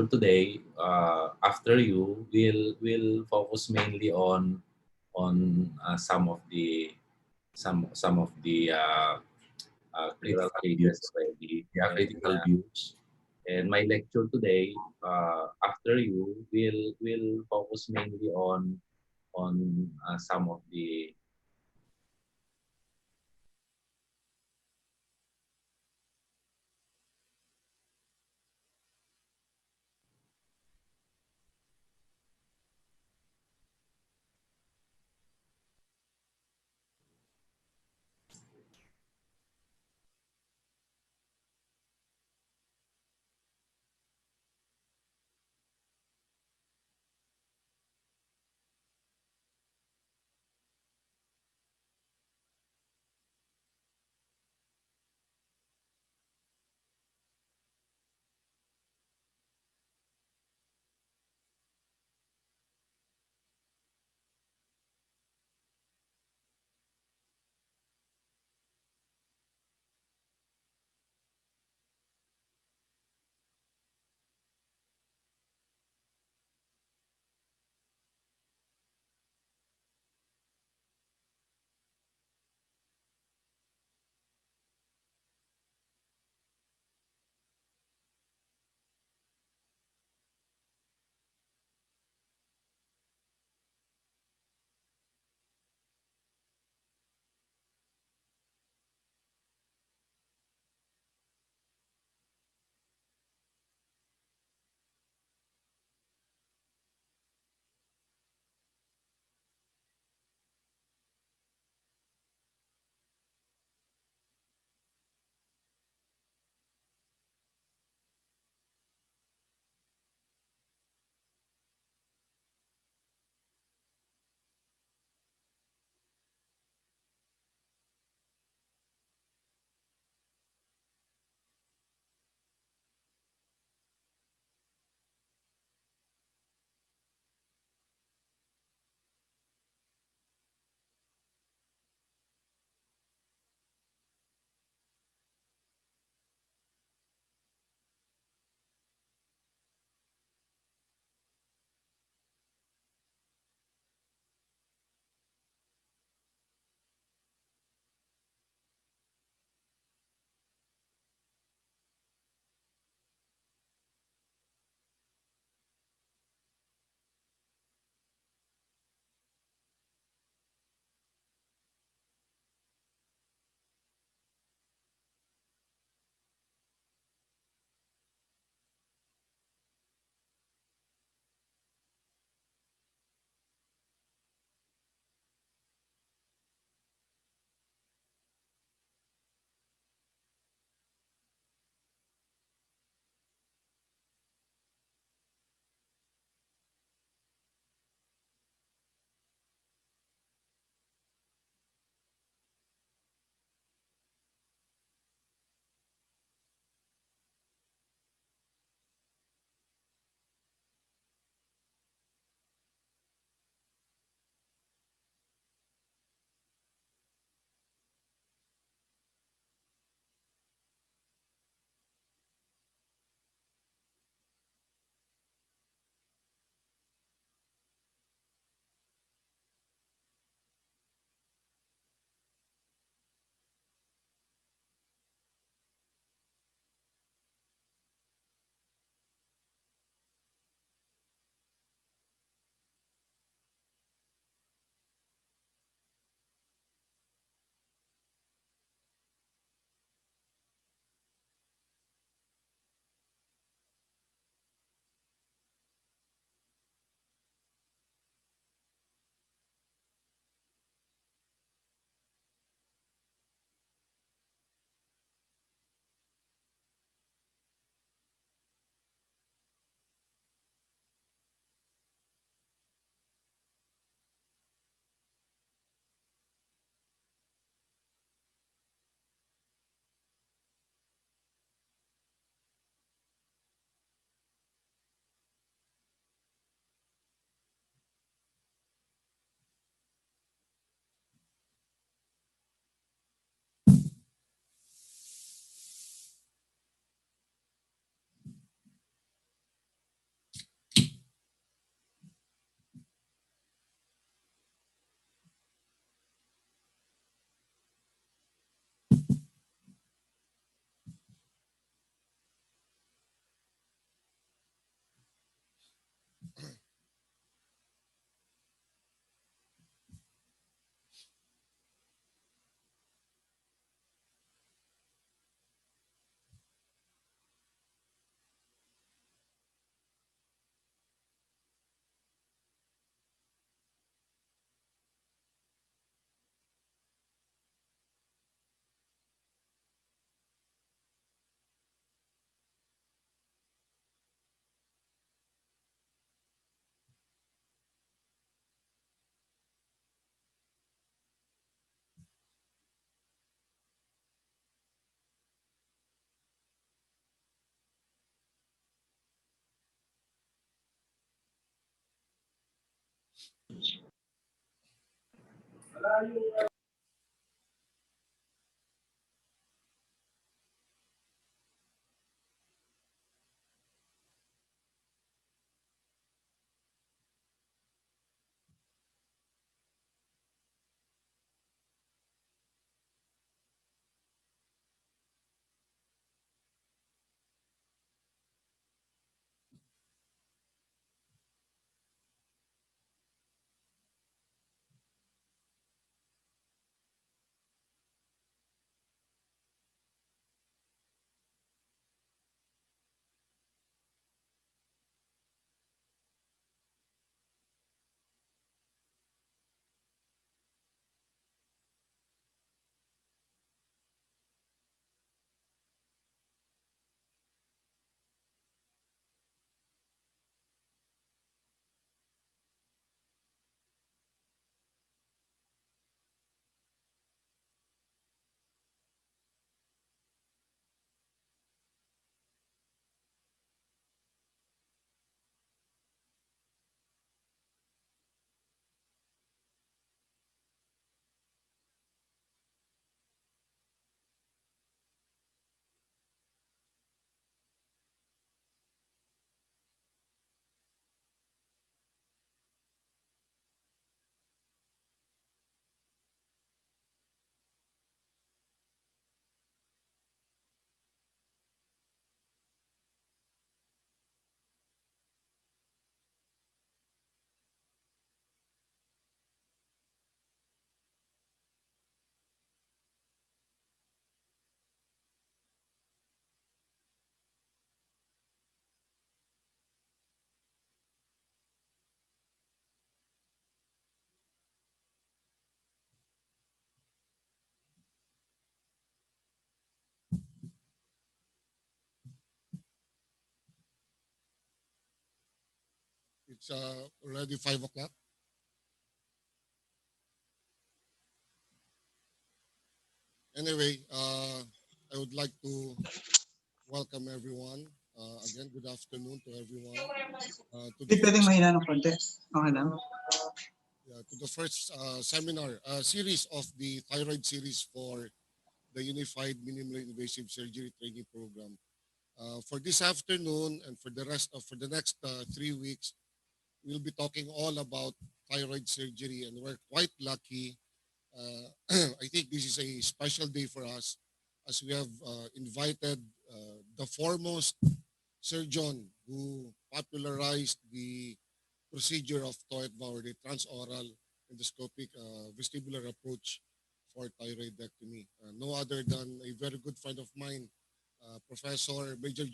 today, after you, will focus mainly on some of the critical Critical views, cases already. critical And views. And my lecture today, after you, will focus mainly on some of the It's already 5 o'clock. Anyway, I would like to welcome everyone. Again, good afternoon to everyone. To the Di pwedeng first, mahina ng konti. Okay lang. to the first seminar series of the thyroid series for the Unified Minimally Invasive Surgery Training Program. For this afternoon and for for the next 3 weeks, we'll be talking all about thyroid surgery, and we're quite lucky. I think this is a special day for us as we have invited the foremost surgeon who popularized the procedure of TOED-VAR, the transoral endoscopic vestibular approach for thyroidectomy. No other than a very good friend of mine, Professor Major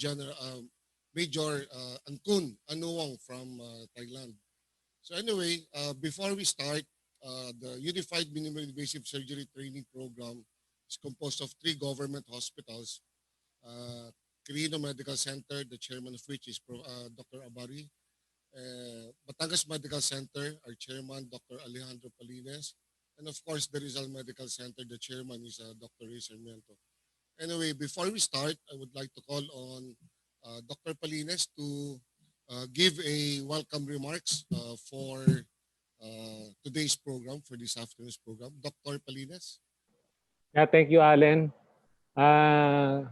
Ankun Anuwang from Thailand. So anyway, before we start, the Unified Minimally Invasive Surgery Training Program is composed of 3 government hospitals, Quirino Medical Center, the chairman of which is Dr. Abari, Batangas Medical Center, our chairman, Dr. Alejandro Palines, and of course, the Rizal Medical Center, the chairman is Dr. Ray Sarmiento. Anyway, before we start, I would like to call on Dr. Palines to give a welcome remarks for today's program, for this afternoon's program. Dr. Palines. Yeah, thank you, Allen.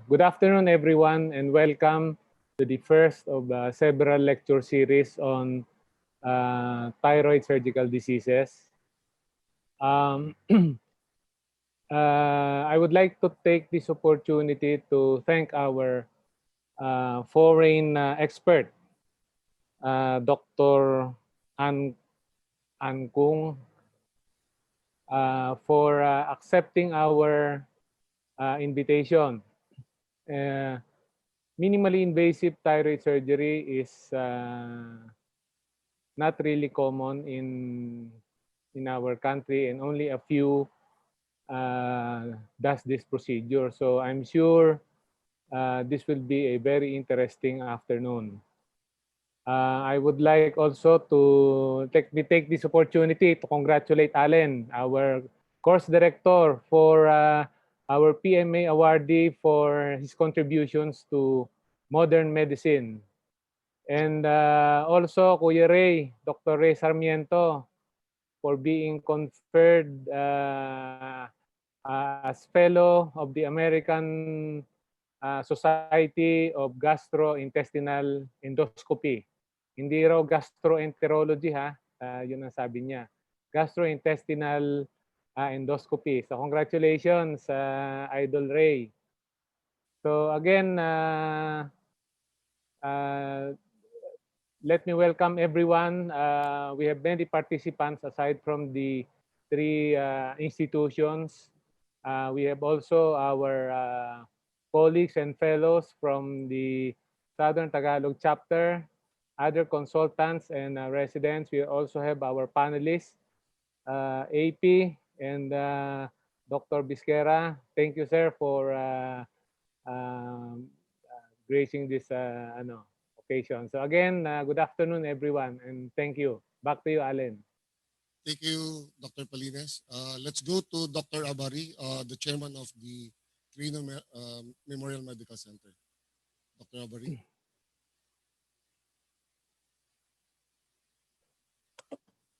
Good afternoon, everyone, and welcome to the first of several lecture series on thyroid surgical diseases. I would like to take this opportunity to thank our foreign expert, Dr. An Kung, for accepting our invitation. Minimally invasive thyroid surgery is not really common in our country, and only a few does this procedure. So I'm sure this will be a very interesting afternoon. I would like also to take this opportunity to congratulate Allen, our course director, for our PMA awardee for his contributions to modern medicine. And also Kuya Ray, Dr. Ray Sarmiento, for being conferred as fellow of the American Society of Gastrointestinal Endoscopy. Hindi raw gastroenterology ha, yun ang sabi niya. Gastrointestinal endoscopy. So congratulations, Idol Ray. So again, let me welcome everyone. We have many participants aside from the three institutions. We have also our colleagues and fellows from the Southern Tagalog chapter, other consultants and residents. We also have our panelists, AP and Dr. Bisquera. Thank you, sir, for gracing this occasion. So again, good afternoon, everyone, and thank you. Back to you, Allen. Thank you, Dr. Palines. Let's go to Dr. Abari, the chairman of the Quirino Memorial Medical Center. Dr. Abari.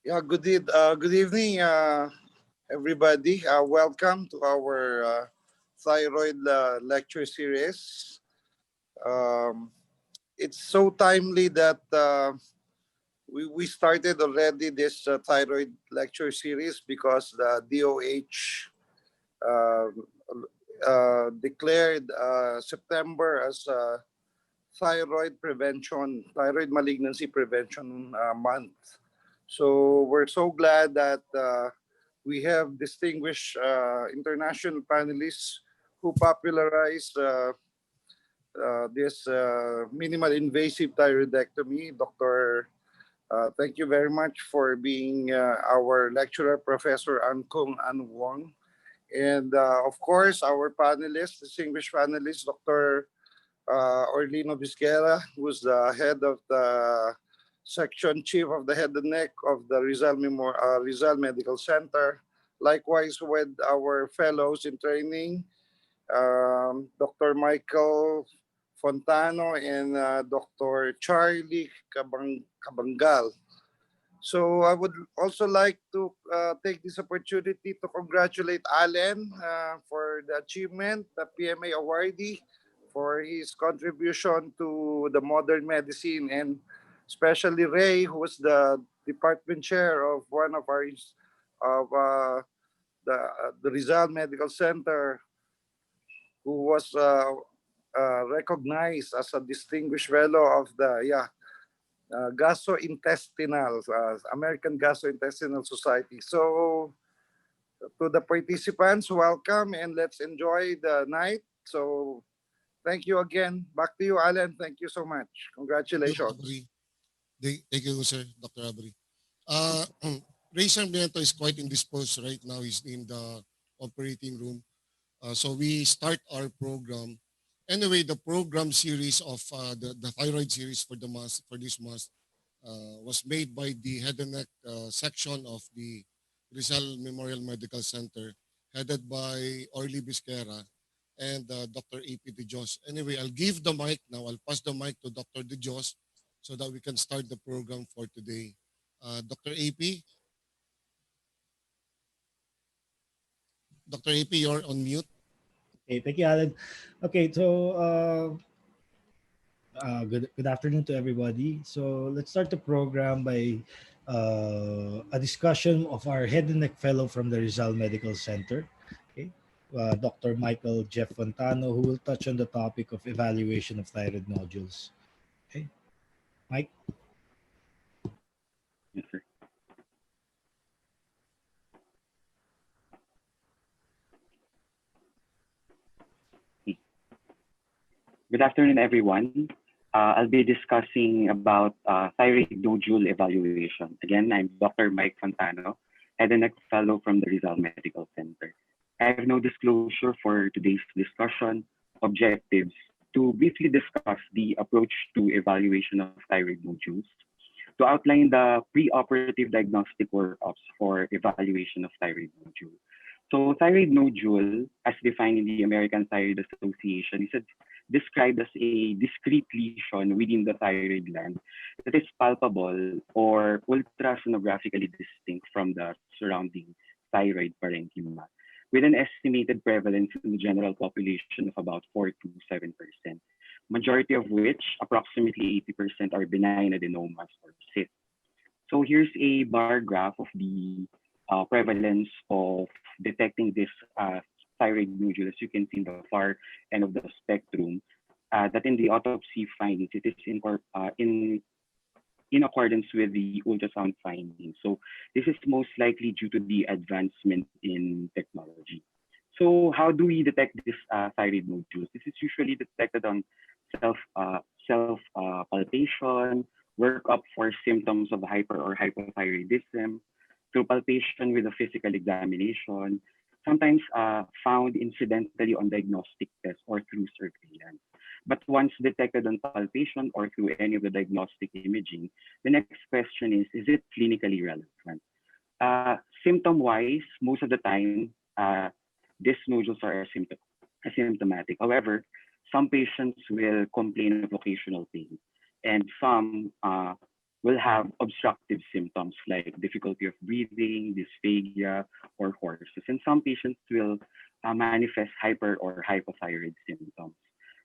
Yeah, good evening, everybody. Welcome to our thyroid lecture series. It's so timely that we started already this thyroid lecture series because the DOH uh, declared September as thyroid malignancy prevention month. So we're so glad that we have distinguished international panelists who popularized this minimal invasive thyroidectomy. Dr. Thank you very much for being our lecturer, Professor Ankung An Wong. And of course, our panelists, distinguished panelists, Dr. Orlino Bisquera, who's the head of the section chief of the head and neck of the Rizal Medical Center. Likewise with our fellows in training, Dr. Michael Fontano and Dr. Charlie Cabangal. So I would also like to take this opportunity to congratulate Allen for the achievement, the PMA awardee, for his contribution to the modern medicine, and especially Ray, who was the department chair of one of our the Rizal Medical Center, who was recognized as a distinguished fellow of the gastrointestinal American Gastrointestinal Society. So to the participants, welcome and let's enjoy the night. So thank you again. Back to you, Alan. Thank you so much. Congratulations. Thank you, sir, Dr. Abri. Ray Sarmiento is quite indisposed right now. He's in the operating room. So we start our program. Anyway, the program series of the thyroid series for this month was made by the head and neck section of the Rizal Memorial Medical Center, headed by Orly Bisquera and Dr. A.P. De Jos. Anyway, I'll give the mic now. I'll pass the mic to Dr. De Jos so that we can start the program for today. Dr. A.P. Dr. A.P., you're on mute. Okay, thank you, Alan. Okay, so good afternoon to everybody. So let's start the program by a discussion of our head and neck fellow from the Rizal Medical Center, okay, Dr. Michael Jeff Fontano, who will touch on the topic of evaluation of thyroid nodules. Okay, Mike. Yes, sir. Good afternoon, everyone. I'll be discussing about thyroid nodule evaluation. Again, I'm Dr. Mike Fontano, Head and Neck Fellow from the Rizal Medical Center. I have no disclosure for today's discussion, objectives, to briefly discuss the approach to evaluation of thyroid nodules, to outline the preoperative diagnostic workups for evaluation of thyroid nodule. So thyroid nodule, as defined in the American Thyroid Association, is a described as a discrete lesion within the thyroid gland that is palpable or ultrasonographically distinct from the surrounding thyroid parenchyma, with an estimated prevalence in the general population of about 4 to 7%, majority of which, approximately 80%, are benign adenomas or cysts. So here's a bar graph of the prevalence of detecting this thyroid nodule, as you can see in the far end of the spectrum, that in the autopsy findings, it is in accordance with the ultrasound findings. So this is most likely due to the advancement in technology. So how do we detect this thyroid nodules? This is usually detected on self palpation, workup for symptoms of hyper or hypothyroidism, through palpation with a physical examination, sometimes found incidentally on diagnostic tests or through surveillance. But once detected on palpation or through any of the diagnostic imaging, the next question is it clinically relevant? Symptom-wise, most of the time, these nodules are asymptomatic. However, some patients will complain of occasional pain, and some will have obstructive symptoms like difficulty of breathing, dysphagia, or hoarseness. And some patients will manifest hyper or hypothyroid symptoms.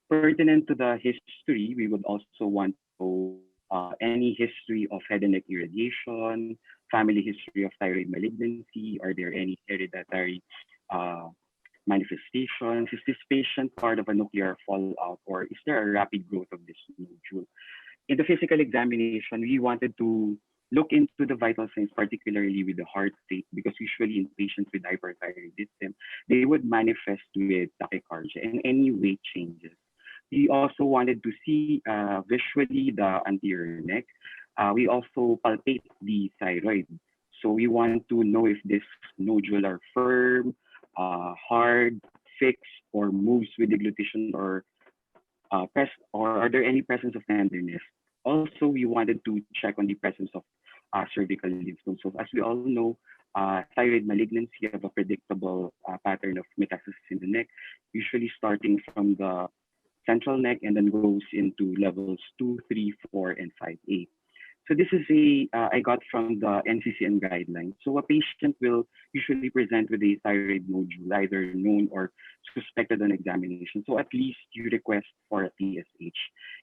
Pertinent to the history, we would also want to know any history of head and neck irradiation, family history of thyroid malignancy, are there any hereditary manifestations? Is this patient part of a nuclear fallout, or is there a rapid growth of this nodule? In the physical examination, we wanted to look into the vital signs, particularly with the heart rate, because usually in patients with hyperthyroidism, they would manifest with tachycardia and any weight changes. We also wanted to see visually the anterior neck. We also palpate the thyroid. So we want to know if this nodule are firm, hard, fixed, or moves with deglutition, or or are there any presence of tenderness? Also, we wanted to check on the presence of cervical lymph nodes. So as we all know, thyroid malignancy have a predictable pattern of metastasis in the neck, usually starting from the central neck and then goes into levels 2, 3, 4, and 5A. So this is I got from the NCCN guidelines. So a patient will usually present with a thyroid nodule, either known or suspected on examination. So at least you request for a TSH.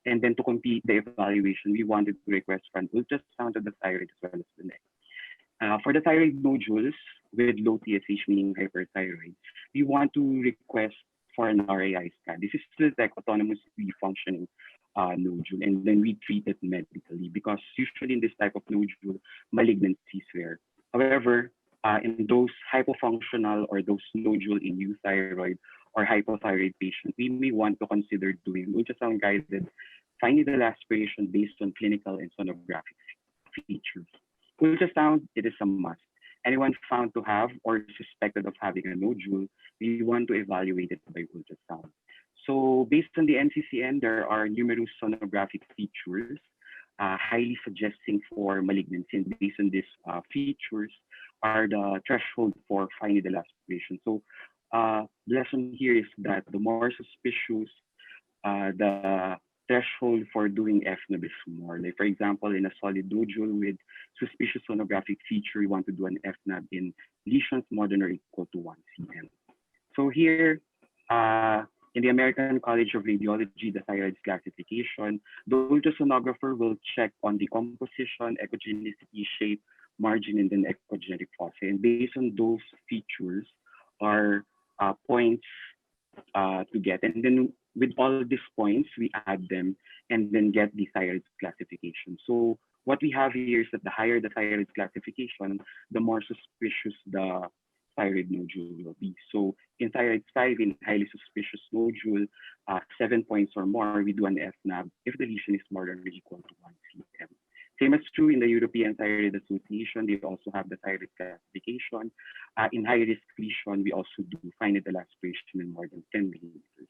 And then to complete the evaluation, we wanted to request for an ultrasound of the thyroid as well as the neck. For the thyroid nodules with low TSH, meaning hyperthyroid, we want to request for an RAI scan. This is still like autonomously functioning nodule, and then we treat it medically, because usually in this type of nodule, malignancies rare. However, in those hypofunctional or those nodule in euthyroid or hypothyroid patients, we may want to consider doing ultrasound guided fine needle aspiration based on clinical and sonographic features. Ultrasound, it is a must. Anyone found to have or suspected of having a nodule, we want to evaluate it by ultrasound. So based on the NCCN, there are numerous sonographic features highly suggesting for malignancy. And based on these features are the threshold for fine needle aspiration. So the lesson here is that the more suspicious the threshold for doing FNAB is more. Like for example, in a solid nodule with suspicious sonographic feature, we want to do an FNAB in lesions more than or equal to 1 cm. So here, in the American College of Radiology, the thyroid classification, the ultrasonographer will check on the composition, echogenicity, shape, margin, and then echogenic foci. And based on those features are points to get. And then with all these points, we add them and then get the thyroid classification. So what we have here is that the higher the thyroid classification, the more suspicious the thyroid nodule will be. So in thyroid 5, in highly suspicious nodule, 7 points or more, we do an FNAB if the lesion is more than or equal to 1 cm. Same as true in the European Thyroid Association. They also have the thyroid classification. In high-risk lesion, we also do fine needle aspiration in more than 10 millimeters.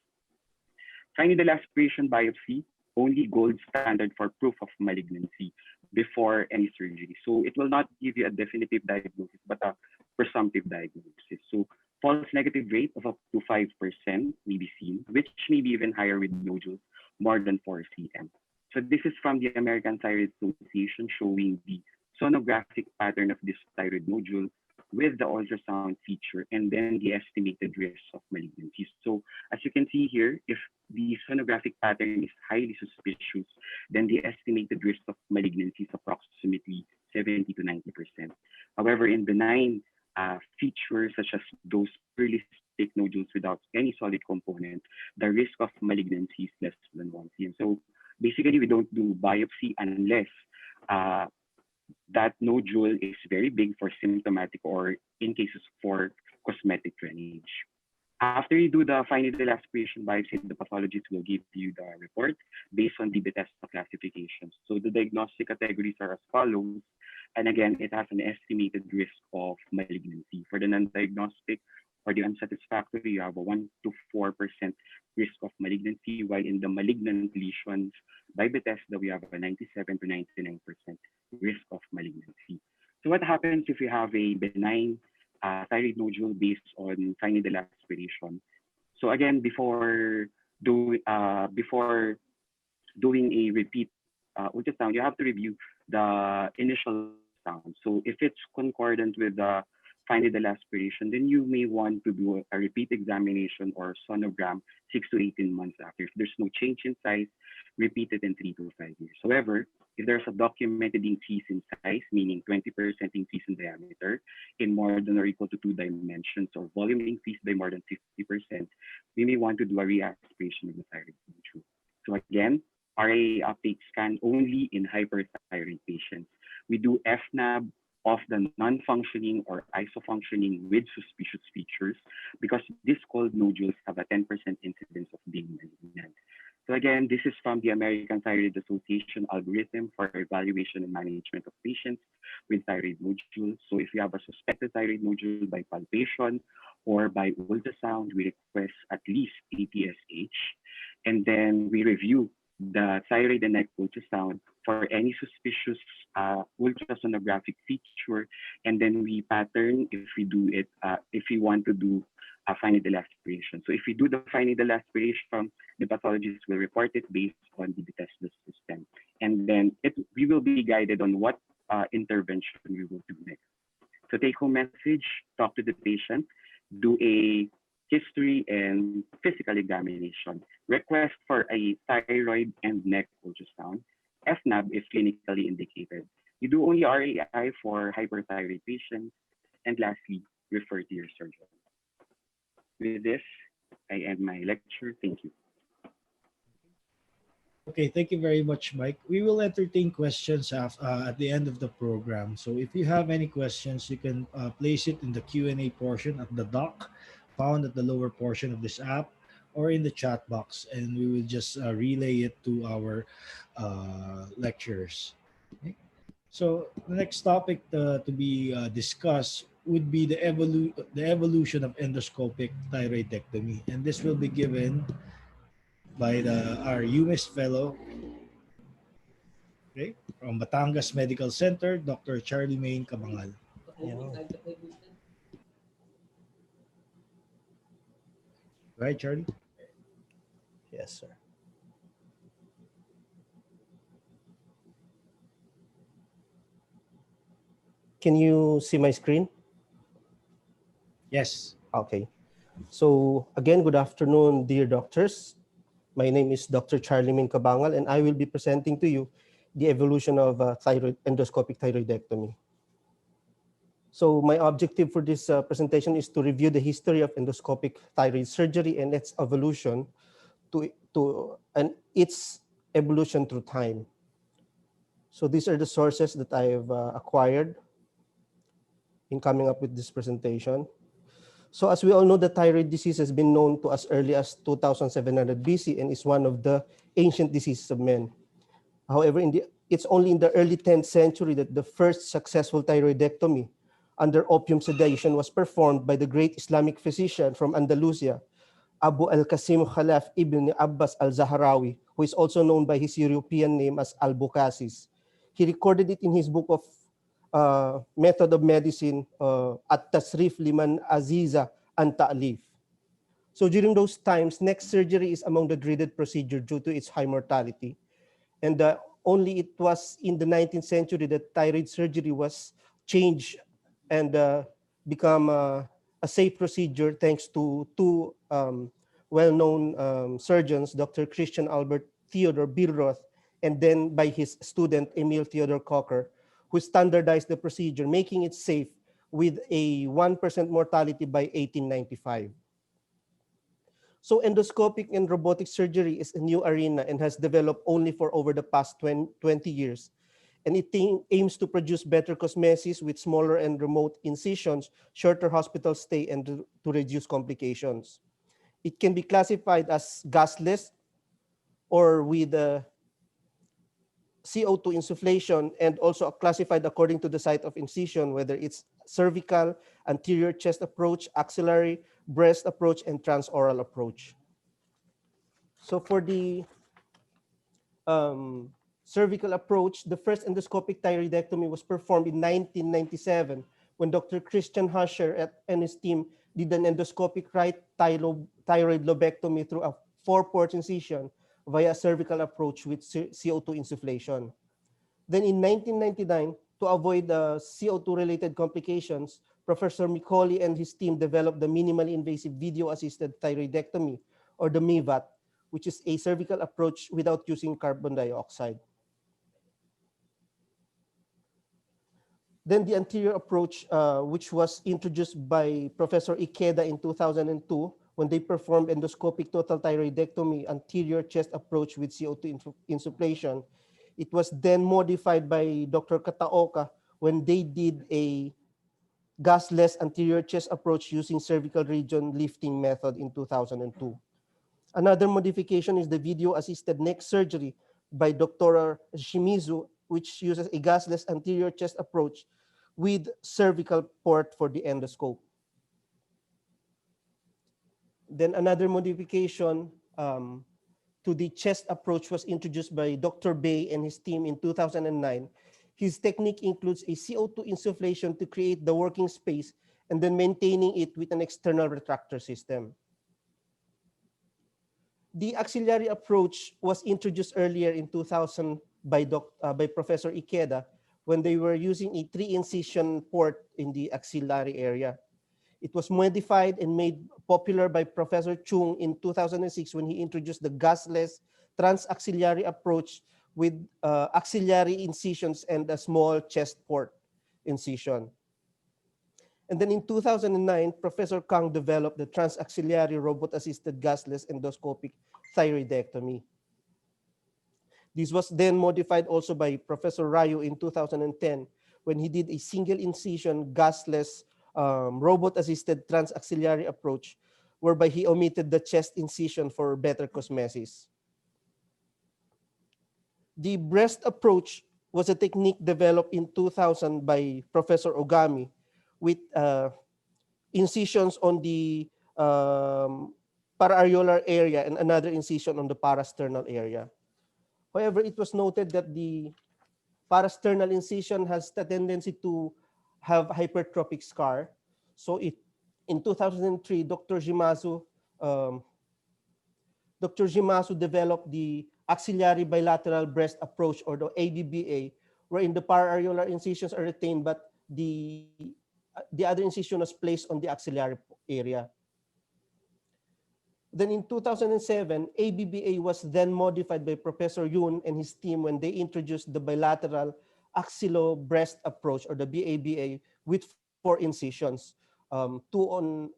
Fine needle aspiration biopsy, only gold standard for proof of malignancy before any surgery. So it will not give you a definitive diagnosis, but a presumptive diagnosis. So false negative rate of up to 5% may be seen, which may be even higher with nodules more than 4 cm. So this is from the American Thyroid Association showing the sonographic pattern of this thyroid nodule with the ultrasound feature and then the estimated risk of malignancy. So as you can see here, if the sonographic pattern is highly suspicious, then the estimated risk of malignancy is approximately 70 to 90%. However, in benign features such as those purely cystic nodules without any solid component, the risk of malignancy is less than 1 cm. So basically, we don't do biopsy unless that nodule is very big for symptomatic or in cases for cosmetic drainage. After you do the fine needle aspiration biopsy, the pathologist will give you the report based on the Bethesda classifications. So the diagnostic categories are as follows. And again, it has an estimated risk of malignancy. For the non-diagnostic or the unsatisfactory, you have a 1 to 4% risk of malignancy, while in the malignant lesions by Bethesda, we have a 97 to 99% risk of malignancy. So what happens if you have a benign thyroid nodule based on fine needle aspiration? So again, before doing a repeat ultrasound, you have to review the initial sound. So if it's concordant with the fine needle aspiration, then you may want to do a repeat examination or sonogram 6 to 18 months after. If there's no change in size, repeat it in 3 to 5 years. However, if there's a documented increase in size, meaning 20% increase in diameter in more than or equal to 2 dimensions, or volume increase by more than 50%, we may want to do a reaspiration of the thyroid nodule. So again, RA uptake scan only in hyperthyroid patients. We do FNAB of the non-functioning or isofunctioning with suspicious features because these cold nodules have a 10% incidence of being malignant. So again, this is from the American Thyroid Association algorithm for evaluation and management of patients with thyroid nodules. So if you have a suspected thyroid nodule by palpation or by ultrasound, we request at least ATSH, and then we review the thyroid and neck ultrasound for any suspicious ultrasonographic feature, and then we pattern if we do it, if we want to do a fine needle aspiration. So if we do the fine needle aspiration, the pathologist will report it based on the Bethesda system, and then we will be guided on what intervention we will do next. So take home message: talk to the patient, do a history and physical examination, request for a thyroid and neck ultrasound. FNAB is clinically indicated. You do only RAI for hyperthyroid patients, and lastly, refer to your surgeon. With this, I end my lecture. Thank you. Okay, thank you very much, Mike. We will entertain questions at the end of the program. So if you have any questions, you can place it in the Q&A portion at the dock found at the lower portion of this app or in the chat box, and we will just relay it to our lecturers. Okay? So the next topic to be discussed would be the evolution of endoscopic thyroidectomy, and this will be given by our UMIST fellow, okay, from Batangas Medical Center, Dr. Charlemagne Cabangal. Right, Charlie? Yes, sir. Can you see my screen? Yes. Okay. So again, good afternoon, dear doctors. My name is Dr. Charlemagne Cabangal, and I will be presenting to you the evolution of endoscopic thyroidectomy. So my objective for this presentation is to review the history of endoscopic thyroid surgery and its evolution and its evolution through time. So these are the sources that I have acquired in coming up with this presentation. So as we all know, the thyroid disease has been known to as early as 2700 BC and is one of the ancient diseases of men. However, it's only in the early 10th century that the first successful thyroidectomy under opium sedation was performed by the great Islamic physician from Andalusia, Abu al-Qasim Khalaf ibn Abbas al-Zahrawi, who is also known by his European name as Al-Bukhasis. He recorded it in his book of Method of Medicine, At-Tasrif Liman Aziza Anta leaf. So during those times, neck surgery is among the dreaded procedure due to its high mortality. And only it was in the 19th century that thyroid surgery was changed and become a safe procedure thanks to two well-known surgeons, Dr. Christian Albert Theodor Billroth, and then by his student Emil Theodor Kocher, who standardized the procedure, making it safe with a 1% mortality by 1895. So endoscopic and robotic surgery is a new arena and has developed only for over the past 20 years. And it aims to produce better cosmesis with smaller and remote incisions, shorter hospital stay, and to reduce complications. It can be classified as gasless or with CO2 insufflation, and also classified according to the site of incision, whether it's cervical, anterior chest approach, axillary, breast approach, and transoral approach. So for the cervical approach, the first endoscopic thyroidectomy was performed in 1997 when Dr. Christian Huscher and his team did an endoscopic right thyroid lobectomy through a 4-port incision via cervical approach with CO2 insufflation. Then in 1999, to avoid CO2-related complications, Professor Micoli and his team developed the minimally invasive video-assisted thyroidectomy, or the MIVAT, which is a cervical approach without using carbon dioxide. Then the anterior approach, which was introduced by Professor Ikeda in 2002, when they performed endoscopic total thyroidectomy anterior chest approach with CO2 insufflation. It was then modified by Dr. Kataoka when they did a gasless anterior chest approach using cervical region lifting method in 2002. Another modification is the video-assisted neck surgery by Dr. Shimizu, which uses a gasless anterior chest approach with cervical port for the endoscope. Then another modification to the chest approach was introduced by Dr. Bay and his team in 2009. His technique includes a CO2 insufflation to create the working space and then maintaining it with an external retractor system. The axillary approach was introduced earlier in 2000 by Professor Ikeda when they were using a 3-incision port in the axillary area. It was modified and made popular by Professor Chung in 2006 when he introduced the gasless transaxillary approach with axillary incisions and a small chest port incision. And then in 2009, Professor Kang developed the transaxillary robot-assisted gasless endoscopic thyroidectomy. This was then modified also by Professor Ryu in 2010 when he did a single incision gasless robot-assisted transaxillary approach, whereby he omitted the chest incision for better cosmesis. The breast approach was a technique developed in 2000 by Professor Ogami with incisions on the paraareolar area and another incision on the parasternal area. However, it was noted that the parasternal incision has the tendency to have hypertrophic scar. So in 2003, Dr. Jimasu developed the axillary bilateral breast approach, or the ABBA, wherein the paraareolar incisions are retained, but the other incision was placed on the axillary area. Then in 2007, ABBA was then modified by Professor Yun and his team when they introduced the bilateral axillo-breast approach, or the BABA, with 4 incisions, one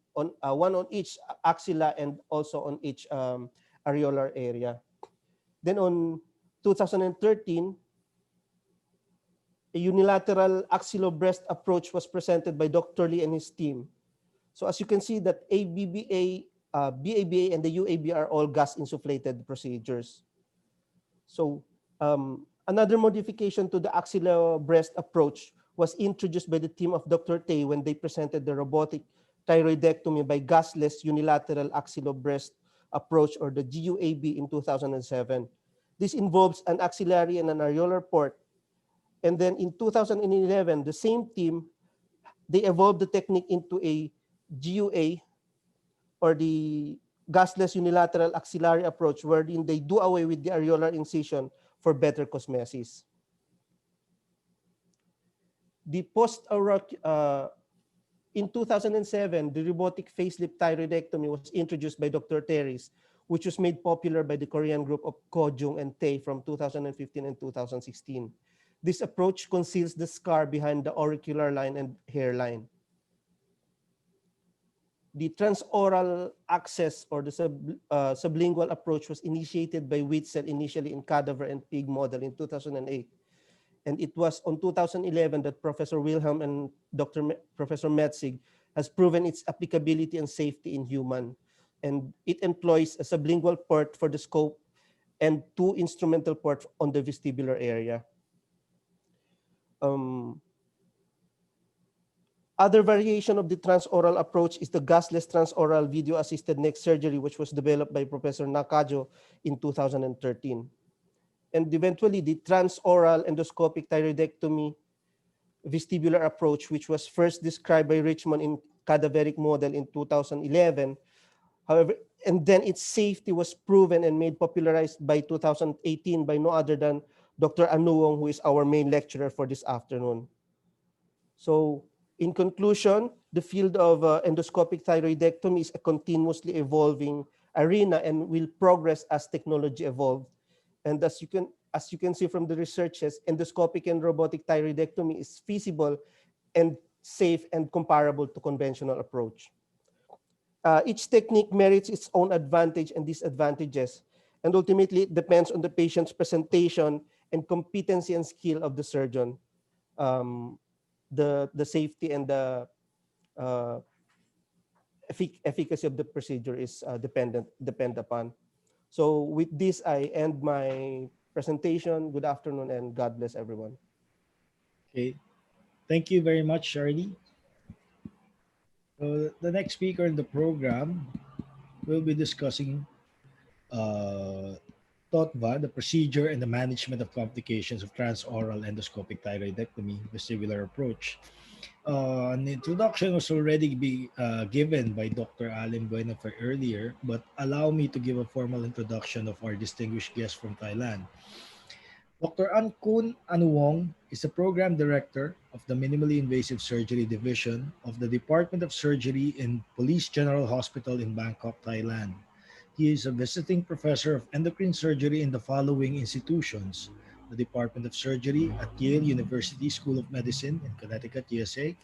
on each axilla and also on each areolar area. Then on 2013, a unilateral axillo-breast approach was presented by Dr. Lee and his team. So as you can see that ABBA, BABA, and the UAB are all gas insufflated procedures. So another modification to the axillo-breast approach was introduced by the team of Dr. Tay when they presented the robotic thyroidectomy by gasless unilateral axillo-breast approach, or the GUAB, in 2007. This involves an axillary and an areolar port. And then in 2011, the same team, they evolved the technique into a GUA, or the gasless unilateral axillary approach, wherein they do away with the areolar incision for better cosmesis. The in 2007, the robotic facelift thyroidectomy was introduced by Dr. Terry's, which was made popular by the Korean group of Ko Jung and Tae from 2015 and 2016. This approach conceals the scar behind the auricular line and hairline. The transoral access or the sublingual approach was initiated by Witzel initially in cadaver and pig model in 2008. And it was on 2011 that Professor Wilhelm and Professor Metzig has proven its applicability and safety in human. And it employs a sublingual port for the scope and two instrumental ports on the vestibular area. Other variation of the transoral approach is the gasless transoral video-assisted neck surgery, which was developed by Professor Nakajo in 2013. And eventually, the transoral endoscopic thyroidectomy vestibular approach, which was first described by Richmond in cadaveric model in 2011. However, and then its safety was proven and made popularized by 2018 by no other than Dr. Anuong, who is our main lecturer for this afternoon. So in conclusion, the field of endoscopic thyroidectomy is a continuously evolving arena and will progress as technology evolves. And as you can see from the researches, endoscopic and robotic thyroidectomy is feasible and safe and comparable to conventional approach. Each technique merits its own advantage and disadvantages, and ultimately it depends on the patient's presentation and competency and skill of the surgeon. The safety and the efficacy of the procedure is depend upon. So with this, I end my presentation. Good afternoon and God bless everyone. Okay, thank you very much, Charlie. So the next speaker in the program will be discussing TOTVA, the procedure and the management of complications of transoral endoscopic thyroidectomy vestibular approach. An introduction was already given by Dr. Alim Buenafer earlier, but allow me to give a formal introduction of our distinguished guest from Thailand. Dr. Ankun Anuwong is the Program Director of the Minimally Invasive Surgery Division of the Department of Surgery in Police General Hospital in Bangkok, Thailand. He is a visiting professor of endocrine surgery in the following institutions: the Department of Surgery at Yale University School of Medicine in Connecticut, USA,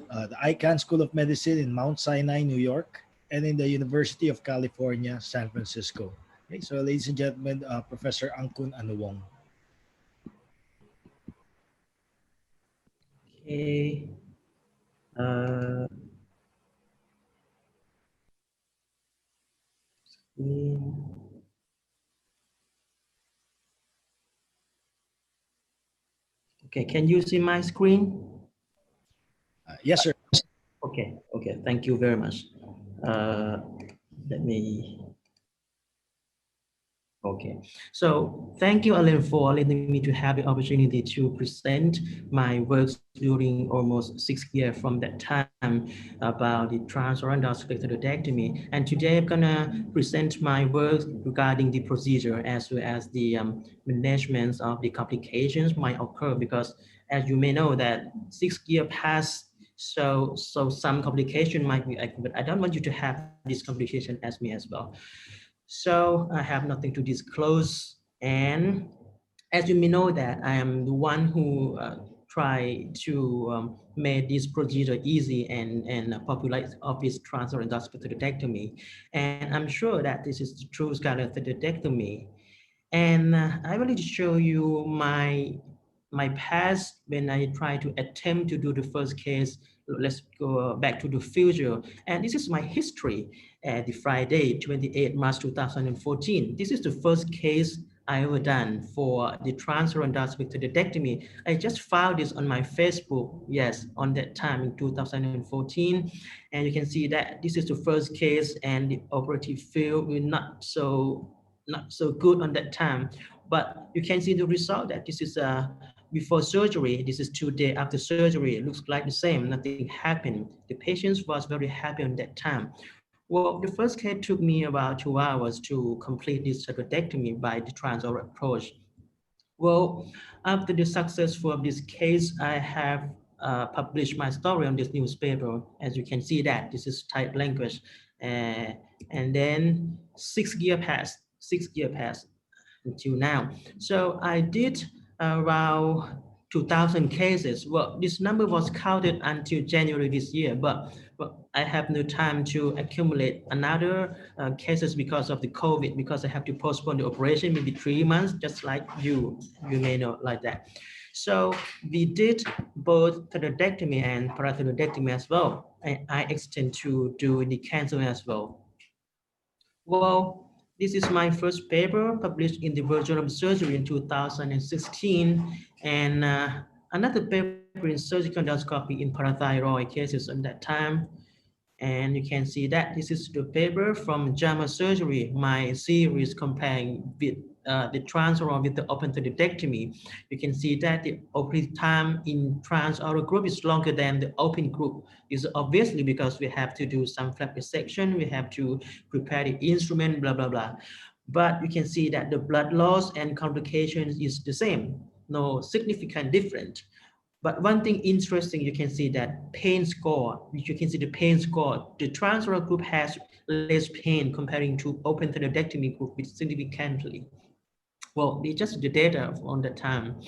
the Icahn School of Medicine in Mount Sinai, New York, and in the University of California, San Francisco. Okay, so ladies and gentlemen, Professor Ankun Anuwong. Okay. Uh, Okay, can you see my screen? Yes, sir. Okay, thank you very much. Let me. Okay, so thank you, Alan, for letting me to have the opportunity to present my works during almost 6 years from that time about the transoral endoscopic thyroidectomy. And today I'm gonna present my work regarding the procedure as well as the management of the complications might occur, because as you may know that 6 years passed, so some complication might be, but I don't want you to have this complication as me as well. So I have nothing to disclose. And as you may know that I am the one who try to make this procedure easy and populate of this transoral endoscopic thyroidectomy. And I'm sure that this is the true scalar thyroidectomy. And I wanted to show you my past when I try to attempt to do the first case. Let's go back to the future. And this is my history at the Friday, 28 March 2014. This is the first case I ever done for the transoral endoscopic thyroidectomy. I just filed this on my Facebook, yes, on that time in 2014. And you can see that this is the first case and the operative field will not so good on that time. But you can see the result that this is before surgery. This is 2 days after surgery. It looks like the same, nothing happened. The patient was very happy on that time. Well, the first case took me about 2 hours to complete this thyroidectomy by the transoral approach. Well, after the successful of this case, I have published my story on this newspaper. As you can see that this is type language. Uh, and then 6 years passed, 6 years passed until now. So I did around 2,000 cases. Well, this number was counted until January this year, but I have no time to accumulate another cases because of the COVID, because I have to postpone the operation maybe 3 months, just like you may know like that. So we did both thyroidectomy and parathyroidectomy as well. I extend to do the cancer as well. Well, this is my first paper published in the Journal of Surgery in 2016, and another paper in surgical endoscopy in parathyroid cases at that time. And you can see that this is the paper from JAMA Surgery, my series comparing with the transoral with the open thyroidectomy. You can see that the operative time in transoral group is longer than the open group. It's obviously because we have to do some flap resection, we have to prepare the instrument, blah, blah, blah. But you can see that the blood loss and complications is the same, no significant difference. But one thing interesting, you can see that pain score, which you can see the pain score, the transoral group has less pain comparing to open thyroidectomy group with significantly. Well, it's just the data on that time.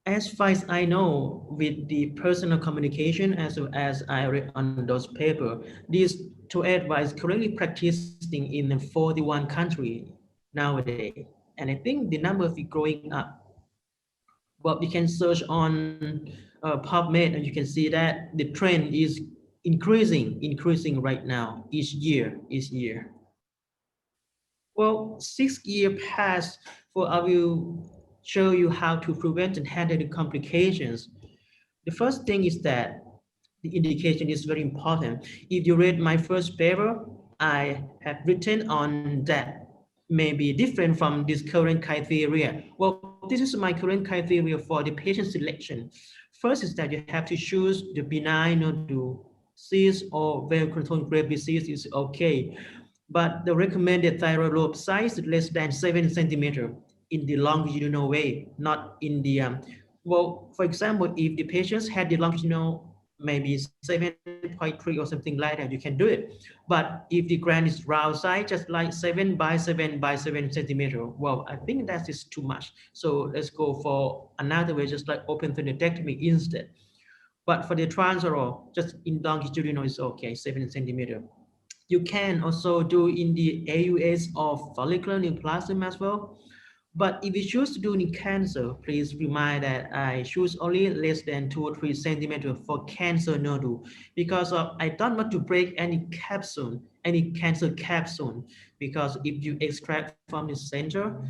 As far as I know, with the personal communication, as well as I read on those papers, these two advice currently practicing in 41 countries nowadays. And I think the number is growing up. Well, you can search on PubMed and you can see that the trend is increasing right now, each year. Well, 6 years passed for I will show you how to prevent and handle the complications. The first thing is that the indication is very important. If you read my first paper, I have written on that may be different from this current criteria. Well, this is my current criteria for the patient selection. First is that you have to choose the benign nodule disease or well-controlled grave disease is okay. But the recommended thyroid lobe size is less than 7 centimeters in the longitudinal way, not in the, well, for example, if the patients had the longitudinal maybe 7.3 or something like that, you can do it. But if the gland is round size, just like 7 by 7 by 7 centimeter, well, I think that is too much. So let's go for another way, just like open thyroidectomy instead. But for the transoral, just in longitudinal is okay, 7 centimeter. You can also do in the AUS of follicular neoplasm as well. But if you choose to do in cancer, please remind that I choose only less than 2 or 3 centimeters for cancer nodule because I don't want to break any capsule, any cancer capsule. Because if you extract from the center,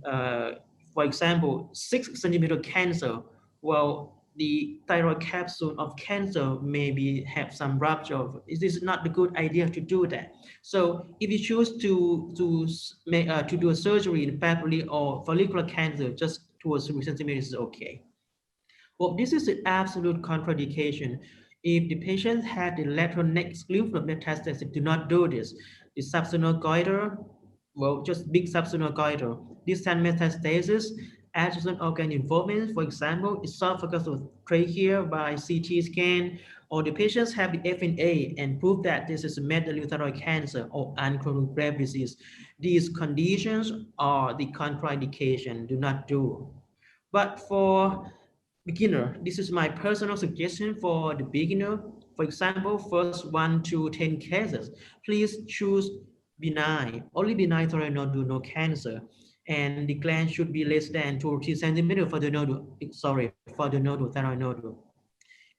uh, for example, 6 centimeter cancer, well, the thyroid capsule of cancer maybe have some rupture. It is not a good idea to do that. So if you choose to do a surgery in papillary or follicular cancer, just 2 or 3 centimeters is okay. Well, this is an absolute contradiction. If the patient had the lateral neck lymph node metastasis, do not do this. The substernal goiter, well, just big substernal goiter. Distant metastasis, adjacent organ involvement, for example, esophagus or trachea by CT scan, or the patients have the FNA and prove that this is medullary cancer or uncontrolled grave disease. These conditions are the contraindication, do not do. But for beginner, this is my personal suggestion for the beginner. For example, first 1 to 10 cases, please choose benign, only benign thyroid nodule, no cancer. And the gland should be less than 2 or 3 centimeters for the nodule, sorry, for the nodule, thyroid nodule.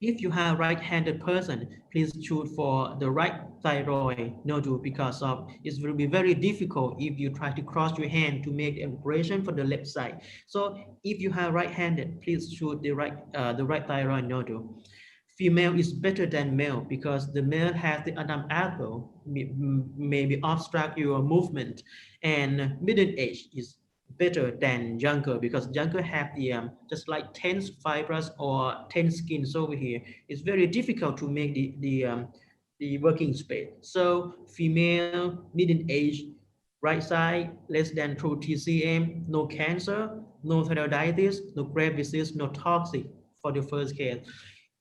If you have right-handed person, please choose for the right thyroid nodule because of it will be very difficult if you try to cross your hand to make an operation for the left side. So if you have right-handed, please choose the right thyroid nodule. Female is better than male because the male has the Adam apple, maybe obstruct your movement, and middle age is better than younger because younger have the just like tense fibers or tense skins over here. It's very difficult to make the working space. So female, median age, right side, less than 2 TCM, no cancer, no thyroiditis, no grave disease, no toxic for the first case.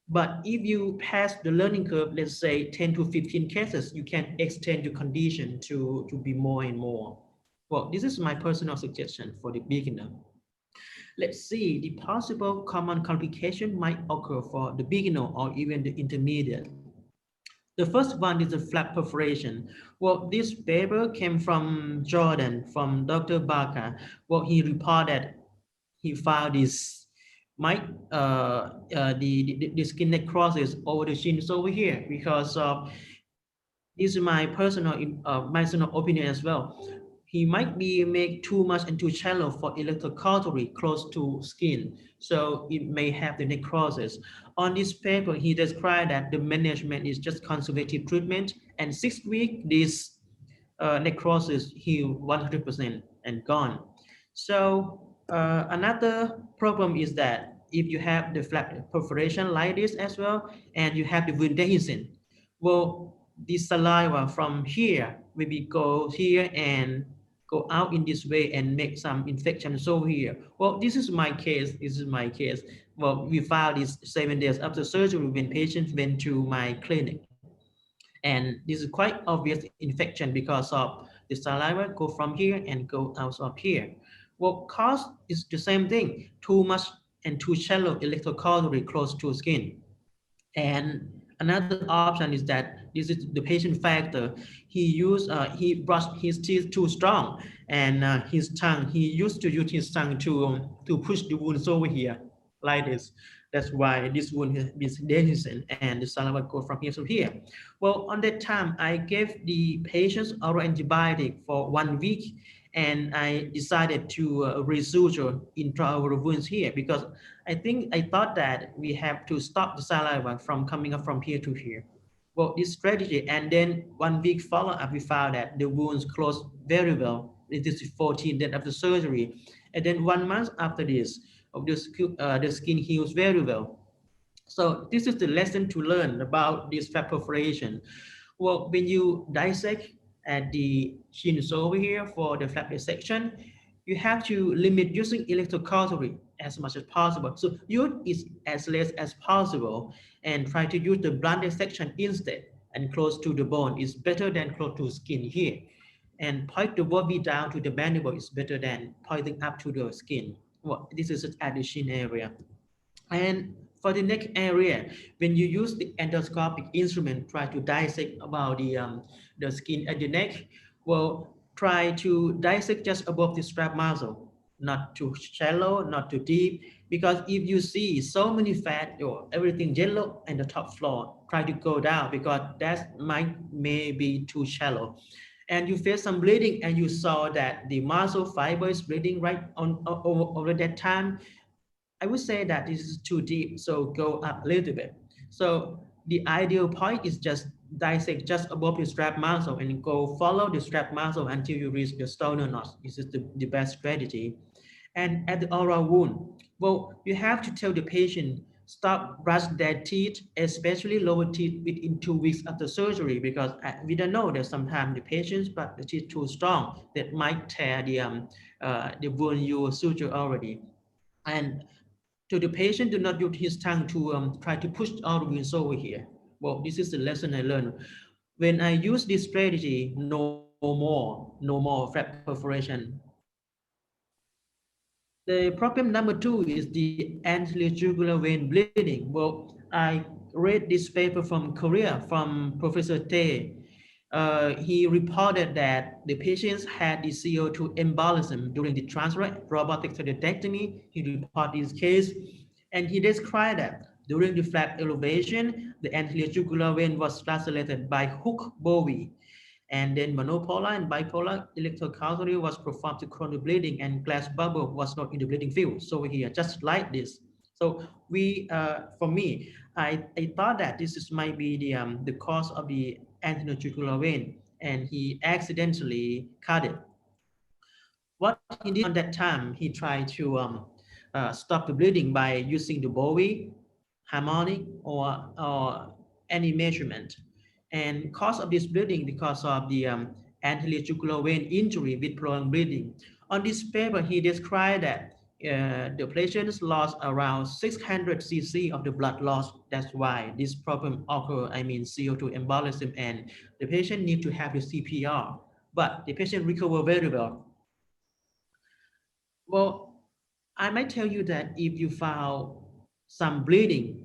But if you pass the learning curve, let's say 10 to 15 cases, you can extend the condition to be more and more. Well, this is my personal suggestion for the beginner. Let's see, the possible common complication might occur for the beginner or even the intermediate. The first one is the flap perforation. Well, this paper came from Jordan, from Dr. Barker. Well, he reported he found this might the skin necrosis over the shins over here because of this is my personal opinion as well. He might be make too much and too shallow for electrocautery close to skin, so it may have the necrosis. On this paper, he described that the management is just conservative treatment, and 6 weeks this necrosis healed 100% and gone. So another problem is that if you have the flap perforation like this as well, and you have the wound dehiscence, well, the saliva from here maybe go here and go out in this way and make some infections over here. Well, this is my case. This is my case. Well, we found this 7 days after surgery when patients went to my clinic. And this is quite obvious infection because of the saliva go from here and go out of here. Well, cause is the same thing, too much and too shallow electrocautery close to skin. And another option is that this is the patient factor. He brushed his teeth too strong, and his tongue. He used to use his tongue to push the wounds over here like this. That's why this wound has been dehiscent and the saliva goes from here to here. Well, on that time, I gave the patients oral antibiotic for 1 week, and I decided to resuture intraoral wounds here because I thought that we have to stop the saliva from coming up from here to here. Well, this strategy, and then 1 week follow-up, we found that the wounds closed very well. It is 14 days after surgery. And then 1 month after this, the skin heals very well. So this is the lesson to learn about this flap perforation. Well, when you dissect at the shins over here for the flap dissection, you have to limit using electrocautery as much as possible. So use it as less as possible and try to use the blunt dissection instead, and close to the bone is better than close to skin here. And point the vertebrae down to the mandible is better than pointing up to the skin. Well, this is at the shin area. And for the neck area, when you use the endoscopic instrument, try to dissect about the skin at the neck, well, try to dissect just above the strap muscle, not too shallow, not too deep, because if you see so many fat or everything yellow in the top floor, try to go down because that may be too shallow. And you feel some bleeding and you saw that the muscle fiber is bleeding right on over that time, I would say that this is too deep, so go up a little bit. So the ideal point is just dissect just above the strap muscle and go follow the strap muscle until you reach the sternal notch. This is the best strategy. And at the oral wound, well, you have to tell the patient stop brush their teeth, especially lower teeth within 2 weeks after surgery, because we don't know that sometimes the patients, but the teeth too strong, that might tear the wound you suture already. And to the patient, do not use his tongue to try to push all the wounds over here. Well, this is the lesson I learned. When I use this strategy, no more flap perforation. The problem number 2 is the anterior jugular vein bleeding. Well, I read this paper from Korea from Professor Tae. He reported that the patients had the CO2 embolism during the transfer robotic thyroidectomy. He reported this case, and he described that during the flap elevation, the anterior jugular vein was flagellated by hook bowie, and then monopolar and bipolar electrocautery was performed to control the bleeding, and glass bubble was not in the bleeding field. So here, just like this. So for me, I thought that might be the cause of the anterior jugular vein, and he accidentally cut it. What he did on that time, he tried to stop the bleeding by using the Bowie, harmonic, or any measurement. And cause of this bleeding because of the anterior jugular vein injury with prolonged bleeding. On this paper, he described that the patients lost around 600 cc of the blood loss. That's why this problem occur. I mean CO2 embolism, and the patient need to have the CPR. But the patient recover very well. Well, I might tell you that if you found some bleeding,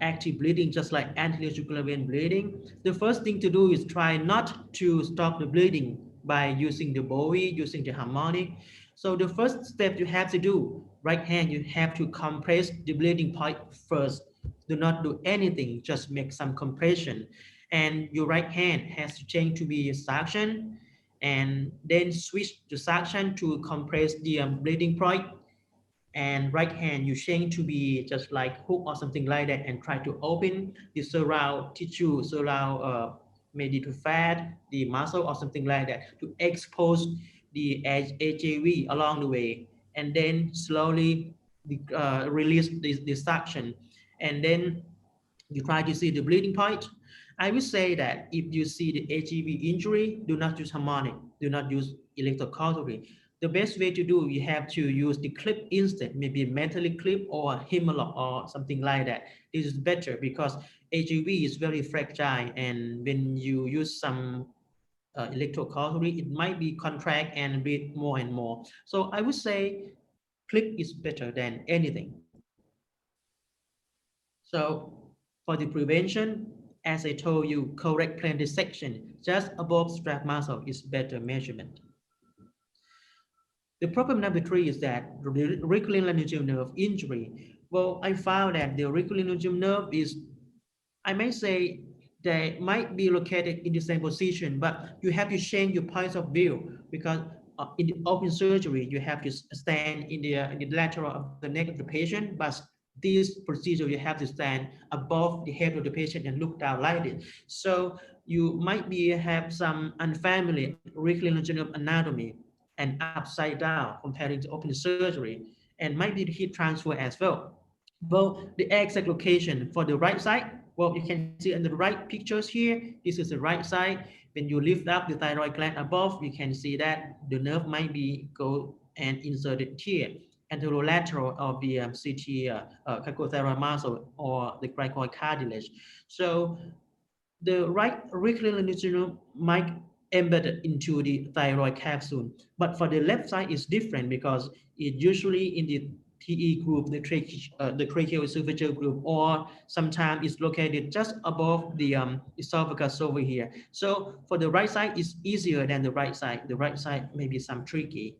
active bleeding, just like anterior jugular vein bleeding, the first thing to do is try not to stop the bleeding by using the Bowie, using the harmonic. So the first step you have to do, right hand, you have to compress the bleeding point first. Do not do anything, just make some compression. And your right hand has to change to be suction, and then switch the suction to compress the bleeding point, and right hand you change to be just like hook or something like that, and try to open the surround tissue, surround maybe to fat, the muscle or something like that, to expose the HAV along the way, and then slowly release the suction, and then you try to see the bleeding point. I would say that if you see the HEV injury, do not use harmonic, do not use electrocautery. The best way to do, you have to use the clip instead, maybe metallic clip or hemlock or something like that. This is better because HEV is very fragile, and when you use some electrocautery, it might be contract and bleed more and more. So I would say clip is better than anything. So for the prevention, as I told you, correct plane dissection just above strap muscle is better measurement. The problem number three is that the auriculolaryngeal nerve injury. Well, I found that the auriculolaryngeal nerve is, I may say, they might be located in the same position, but you have to change your point of view because in the open surgery, you have to stand in the lateral of the neck of the patient, but this procedure, you have to stand above the head of the patient and look down like this. So you might be have some unfamiliar auriculolaryngeal anatomy and upside down comparing to open surgery, and might be the heat transfer as well. Well, the exact location for the right side, well, you can see in the right pictures here, this is the right side. When you lift up the thyroid gland above, you can see that the nerve might be go and inserted here, anterolateral of the CT cricothyroid muscle or the cricoid cartilage. So the right auricular nerve might embedded into the thyroid capsule, but for the left side is different because it usually in the TE group, the tracheoesophageal group, or sometimes it's located just above the esophagus over here. So for the right side, it's easier than the right side. The right side may be some tricky.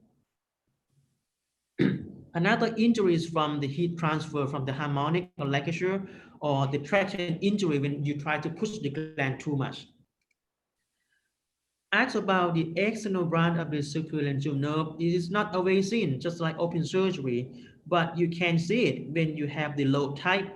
Another injury is from the heat transfer from the harmonic or ligature, or the traction injury when you try to push the gland too much. Ask about the external branch of the circumlaryngeal nerve. It is not always seen, just like open surgery, but you can see it when you have the low type.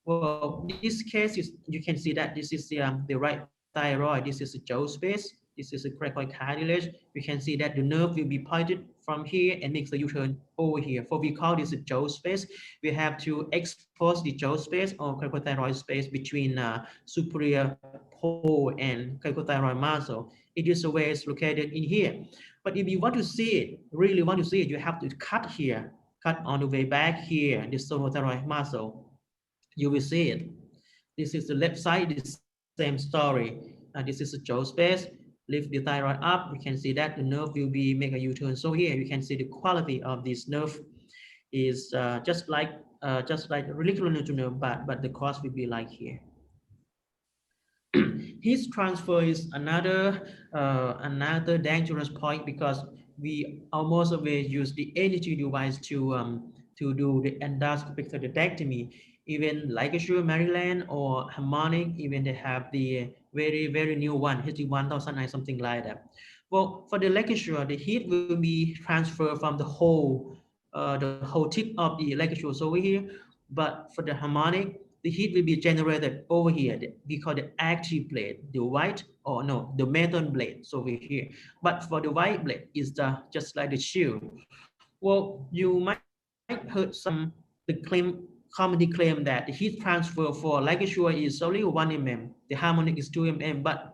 Well, this case is, you can see that this is the right thyroid, this is the jaw space, this is the cricoid cartilage. You can see that the nerve will be pointed from here and makes the U-turn over here. For we call this a jaw space, we have to expose the jaw space or cricothyroid space between superior pole and cricothyroid muscle. It is always located in here. But if you want to see it, really want to see it, you have to cut here, cut on the way back here, the sonothyroid muscle. You will see it. This is the left side, the same story. This is the jaw space. Lift the thyroid up, you can see that the nerve will be make a U-turn. So here you can see the quality of this nerve is just like auricular nerve, but the cost will be like here. Heat transfer is another dangerous point because we almost always use the energy device to do the endoscopic thyrudectomy. Even ligature Maryland or harmonic, even they have the very new one, HD1009, something like that. Well, for the ligature, the heat will be transferred from the whole tip of the ligatures over here. But for the harmonic, the heat will be generated over here. We call the active blade, the white, or no, the metal blade over here. But for the white blade, is just like the shield. Well, you might heard some the claim commonly claim that the heat transfer for ligature is only 1 mm, the harmonic is 2 mm, but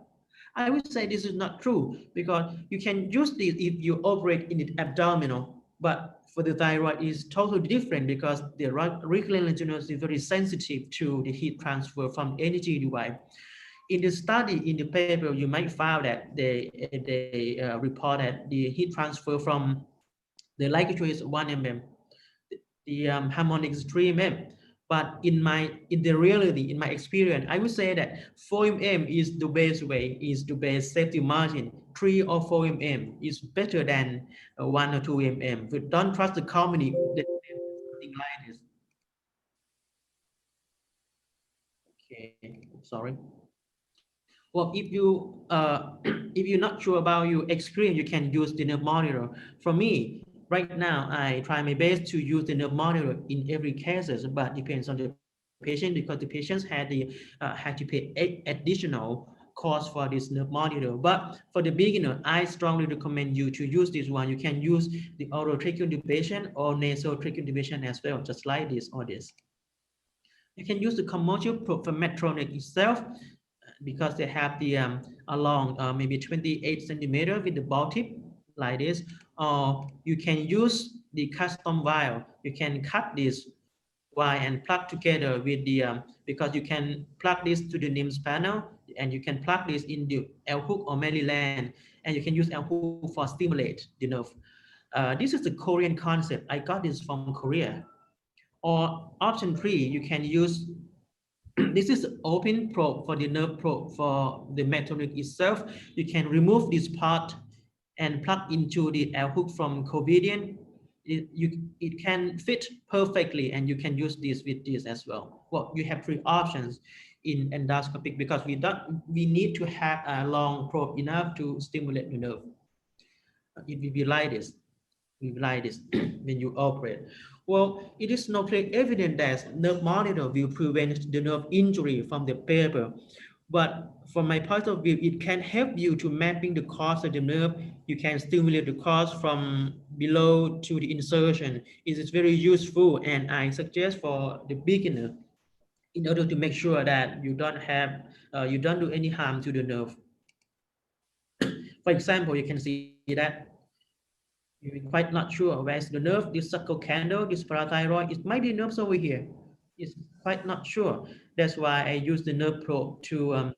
I would say this is not true because you can use this if you operate in the abdominal, but for the thyroid is totally different because the recurrent lymph nodes is very sensitive to the heat transfer from energy device. In the study, in the paper, you might find that they reported the heat transfer from the ligature is 1 mm, the harmonic is 3 mm. But in the reality, in my experience, I would say that 4 mm is the best way, is the best safety margin. 3 or 4 mm is better than 1 or 2 mm. But don't trust the company that something like this. Okay, sorry. Well, if you if you're not sure about your experience, you can use the nerve monitor. For me, right now, I try my best to use the nerve monitor in every cases, but depends on the patient because the patients had to pay additional cost for this nerve monitor. But for the beginner, I strongly recommend you to use this one. You can use the oral tracheal intubation or nasal tracheal intubation as well, just like this or this. You can use the commercial for Medtronic itself because they have the along maybe 28 centimeter with the ball tip like this. Or you can use the custom vial. You can cut this wire and plug together with the because you can plug this to the NIMS panel and you can plug this in the L hook or Maryland, and you can use L hook for stimulate the nerve. This is the Korean concept. I got this from Korea. Or option 3, you can use this is open probe for the nerve probe for the Medtronic itself. You can remove this part and plug into the L hook from Covidien. It can fit perfectly, and you can use this with this as well. Well, you have 3 options in endoscopic because we need to have a long probe enough to stimulate the nerve. It will be like this. When you operate. Well, it is not clear evidence that nerve monitor will prevent the nerve injury from the paper. But from my point of view, it can help you to mapping the course of the nerve. You can stimulate the course from below to the insertion. It is very useful, and I suggest for the beginner in order to make sure that you don't do any harm to the nerve. For example, you can see that you're quite not sure where's the nerve, this suckle candle, this parathyroid, it might be nerves over here. It's quite not sure. That's why I use the nerve probe to and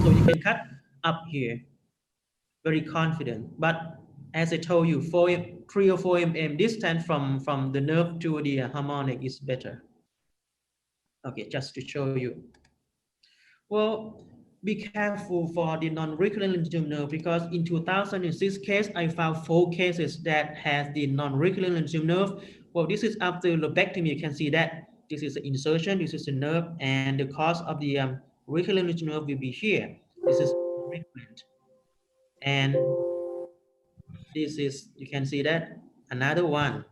so you can cut up here, very confident. But as I told you, 3 or 4 mm distance from the nerve to the harmonic is better. Okay, just to show you. Well, be careful for the non-recurrent lymph node because in 2006 case, I found 4 cases that has the non-recurrent lymph node. Well, this is after lobectomy. You can see that this is the insertion, this is the nerve, and the cause of the recurrent lymph node will be here. This is recurrent, and this is, you can see that another one.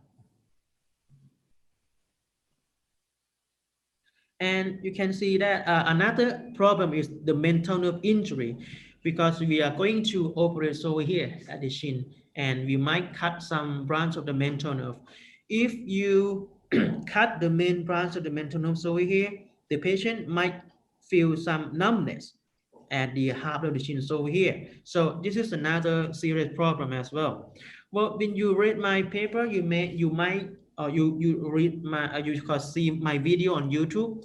And you can see that another problem is the mental nerve injury because we are going to operate over here at the shin and we might cut some branch of the mental nerve. If you cut the main branch of the mental nerve over here, the patient might feel some numbness at the half of the chin over here. So this is another serious problem as well. Well, when you read my paper, you might you read my you can see my video on YouTube.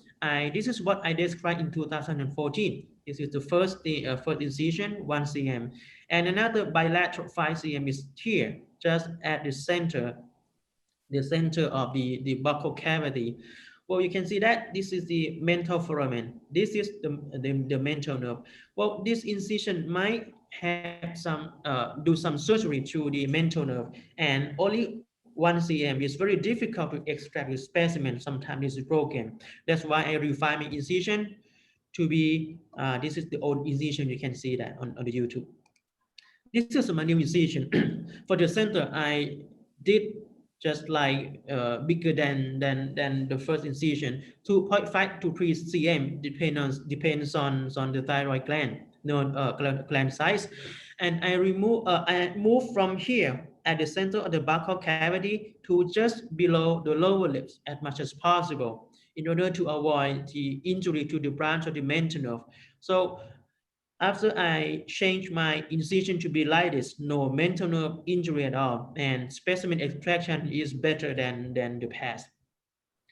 This is what I described in 2014. This is the first incision 1 cm, and another bilateral 5 cm is here, just at the center of the buccal cavity. Well, you can see that this is the mental foramen. This is the mental nerve. Well, this incision might have some do some surgery to the mental nerve, and only 1 cm is very difficult to extract the specimen. Sometimes it's broken. That's why I refine my incision to be this is the old incision. You can see that on the YouTube. This is my new incision. For the center, I did just like bigger than the first incision. 2.5 to 3 cm depends on the thyroid gland, no gland size. And I move from here at the center of the buccal cavity to just below the lower lips as much as possible in order to avoid the injury to the branch of the mental nerve. So after I change my incision to be like this, no mental nerve injury at all, and specimen extraction is better than the past.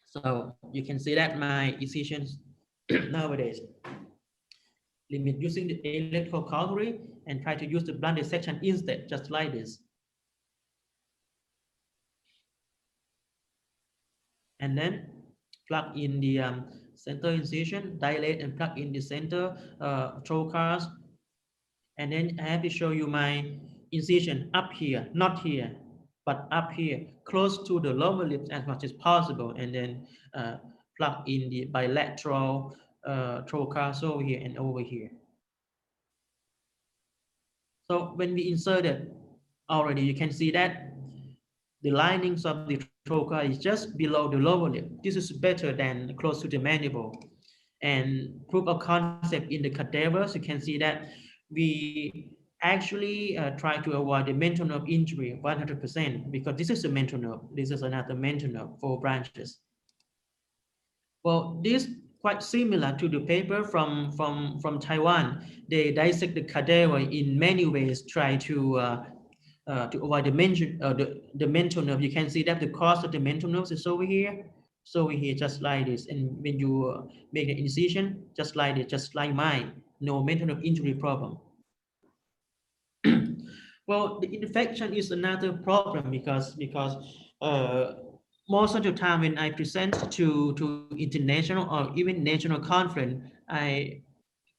So you can see that my incisions nowadays limit using the electrocautery and try to use the blunt dissection instead, just like this. And then plug in the center incision, dilate and plug in the center trocars. And then I have to show you my incision up here, not here, but up here, close to the lower lips as much as possible. And then plug in the bilateral trocars over here and over here. So when we inserted already, you can see that the linings of the trocar is just below the lower lip. This is better than close to the mandible. And proof of concept in the cadavers, you can see that we actually try to avoid the mental nerve injury 100% because this is a mental nerve. This is another mental nerve, 4 branches. Well, this quite similar to the paper from Taiwan. They dissect the cadaver in many ways, try to avoid the mental nerve. You can see that the cause of the mental nerves is over here. So over here, just like this. And when you make an incision, just like this, just like mine, no mental nerve injury problem. Well, the infection is another problem because most of the time when I present to international or even national conference, I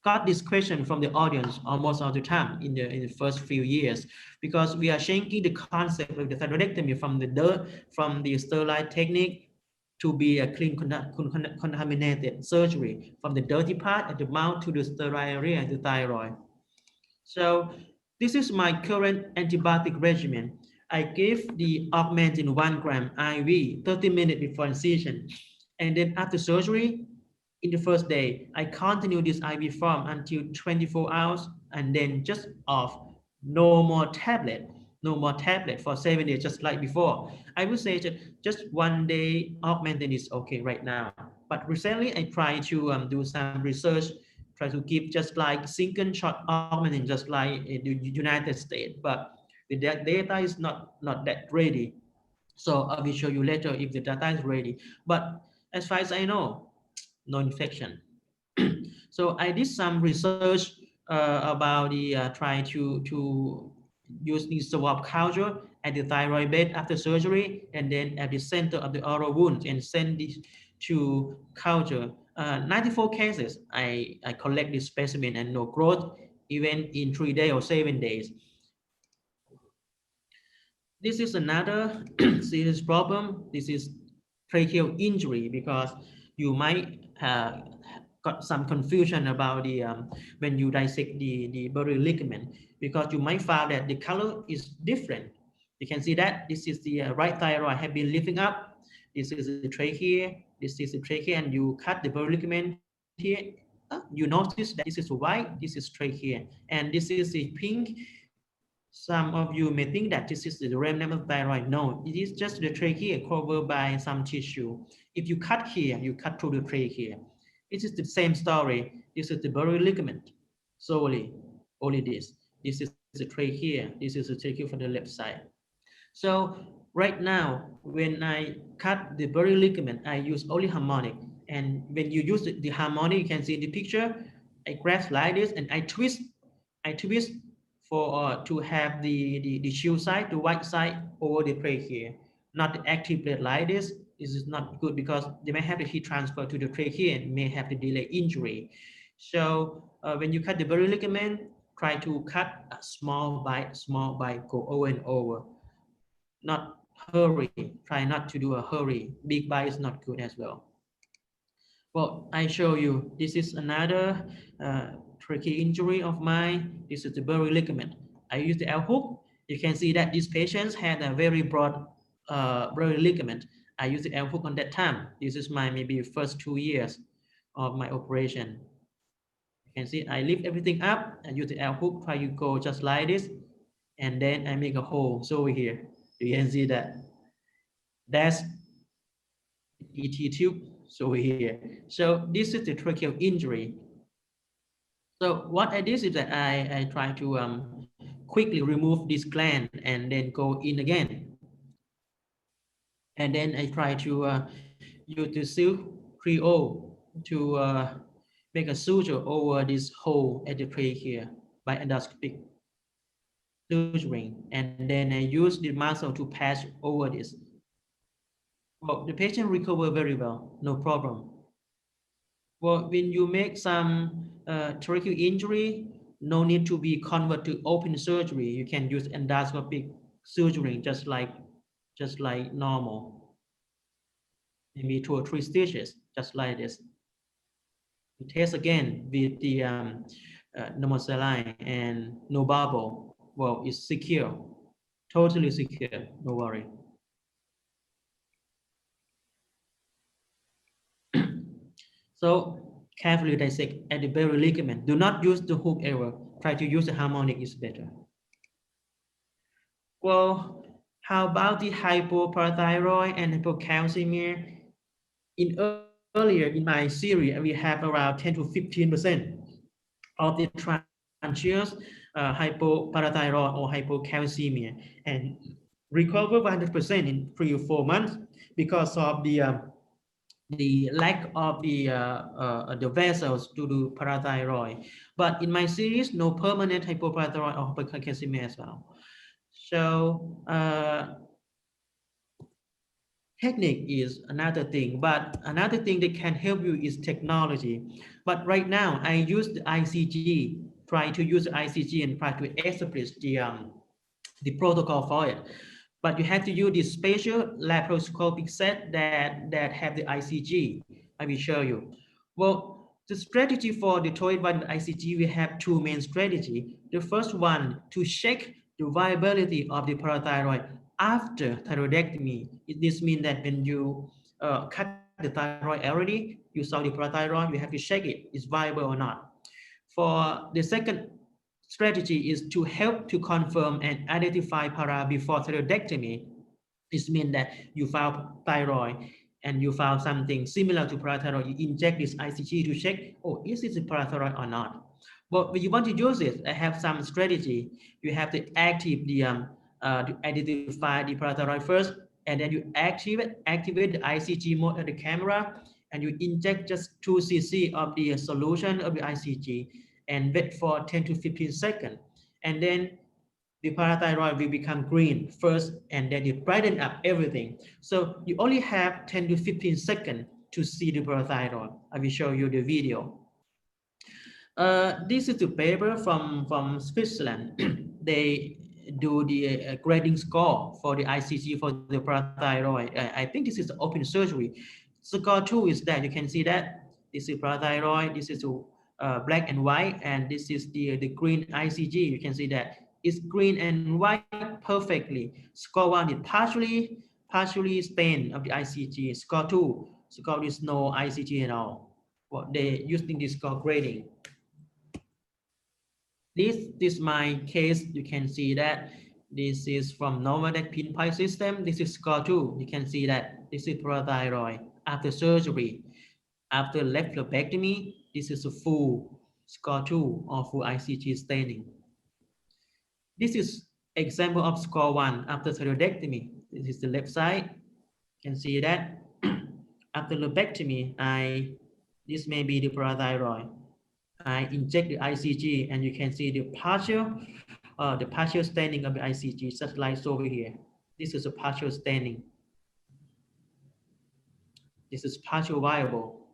got this question from the audience almost all the time in the first few years because we are changing the concept of the thyroidectomy from the sterile technique to be a clean contaminated surgery from the dirty part at the mouth to the sterile area, the thyroid. So this is my current antibiotic regimen. I give the augmentin 1 gram IV 30 minutes before incision. And then after surgery, in the first day, I continue this IV form until 24 hours and then just off. No more tablet, no more tablet for 7 days, just like before. I would say just 1 day augmentin is okay right now. But recently I tried to do some research, try to give just like single shot augmentin, just like in the United States, but the data is not that ready. So I will show you later if the data is ready. But as far as I know, no infection. So I did some research about the try to use the swab culture at the thyroid bed after surgery and then at the center of the oral wound and send this to culture. 94 cases, I collect this specimen and no growth even in 3 days or 7 days. This is another serious problem. This is tracheal injury because you might got some confusion about the when you dissect the buried ligament because you might find that the color is different. You can see that this is the right thyroid have been lifting up. This is the trachea. This is the trachea, and you cut the buried ligament here. You notice that this is white. This is trachea, and this is the pink. Some of you may think that this is the remnant of thyroid. No, it is just the trachea covered by some tissue. If you cut here, you cut through the trachea. It is the same story. This is the buried ligament solely, only this. This is the trachea. This is the trachea from the left side. So right now, when I cut the buried ligament, I use only harmonic. And when you use the harmonic, you can see in the picture, I grab like this and I twist for to have the shield side, the white side over the trachea, not the active plate like this. This is not good because they may have the heat transfer to the trachea and may have the delay injury. So when you cut the buried ligament, try to cut a small bite, go over and over. Not hurry, try not to do a hurry. Big bite is not good as well. Well, I show you, this is another trachea injury of mine. This is the buried ligament. I use the L hook. You can see that these patients had a very broad brachial ligament. I used the L hook on that time. This is my maybe first 2 years of my operation. You can see I lift everything up and use the L hook, try to go just like this, and then I make a hole. So over here, you can see that. That's ET tube. So over here. So this is the tracheal injury. So what I did is that I try to quickly remove this gland and then go in again. And then I try to use the silk Creo to make a suture over this hole at the trachea by endoscopic suturing. And then I use the muscle to patch over this. Well, the patient recover very well, no problem. Well, when you make some tracheal injury, no need to be converted to open surgery. You can use endoscopic suturing just like normal. Maybe 2 or 3 stitches, just like this. We test again with the normal saline and no bubble. Well, it's secure, totally secure, no worry. So carefully dissect at the berry ligament. Do not use the hook ever. Try to use the harmonic is better. Well, how about the hypoparathyroid and hypocalcemia? Earlier in my series, we have around 10 to 15% of the transient hypoparathyroid or hypocalcemia and recover 100% in 3 or 4 months because of the lack of the vessels to do parathyroid. But in my series, no permanent hypoparathyroid or hypocalcemia as well. So technique is another thing, but another thing that can help you is technology. But right now, I use the ICG, try to use the ICG and try to establish the protocol for it. But you have to use this special laparoscopic set that have the ICG. I will show you. Well, the strategy for the thyroid by the ICG, we have 2 main strategies. The first one, to check the viability of the parathyroid after thyroidectomy. This means that when you cut the thyroid already, you saw the parathyroid, you have to check it, is viable or not. For the second strategy is to help to confirm and identify para before thyroidectomy. This means that you found thyroid and you found something similar to parathyroid, you inject this ICG to check, oh, is it a parathyroid or not? But when you want to use it, I have some strategy. You have to activate to identify the parathyroid first, and then you activate the ICG mode of the camera, and you inject just 2 cc of the solution of the ICG and wait for 10 to 15 seconds. And then the parathyroid will become green first, and then it brighten up everything. So you only have 10 to 15 seconds to see the parathyroid. I will show you the video. This is the paper from Switzerland. They do the grading score for the ICG for the parathyroid. I think this is the open surgery. Score 2 is that you can see that this is parathyroid. This is black and white, and this is the green ICG. You can see that it's green and white perfectly. Score 1 is partially stained of the ICG. Score 2, score is no ICG at all. Well, they using this score grading. This is my case. You can see that this is from Novadeck pinpoint system. This is score 2. You can see that this is parathyroid after surgery. After left lobectomy, this is a full score 2 or full ICG staining. This is example of score 1 after thyroidectomy. This is the left side. You can see that after lobectomy, this may be the parathyroid. I inject the ICG, and you can see the partial staining of the ICG, just like over here. This is a partial staining. This is partial viable.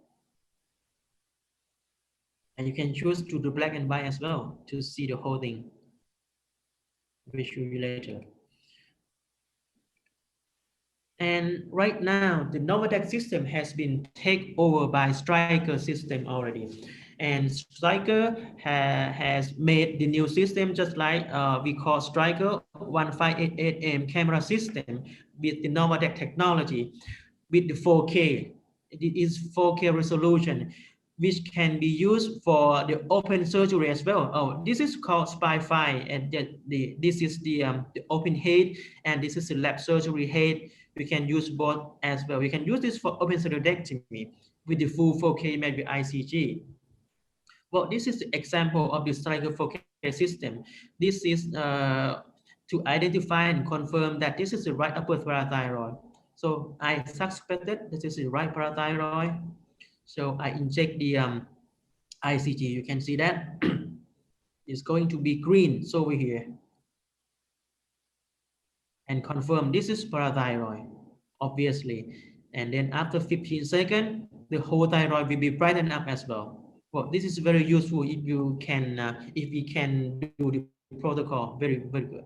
And you can choose to do black and white as well to see the whole thing. I'll show you later. And right now, the Novadeck system has been taken over by Stryker system already. And Stryker has made the new system just like we call Stryker 1588M camera system. with the Novatec technology with the 4K. It is 4K resolution, which can be used for the open surgery as well. Oh, this is called SPY-5, and this is the open head, and this is the lap surgery head. We can use both as well. We can use this for open thyroidectomy with the full 4K made with ICG. Well, this is the example of the Striker 4K system. This is to identify and confirm that this is the right upper parathyroid. So I suspected this is the right parathyroid. So I inject the ICG. You can see that it's going to be green. So over here, and confirm this is parathyroid, obviously. And then after 15 seconds, the whole thyroid will be brightened up as well. Well, this is very useful if you can, if we can do the protocol. Very, very good.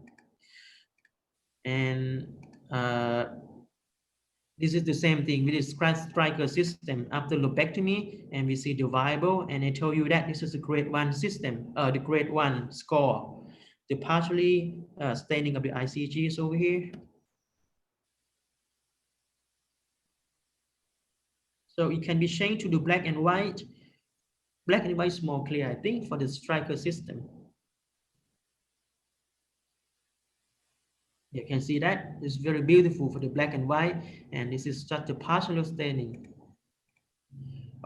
And this is the same thing with the Striker system after lobectomy, and we see the viable. And I told you that this is a grade 1 system, the grade 1 score. The partially staining of the ICGs over here. So it can be changed to the black and white. Black and white is more clear, I think, for the Striker system. You can see that it's very beautiful for the black and white, and this is just a partial staining.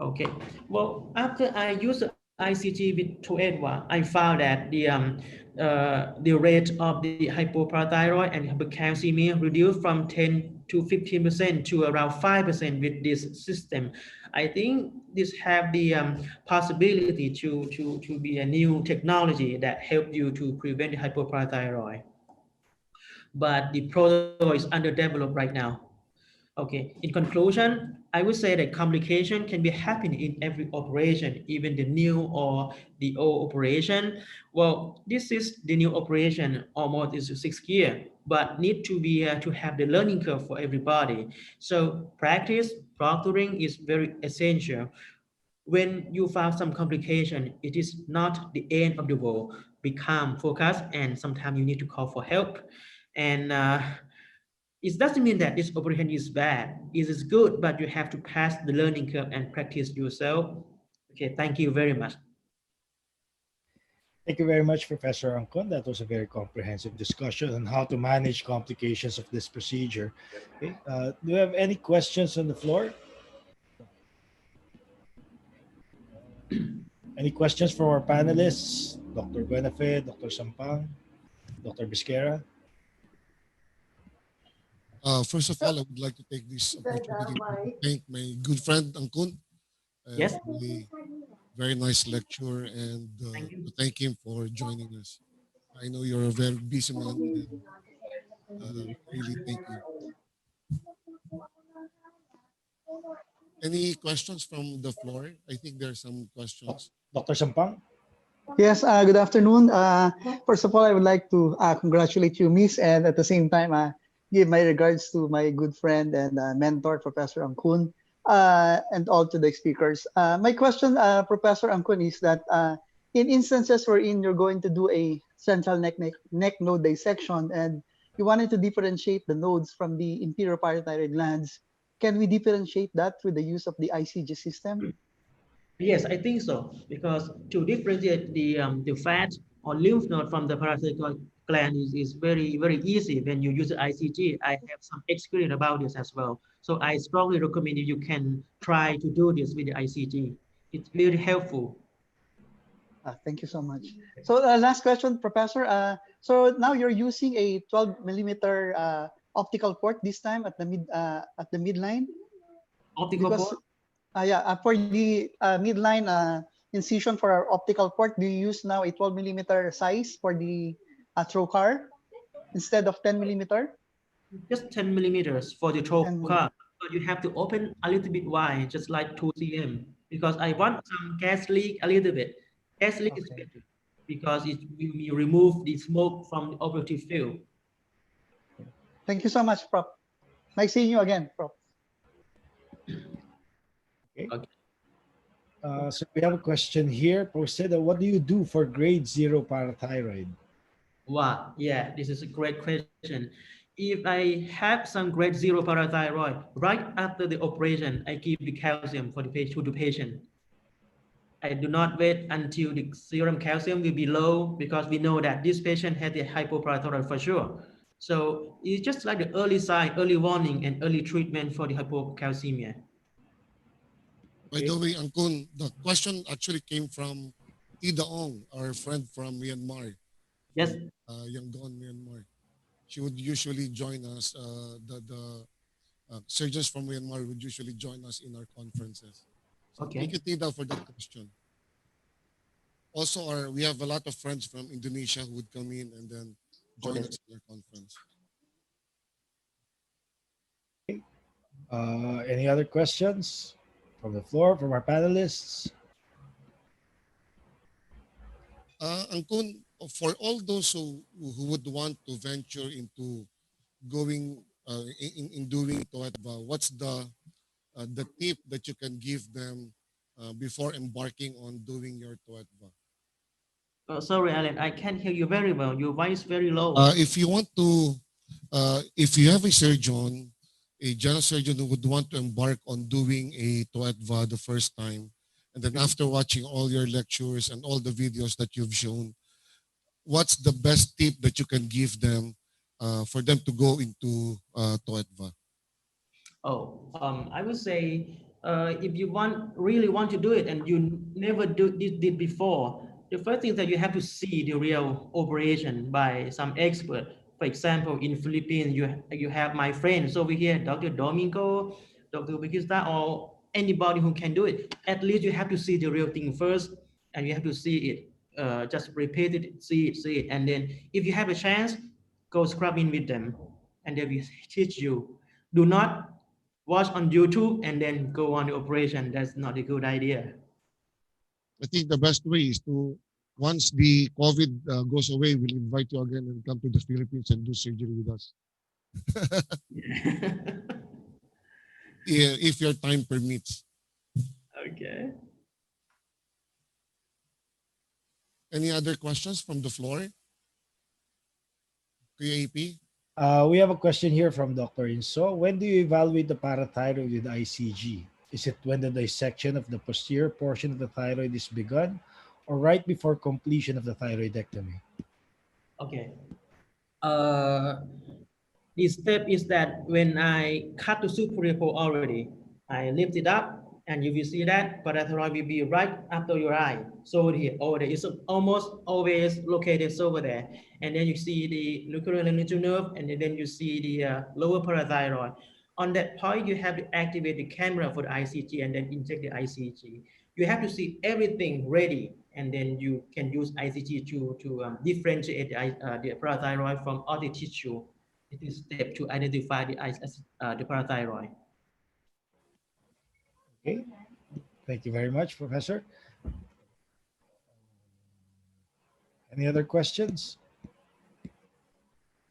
Okay, well, after I use the ICG with 281, I found that the rate of the hypoparathyroid and hypercalcemia reduced from 10 to 15% to around 5% with this system. I think this have the possibility to be a new technology that help you to prevent the hypoparathyroid. But the protocol is underdeveloped right now. Okay, in conclusion, I would say that complication can be happening in every operation, even the new or the old operation. Well, this is the new operation, almost is 6 years, but need to be to have the learning curve for everybody. So practice, proctoring is very essential. When you found some complication, it is not the end of the world. Be calm, focus, and sometimes you need to call for help. And it doesn't mean that this operation is bad. It is good, but you have to pass the learning curve and practice yourself. Okay, thank you very much. Thank you very much, Professor Angkon. That was a very comprehensive discussion on how to manage complications of this procedure. Okay. Do you have any questions on the floor? Any questions from our panelists? Dr. Buenafe, Dr. Sampang, Dr. Bisquera? First of all, I would like to take this opportunity to thank my good friend Angkon Yes. for the very nice lecture, and to thank him for joining us. I know you're a very busy man, and really thank you. Any questions from the floor? I think there are some questions. Dr. Sampang? Yes, good afternoon. First of all, I would like to congratulate you, Miss, and at the same time, give my regards to my good friend and mentor, Professor Angkun, and all to the speakers. My question, Professor Angkun, is that in instances wherein you're going to do a central neck node dissection and you wanted to differentiate the nodes from the inferior parathyroid glands, can we differentiate that through the use of the ICG system? Yes, I think so, because to differentiate the fat or lymph node from the parathyroid gland is very, very easy when you use the ICG. I have some experience about this as well. So I strongly recommend you can try to do this with the ICG. It's very helpful. Thank you so much. So last question, Professor. So now you're using a 12 millimeter optical port this time at the midline. Optical port? Yeah, for the midline incision for our optical port, do you use now a 12 millimeter size for the trocar instead of 10 millimeter? Just 10 millimeters for the trocar, but you have to open a little bit wide, just like 2 cm, because I want some gas leak a little bit. Gas leak is better because it will remove the smoke from the operative field. Thank you so much, Prof. Nice seeing you again, Prof. Okay. So we have a question here posted. What do you do for grade 0 parathyroid? Wow, yeah, this is a great question. if I have some grade 0 parathyroid, right after the operation, I give the calcium for the patient to the patient. I do not wait until the serum calcium will be low because we know that this patient had the hypoparathyroid for sure. So it's just like the early sign, early warning, and early treatment for the hypocalcemia. By the way, Angkun, the question actually came from Ida Ong, our friend from Myanmar, Yes. from Yangon, Myanmar. She would usually join us. The surgeons from Myanmar would usually join us in our conferences. So thank Okay. you, Tida, for that question. Also, we have a lot of friends from Indonesia who would come in and then join us in our conference. Any other questions from the floor, from our panelists? Angkun, for all those who would want to venture into going in doing Toetva, what's the tip that you can give them before embarking on doing your Toetva? Sorry, Alan, I can't hear you very well. Your voice very low. If you want to, if you have a surgeon, a general surgeon who would want to embark on doing a Toetva the first time, and then after watching all your lectures and all the videos that you've shown, what's the best tip that you can give them for them to go into Toetva? Oh, I would say if you really want to do it and you never did before, the first thing that you have to see the real operation by some expert. For example, in Philippines, you have my friends over here, Dr. Domingo, Dr. Bikista, or anybody who can do it. At least you have to see the real thing first, and you have to see it. Just repeat it, see it, and then if you have a chance, go scrub in with them, and they will teach you. Do not watch on YouTube and then go on the operation. That's not a good idea. I think the best way is to, once the COVID goes away, we'll invite you again and come to the Philippines and do surgery with us. Yeah, if your time permits. Okay. Any other questions from the floor? QAP? We have a question here from Dr. Inso. When do you evaluate the parathyroid with ICG? Is it when the dissection of the posterior portion of the thyroid is begun or right before completion of the thyroidectomy? Okay. The step is that when I cut the superior pole already, I lift it up and you will see that parathyroid will be right after your eye. So here, over there, it's almost always located over there. And then you see the nuclear nerve, and then you see the lower parathyroid. On that point, you have to activate the camera for the ICG and then inject the ICG. You have to see everything ready, and then you can use ICG to differentiate the parathyroid from other tissue. It is step to identify the parathyroid. Okay. Thank you very much, Professor. Any other questions?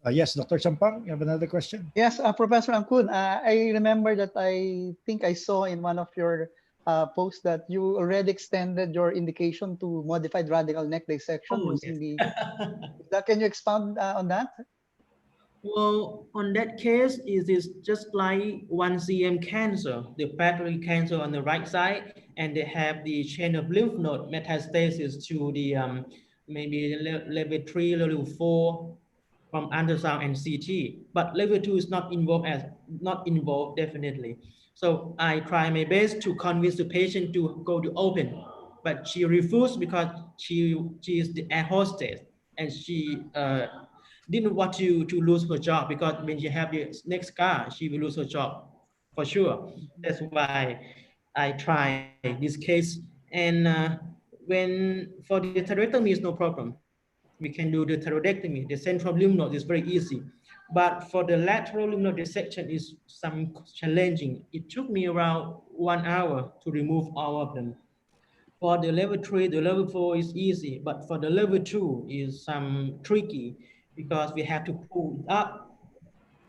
Yes, Dr. Champang, you have another question? Yes, Professor Angkun, I remember that I think I saw in one of your posts that you already extended your indication to modified radical neck dissection using the. Can you expound on that? Well, on that case, it is just like 1 cm cancer, the pathologic cancer on the right side, and they have the chain of lymph node metastasis to the maybe level 3, level 4 from ultrasound and CT. But level 2 is not involved definitely. So I try my best to convince the patient to go to open, but she refused because she is the air hostess and she didn't want to lose her job, because when she have the next scar, she will lose her job for sure. That's why I try this case. And when for the thyroidectomy is no problem. We can do the thyroidectomy. The central lymph node is very easy. But for the lateral lymph node dissection is some challenging. It took me around 1 hour to remove all of them. For the level 3, the level 4 is easy, but for the level 2 is some tricky because we have to pull it up.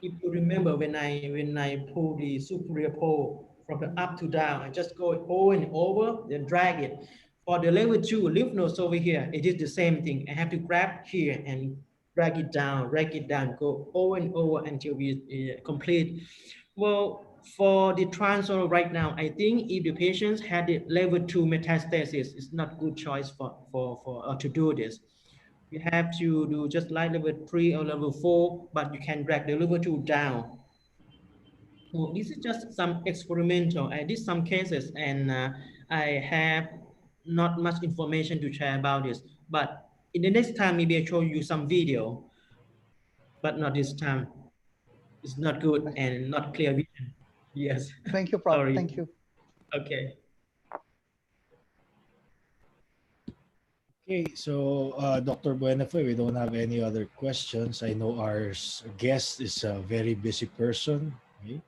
If you remember when I pull the superior pole from the up to down, I just go over and over, then drag it. For the level 2 lymph nodes over here, it is the same thing. I have to grab here and drag it down, go over and over until we complete. Well, for the transoral right now, I think if the patients had the level 2 metastasis, it's not good choice for to do this. You have to do just like level 3 or level 4, but you can drag the level 2 down. So this is just some experimental. I did some cases and I have not much information to share about this. But in the next time, maybe I show you some video, but not this time. It's not good and not clear vision. Yes, Thank you, Prof. sorry. Thank you. Okay. Okay, so Dr. Buenafe, we don't have any other questions. I know our guest is a very busy person. Okay?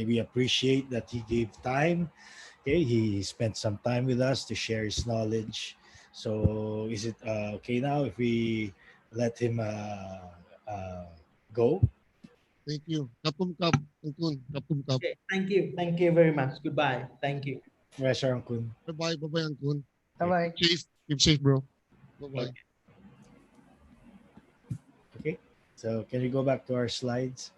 We appreciate that he gave time. Okay, he spent some time with us to share his knowledge. So is it okay now if we let him go? Thank you. Kapum kap, Angkun. Kapum kap. Okay. Thank you. Thank you very much. Goodbye. Thank you. Professor Angkun. Bye-bye. Bye-bye, Angkun. Bye-bye. Keep safe. Keep safe, bro. Bye-bye. Okay. Okay, so can you go back to our slides?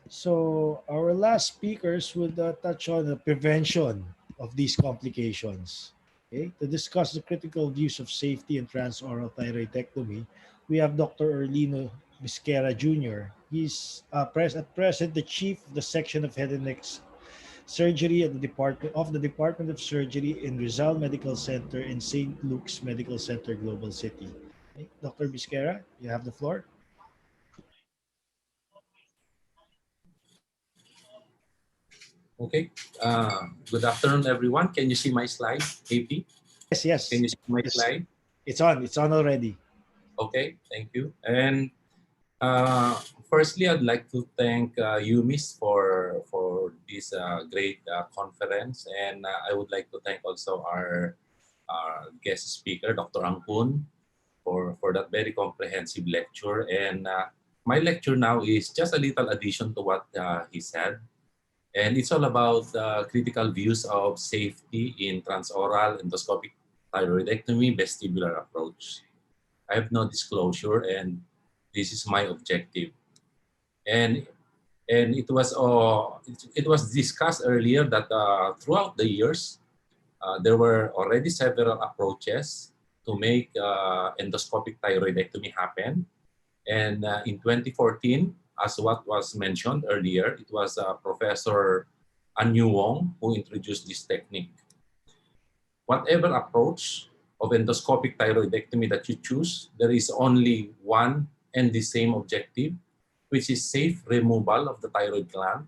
So our last speakers would touch on the prevention of these complications. Okay, to discuss the critical views of safety in transoral thyroidectomy, we have Dr. Erlino Bisquera Jr. He's at present the chief of the section of head and neck surgery at the Department of Surgery in Rizal Medical Center in St. Luke's Medical Center, Global City. Okay, Dr. Bisquera, you have the floor. Okay. Good afternoon, everyone. Can you see my slide, AP? Yes, yes. Can you see my Yes. slide? It's on. It's on already. Okay, thank you. And firstly, I'd like to thank UMIST for this great conference, and I would like to thank also our guest speaker, Dr. Angkun, for that very comprehensive lecture. And my lecture now is just a little addition to what he said. And it's all about critical views of safety in transoral endoscopic thyroidectomy vestibular approach. I have no disclosure, and this is my objective. And it was discussed earlier that throughout the years there were already several approaches to make endoscopic thyroidectomy happen. And in 2014, as what was mentioned earlier, it was Professor Anyu Wong who introduced this technique. Whatever approach of endoscopic thyroidectomy that you choose, there is only one and the same objective, which is safe removal of the thyroid gland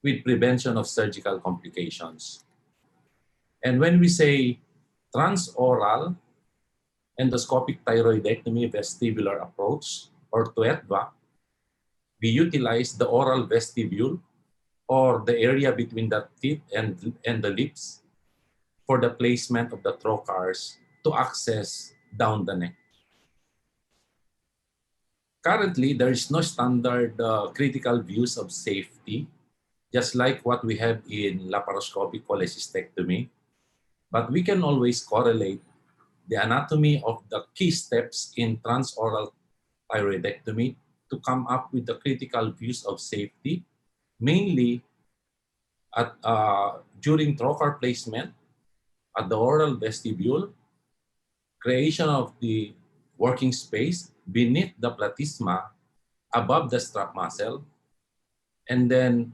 with prevention of surgical complications. And when we say transoral endoscopic thyroidectomy vestibular approach, or TUETVA, we utilize the oral vestibule or the area between the teeth and the lips for the placement of the trocars to access down the neck. Currently, there is no standard critical views of safety, just like what we have in laparoscopic cholecystectomy, but we can always correlate the anatomy of the key steps in transoral thyroidectomy to come up with the critical views of safety, mainly during trocar placement, at the oral vestibule, creation of the working space beneath the platysma above the strap muscle, and then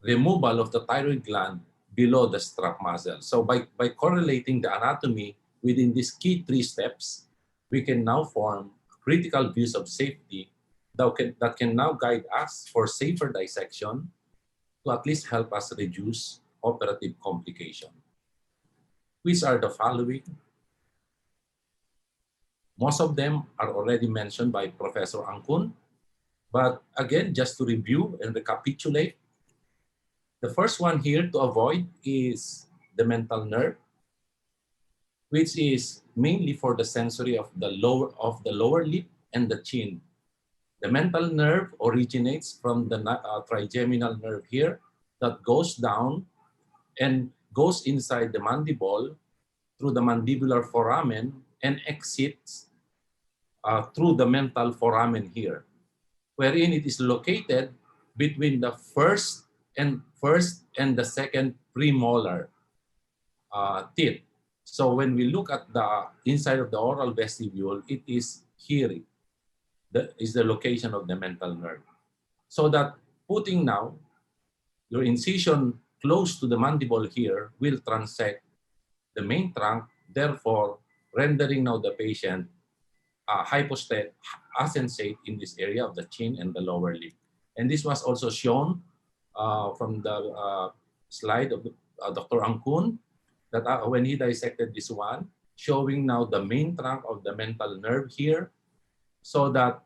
removal of the thyroid gland below the strap muscle. So by correlating the anatomy within these key three steps, we can now form critical views of safety that can now guide us for safer dissection to at least help us reduce operative complication. Which are the following? Most of them are already mentioned by Professor Angkun, but again, just to review and recapitulate, the first one here to avoid is the mental nerve, which is mainly for the sensory of the lower lip and the chin. The mental nerve originates from the trigeminal nerve here that goes down and goes inside the mandible through the mandibular foramen and exits through the mental foramen here, wherein it is located between the first and the second premolar teeth. So when we look at the inside of the oral vestibule, it is here. That is the location of the mental nerve. So that putting now your incision close to the mandible here will transect the main trunk, therefore rendering now the patient asensate in this area of the chin and the lower lip. And this was also shown from the slide of Dr. Angkun, that when he dissected this one, showing now the main trunk of the mental nerve here, so that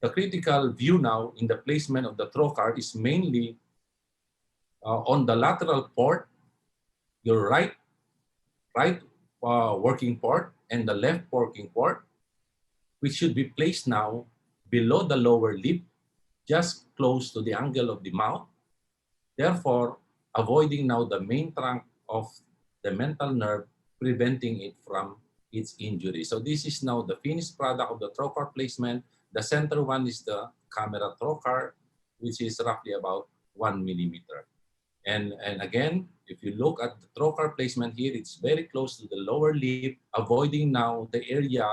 the critical view now in the placement of the trocar is mainly on the lateral port, your right working port and the left working port, which should be placed now below the lower lip, just close to the angle of the mouth, therefore avoiding now the main trunk of the mental nerve, preventing it from its injury. So this is now the finished product of the trocar placement. The center one is the camera trocar, which is roughly about 1 millimeter. And again, if you look at the trocar placement here, it's very close to the lower lip, avoiding now the area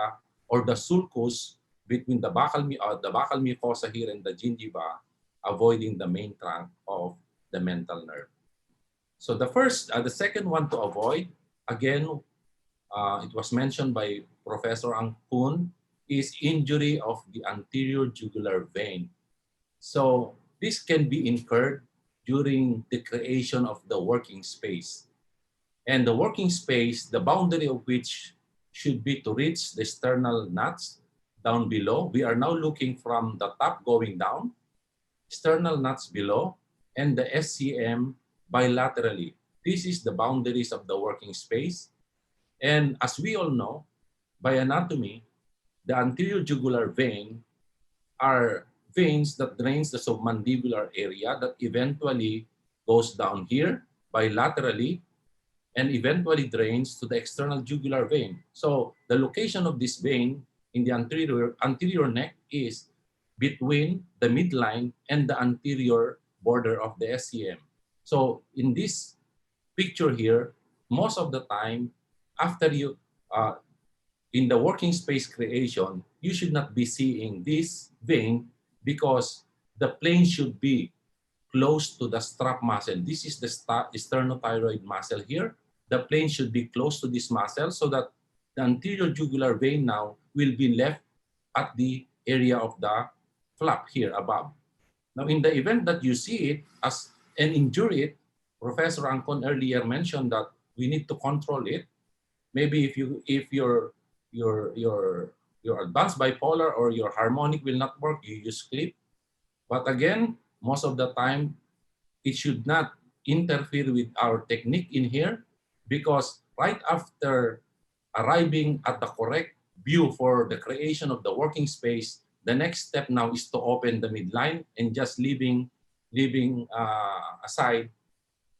or the sulcus between the buccal mucosa here and the gingiva, avoiding the main trunk of the mental nerve. So the second one to avoid, again, it was mentioned by Professor Angkun, is injury of the anterior jugular vein. So this can be incurred during the creation of the working space. And the working space, the boundary of which should be to reach the sternal nuts down below. We are now looking from the top going down, sternal nuts below, and the SCM bilaterally. This is the boundaries of the working space. And as we all know, by anatomy, the anterior jugular vein are veins that drains the submandibular area that eventually goes down here bilaterally and eventually drains to the external jugular vein. So the location of this vein in the anterior neck is between the midline and the anterior border of the SCM. So in this picture here, most of the time, after you, in the working space creation, you should not be seeing this vein because the plane should be close to the strap muscle. This is the sternothyroid muscle here. The plane should be close to this muscle so that the anterior jugular vein now will be left at the area of the flap here above. Now, in the event that you see it as an injury, Professor Angkon earlier mentioned that we need to control it. Maybe if your advanced bipolar or your harmonic will not work, you use clip. But again, most of the time, it should not interfere with our technique in here because right after arriving at the correct view for the creation of the working space, the next step now is to open the midline and just leaving aside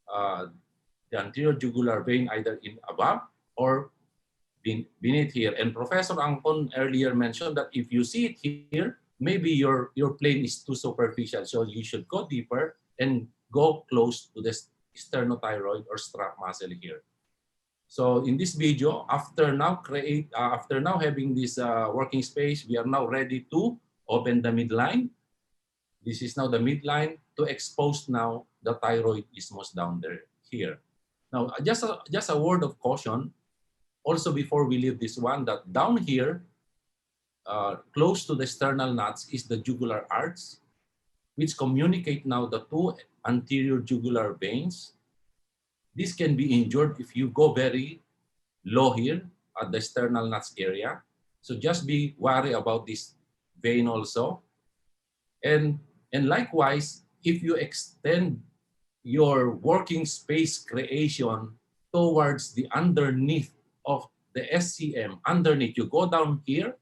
the anterior jugular vein either in above or beneath here. And Professor Angkon earlier mentioned that if you see it here, maybe your plane is too superficial, so you should go deeper and go close to the sternothyroid or strap muscle here. So in this video, after now having this working space, we are now ready to open the midline. This is now the midline to expose now the thyroid isthmus down there here. Now, just a word of caution. Also, before we leave this one, that down here, close to the sternal nuts is the jugular arch, which communicate now the two anterior jugular veins. This can be injured if you go very low here at the sternal nuts area. So just be wary about this vein also. And likewise, if you extend your working space creation towards the underneath of the SCM, underneath, you go down here,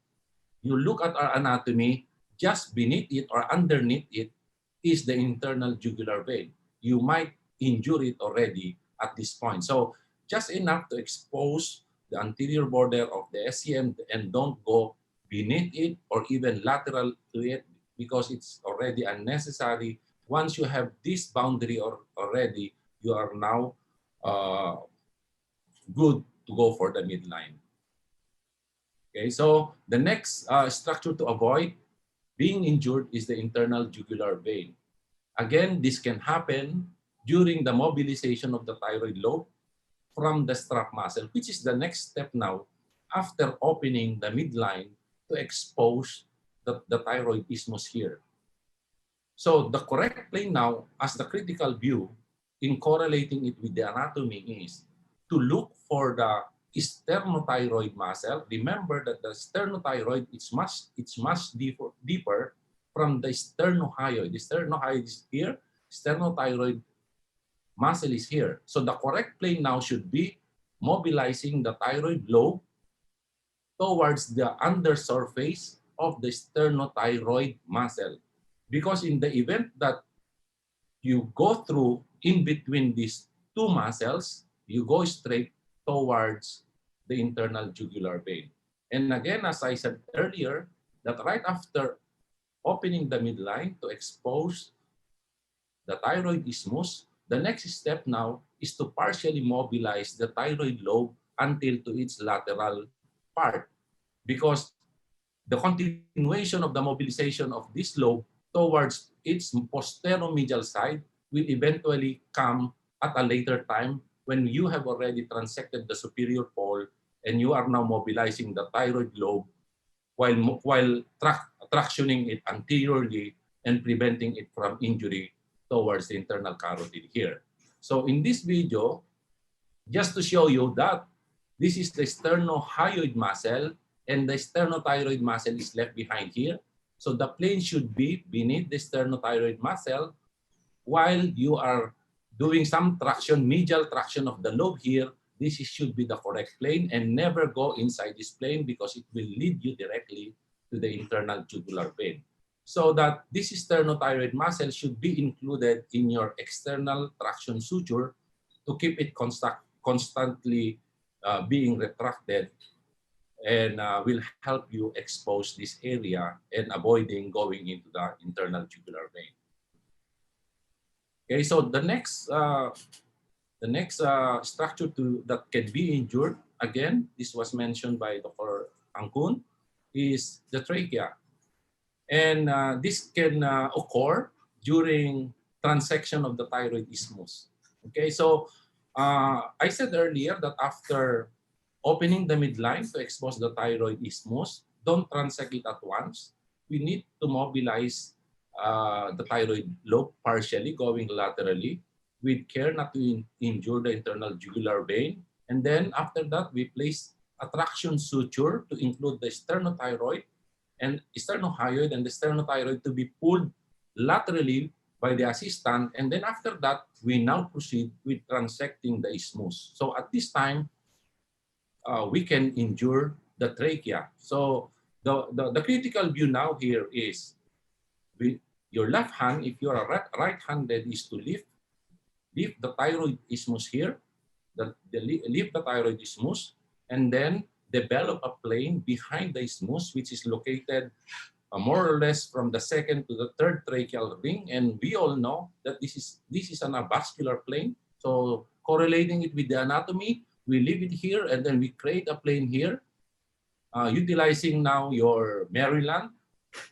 you look at our anatomy, just beneath it or underneath it is the internal jugular vein. You might injure it already at this point. So just enough to expose the anterior border of the SCM and don't go beneath it, or even lateral to it, because it's already unnecessary. Once you have this boundary already, you are now good to go for the midline. Okay, so the next structure to avoid being injured is the internal jugular vein. Again, this can happen during the mobilization of the thyroid lobe from the strap muscle, which is the next step now after opening the midline to expose the thyroid isthmus here. So the correct plane now, as the critical view in correlating it with the anatomy, is to look for the sternothyroid muscle. Remember that the sternothyroid is much deeper from the sternohyoid. The sternohyoid is here, sternothyroid muscle is here. So the correct plane now should be mobilizing the thyroid lobe towards the undersurface of the sternothyroid muscle. Because in the event that you go through in between these two muscles, you go straight towards the internal jugular vein. And again, as I said earlier, that right after opening the midline to expose the thyroid isthmus, the next step now is to partially mobilize the thyroid lobe until to its lateral part, because the continuation of the mobilization of this lobe towards its posteromedial side will eventually come at a later time when you have already transected the superior pole and you are now mobilizing the thyroid lobe while tractioning it anteriorly and preventing it from injury towards the internal carotid here. So in this video, just to show you that this is the sternohyoid muscle and the sternothyroid muscle is left behind here. So the plane should be beneath the sternothyroid muscle while you are doing some traction, medial traction of the lobe here. This should be the correct plane, and never go inside this plane because it will lead you directly to the internal jugular vein. So that this sternothyroid muscle should be included in your external traction suture to keep it constantly being retracted, and will help you expose this area and avoiding going into the internal jugular vein. Okay, so the next structure that can be injured, again, this was mentioned by Dr. Angkun, is the trachea. And this can occur during transection of the thyroid isthmus. Okay, so I said earlier that after opening the midline to expose the thyroid isthmus, don't transect it at once. We need to mobilize the thyroid lobe partially, going laterally, with care not to injure the internal jugular vein. And then after that, we place a traction suture to include the sternothyroid and sternohyoid and the sternothyroid to be pulled laterally by the assistant. And then after that, we now proceed with transecting the isthmus. So at this time, we can injure the trachea. So the critical view now here is with your left hand, if you are right-handed, is to lift the thyroid isthmus here, lift the thyroid isthmus, and then develop a plane behind the isthmus, which is located more or less from the second to the third tracheal ring. And we all know that this is an avascular plane. So correlating it with the anatomy, we leave it here and then we create a plane here, utilizing now your Maryland.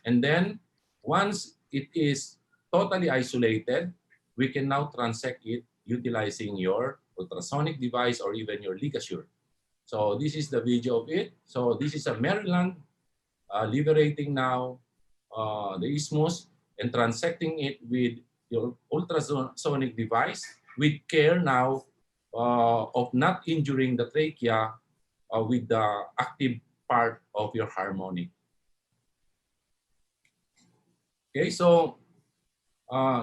And then once it is totally isolated, we can now transect it utilizing your ultrasonic device or even your ligature. So this is the video of it. So this is a Maryland liberating now the isthmus and transecting it with your ultrasonic device with care now of not injuring the trachea with the active part of your harmonic. Okay, so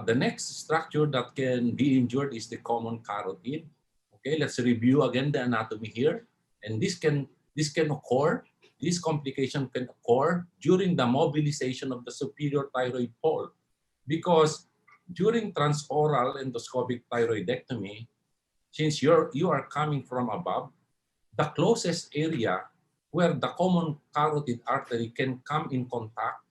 the next structure that can be injured is the common carotid. Okay, let's review again the anatomy here. And this can occur, this complication can occur during the mobilization of the superior thyroid pole, because during transoral endoscopic thyroidectomy, since you are coming from above, the closest area where the common carotid artery can come in contact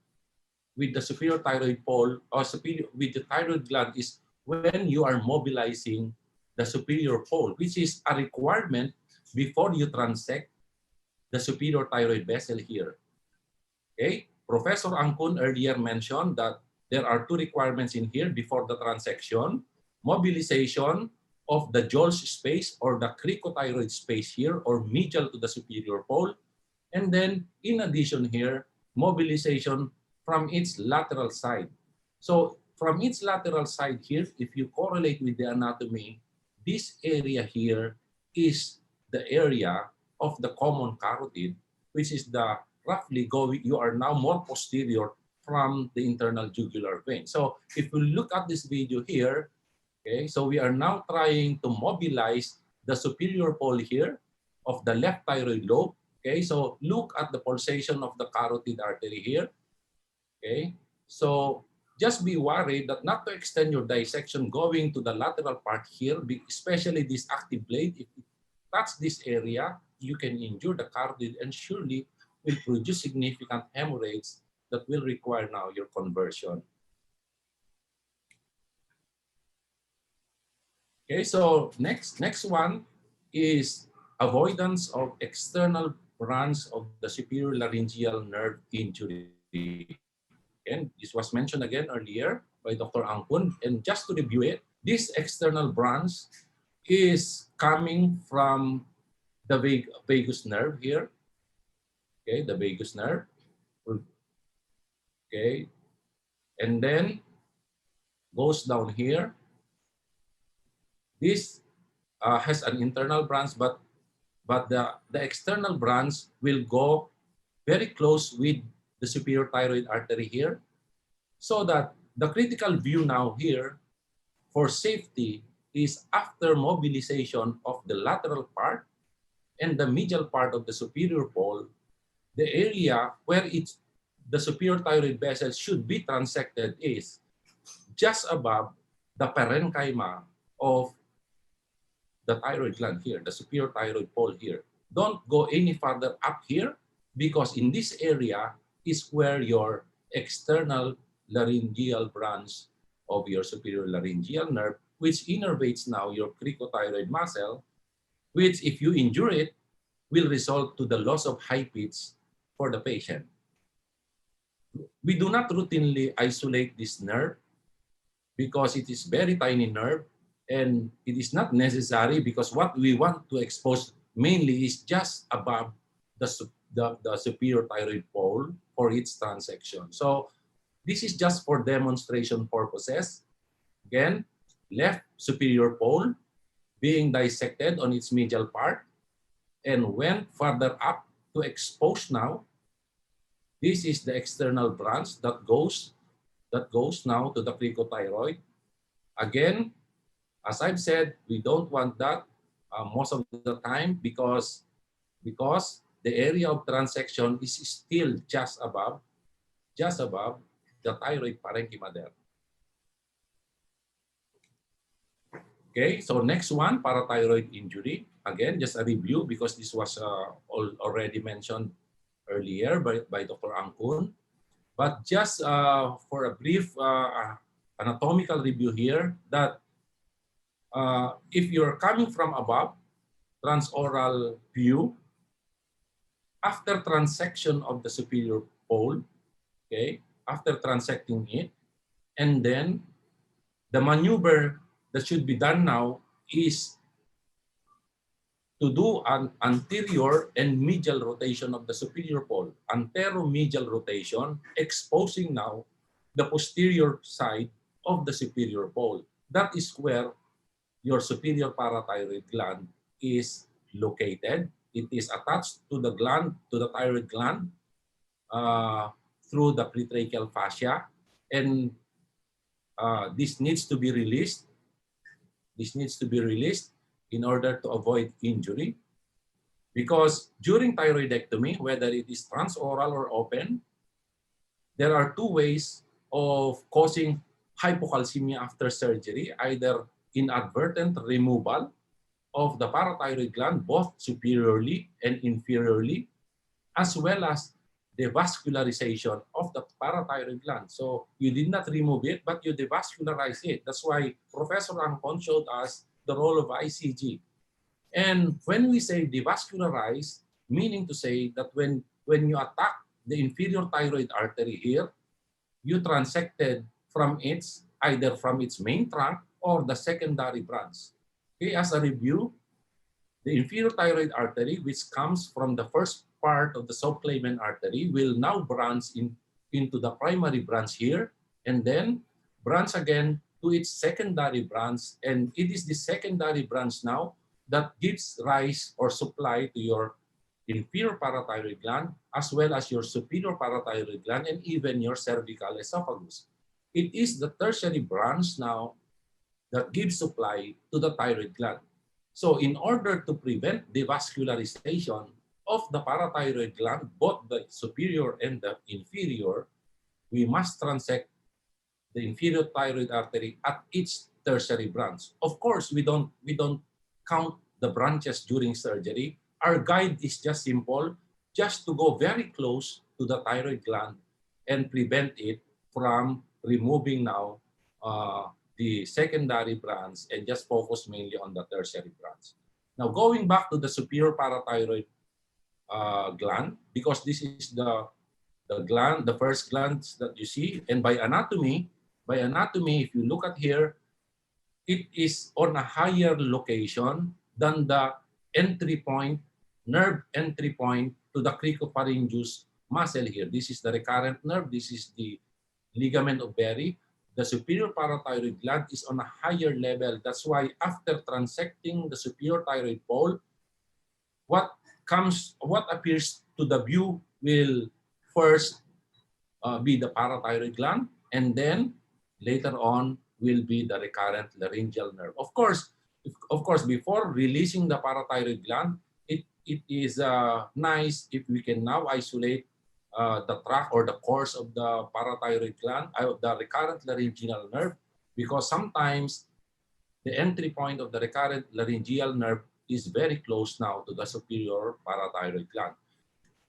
with the superior thyroid pole or superior with the thyroid gland is when you are mobilizing the superior pole, which is a requirement before you transect the superior thyroid vessel here. Okay, Professor Angkun earlier mentioned that there are two requirements in here before the transection: mobilization of the Jol's space or the cricothyroid space here or medial to the superior pole, and then in addition here, mobilization from its lateral side. So from its lateral side here, if you correlate with the anatomy, this area here is the area of the common carotid, which is the roughly going, you are now more posterior from the internal jugular vein. So if we look at this video here, okay, so we are now trying to mobilize the superior pole here of the left thyroid lobe. Okay, so look at the pulsation of the carotid artery here. Okay, so just be worried that not to extend your dissection going to the lateral part here, especially this active blade. If it touches this area, you can injure the carotid and surely will produce significant hemorrhage that will require now your conversion. Okay, so next one is avoidance of external branch of the superior laryngeal nerve injury. And this was mentioned again earlier by Dr. Angkun. And just to review it, this external branch is coming from the vagus nerve here. Okay, the vagus nerve. Okay, and then goes down here. This has an internal branch, but the external branch will go very close with the superior thyroid artery here, so that the critical view now here for safety is after mobilization of the lateral part and the medial part of the superior pole, the area where the superior thyroid vessel should be transected is just above the parenchyma of the thyroid gland here, the superior thyroid pole here. Don't go any further up here, because in this area is where your external laryngeal branch of your superior laryngeal nerve, which innervates now your cricothyroid muscle, which if you injure it, will result to the loss of high pitch for the patient. We do not routinely isolate this nerve because it is very tiny nerve, and it is not necessary because what we want to expose mainly is just above the superior thyroid pole for its transection. So this is just for demonstration purposes. Again, left superior pole being dissected on its medial part and went further up to expose now. This is the external branch that goes now to the cricothyroid. Again, as I've said, we don't want that most of the time because the area of transection is still just above the thyroid parenchyma there. Okay, so next one, parathyroid injury. Again, just a review because this was already mentioned earlier by Dr. Angkun. But just for a brief anatomical review here, that if you're coming from above, transoral view, after transection of the superior pole, okay, after transecting it, and then the maneuver that should be done now is to do an anterior and medial rotation of the superior pole, anteromedial rotation, exposing now the posterior side of the superior pole. That is where your superior parathyroid gland is located. It is attached to the gland, to the thyroid gland, through the pretracheal fascia, and this needs to be released. This needs to be released in order to avoid injury. Because during thyroidectomy, whether it is transoral or open, there are two ways of causing hypocalcemia after surgery, either inadvertent removal of the parathyroid gland, both superiorly and inferiorly, as well as the vascularization of the parathyroid gland. So you did not remove it, but you devascularize it. That's why Professor Angkon showed us the role of ICG. And when we say devascularize, meaning to say that when you attack the inferior thyroid artery here, you transected from either from its main trunk or the secondary branch. Okay, as a review, the inferior thyroid artery, which comes from the first part of the subclavian artery, will now branch into the primary branch here, and then branch again to its secondary branch. And it is the secondary branch now that gives rise or supply to your inferior parathyroid gland, as well as your superior parathyroid gland, and even your cervical esophagus. It is the tertiary branch now that gives supply to the thyroid gland. So in order to prevent devascularization of the parathyroid gland, both the superior and the inferior, we must transect the inferior thyroid artery at each tertiary branch. Of course, we don't count the branches during surgery. Our guide is just simple, just to go very close to the thyroid gland and prevent it from removing now the secondary branch and just focus mainly on the tertiary branch. Now, going back to the superior parathyroid gland, because this is the gland, the first gland that you see, and by anatomy, if you look at here, it is on a higher location than the entry point, nerve entry point to the cricopharyngeus muscle here. This is the recurrent nerve. This is the ligament of Berry. The superior parathyroid gland is on a higher level. That's why after transecting the superior thyroid pole, what appears to the view will first be the parathyroid gland, and then later on will be the recurrent laryngeal nerve. Of course, before releasing the parathyroid gland, it is nice if we can now isolate the track or the course of the parathyroid gland, the recurrent laryngeal nerve, because sometimes the entry point of the recurrent laryngeal nerve is very close now to the superior parathyroid gland.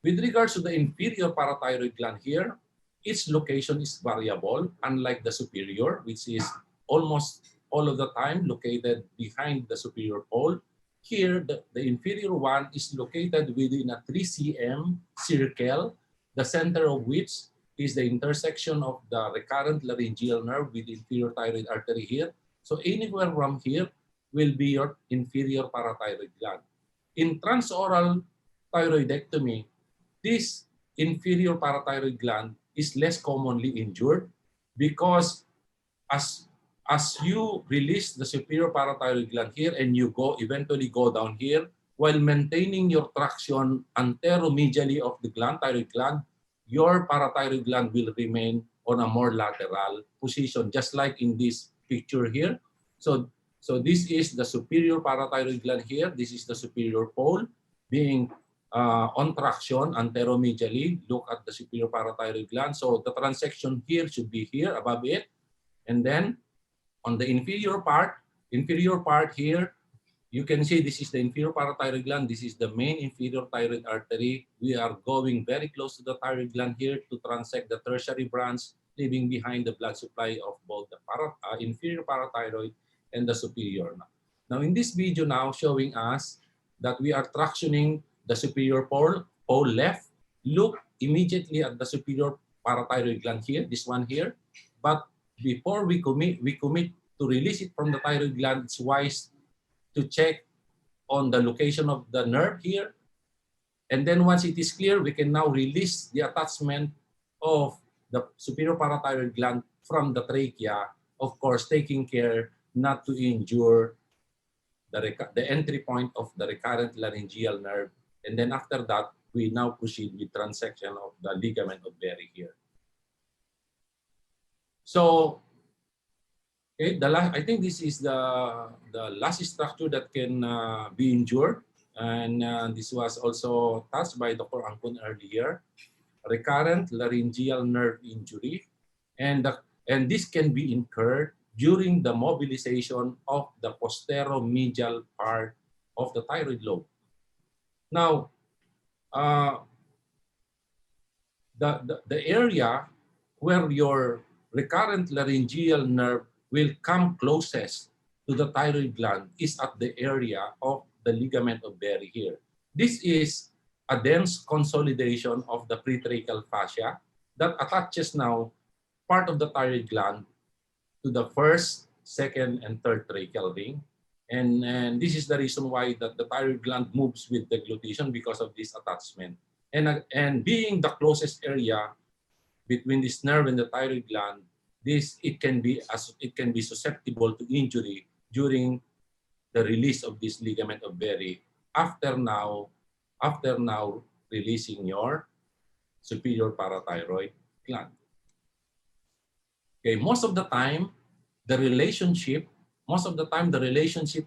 With regards to the inferior parathyroid gland here, its location is variable, unlike the superior, which is almost all of the time located behind the superior pole. Here, the inferior one is located within a 3 cm circle, the center of which is the intersection of the recurrent laryngeal nerve with the inferior thyroid artery here. So anywhere from here will be your inferior parathyroid gland. In transoral thyroidectomy, this inferior parathyroid gland is less commonly injured because as you release the superior parathyroid gland here and you eventually go down here, while maintaining your traction anteromedially of the thyroid gland, your parathyroid gland will remain on a more lateral position, just like in this picture here. So this is the superior parathyroid gland here. This is the superior pole being on traction anteromedially. Look at the superior parathyroid gland. So the transection here should be here above it. And then on the inferior part here, you can see this is the inferior parathyroid gland. This is the main inferior thyroid artery. We are going very close to the thyroid gland here to transect the tertiary branch, leaving behind the blood supply of both the inferior parathyroid and the superior. Now in this video now showing us that we are tractioning the superior pole left. Look immediately at the superior parathyroid gland here, this one here. But before we commit to release it from the thyroid gland, it's wise to check on the location of the nerve here. And then once it is clear, we can now release the attachment of the superior parathyroid gland from the trachea, of course, taking care not to injure the entry point of the recurrent laryngeal nerve. And then after that, we now proceed with transection of the ligament of Berry here. So, okay, I think this is the last structure that can be injured. And this was also touched by Dr. Angkon earlier, recurrent laryngeal nerve injury. And this can be incurred during the mobilization of the posteromedial part of the thyroid lobe. Now, the area where your recurrent laryngeal nerve will come closest to the thyroid gland is at the area of the ligament of Berry here. This is a dense consolidation of the pretracheal fascia that attaches now part of the thyroid gland to the first, second, and third tracheal ring. And this is the reason why that the thyroid gland moves with deglutition because of this attachment. And being the closest area between this nerve and the thyroid gland, it can be susceptible to injury during the release of this ligament of Berry after now releasing your superior parathyroid gland. Okay, most of the time the relationship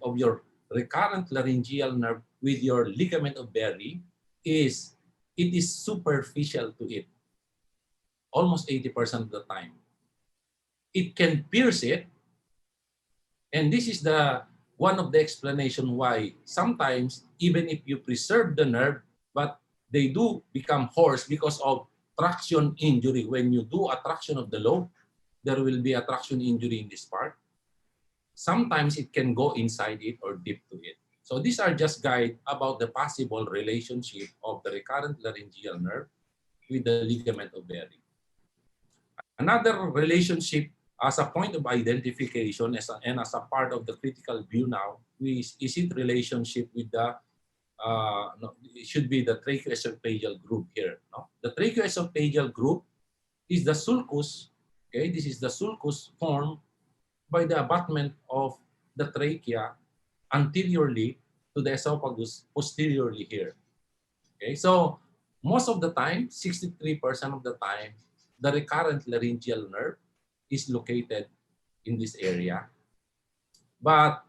of your recurrent laryngeal nerve with your ligament of Berry is superficial to it. Almost 80% of the time. It can pierce it, and this is one of the explanation why sometimes even if you preserve the nerve, but they do become hoarse because of traction injury. When you do a traction of the lobe, there will be a traction injury in this part. Sometimes it can go inside it or deep to it. So these are just guide about the possible relationship of the recurrent laryngeal nerve with the ligament of Berry. Another relationship as a point of identification and as a part of the critical view now is it relationship with the it should be the tracheoesophageal group here. No? The tracheoesophageal group is the sulcus. Okay, this is the sulcus formed by the abutment of the trachea anteriorly to the esophagus posteriorly here. Okay, so most of the time, 63% of the time, the recurrent laryngeal nerve is located in this area. But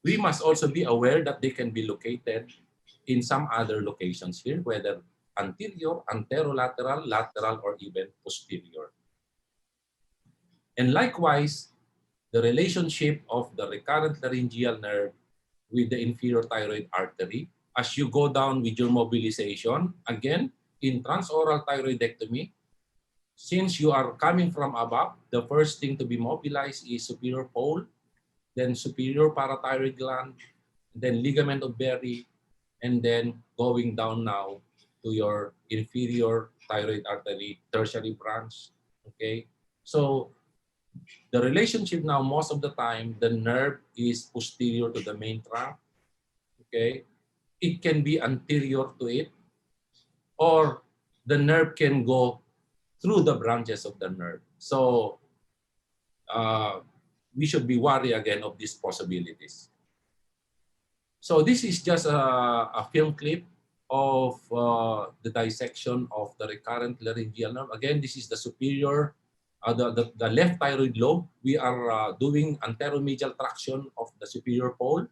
we must also be aware that they can be located in some other locations here, whether anterior, anterolateral, lateral, or even posterior. And likewise, the relationship of the recurrent laryngeal nerve with the inferior thyroid artery, as you go down with your mobilization, again, in transoral thyroidectomy, since you are coming from above, the first thing to be mobilized is superior pole, then superior parathyroid gland, then ligament of Berry, and then going down now to your inferior thyroid artery, tertiary branch. Okay, so the relationship now, most of the time, the nerve is posterior to the main trunk. Okay, it can be anterior to it, or the nerve can go through the branches of the nerve. So we should be wary again of these possibilities. So this is just a film clip of the dissection of the recurrent laryngeal nerve. Again, this is the superior, the left thyroid lobe. We are doing anteromedial traction of the superior pole.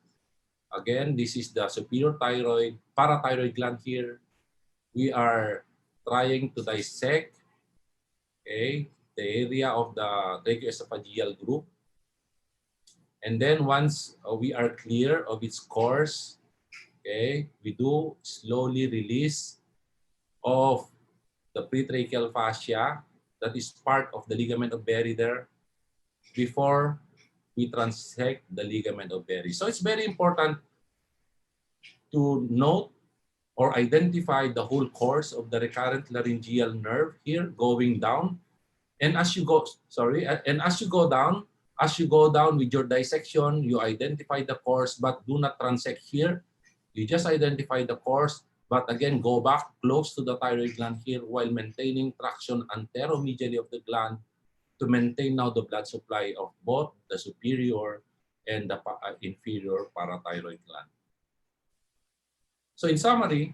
Again, this is the superior thyroid, parathyroid gland here. We are trying to dissect, okay, the area of the tracheoesophageal group. And then once we are clear of its course, okay, we do slowly release of the pretracheal fascia that is part of the ligament of Berry there before we transect the ligament of Berry. So it's very important to note or identify the whole course of the recurrent laryngeal nerve here going down. And as you go, as you go down with your dissection, you identify the course, but do not transect here. You just identify the course, but again, go back close to the thyroid gland here while maintaining traction anteromedially of the gland to maintain now the blood supply of both the superior and the inferior parathyroid gland. So in summary,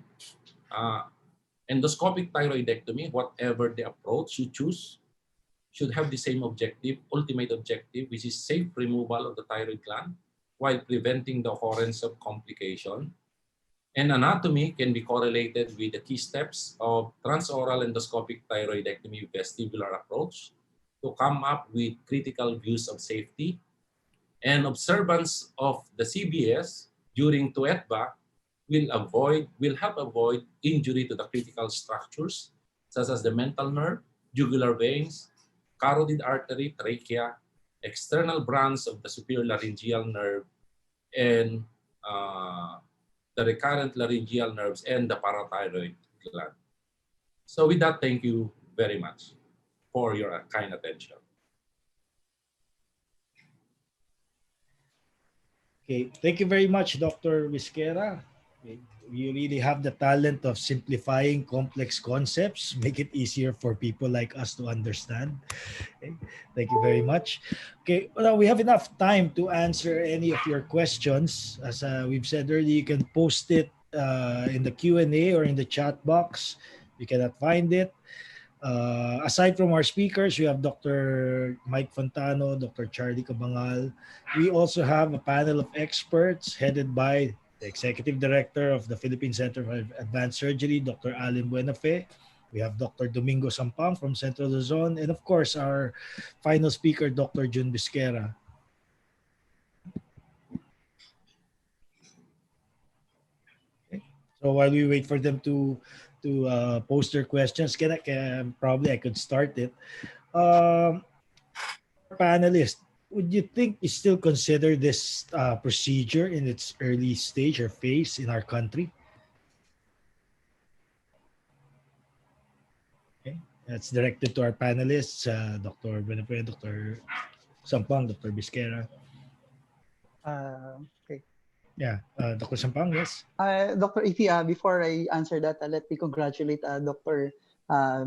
endoscopic thyroidectomy, whatever the approach you choose, should have the same objective, ultimate objective, which is safe removal of the thyroid gland while preventing the occurrence of complication. And anatomy can be correlated with the key steps of transoral endoscopic thyroidectomy vestibular approach to come up with critical views of safety, and observance of the CBS during TUETBA will help avoid injury to the critical structures such as the mental nerve, jugular veins, carotid artery, trachea, external branch of the superior laryngeal nerve, and the recurrent laryngeal nerves and the parathyroid gland. So with that, thank you very much for your kind attention. Okay, thank you very much, Dr. Visquera. Okay, you really have the talent of simplifying complex concepts, make it easier for people like us to understand. Okay, thank you very much. Okay, well, we have enough time to answer any of your questions. As we've said earlier, you can post it in the Q&A or in the chat box. You cannot find it. Aside from our speakers, we have Dr. Mike Fontano, Dr. Charlie Cabangal. We also have a panel of experts headed by the Executive Director of the Philippine Center for Advanced Surgery, Dr. Allen Buenafe. We have Dr. Domingo Sampang from Central Luzon, and of course, our final speaker, Dr. Jun Bisquera. Okay. So while we wait for them to post their questions, probably I could start it. Panelists, would you think you still consider this procedure in its early stage or phase in our country? Okay, that's directed to our panelists, Dr. Benefe, Dr. Sampang, Dr. Bisquera. Okay. Yeah, Dr. Sampang, yes. Dr. Ifi, before I answer that, let me congratulate Dr.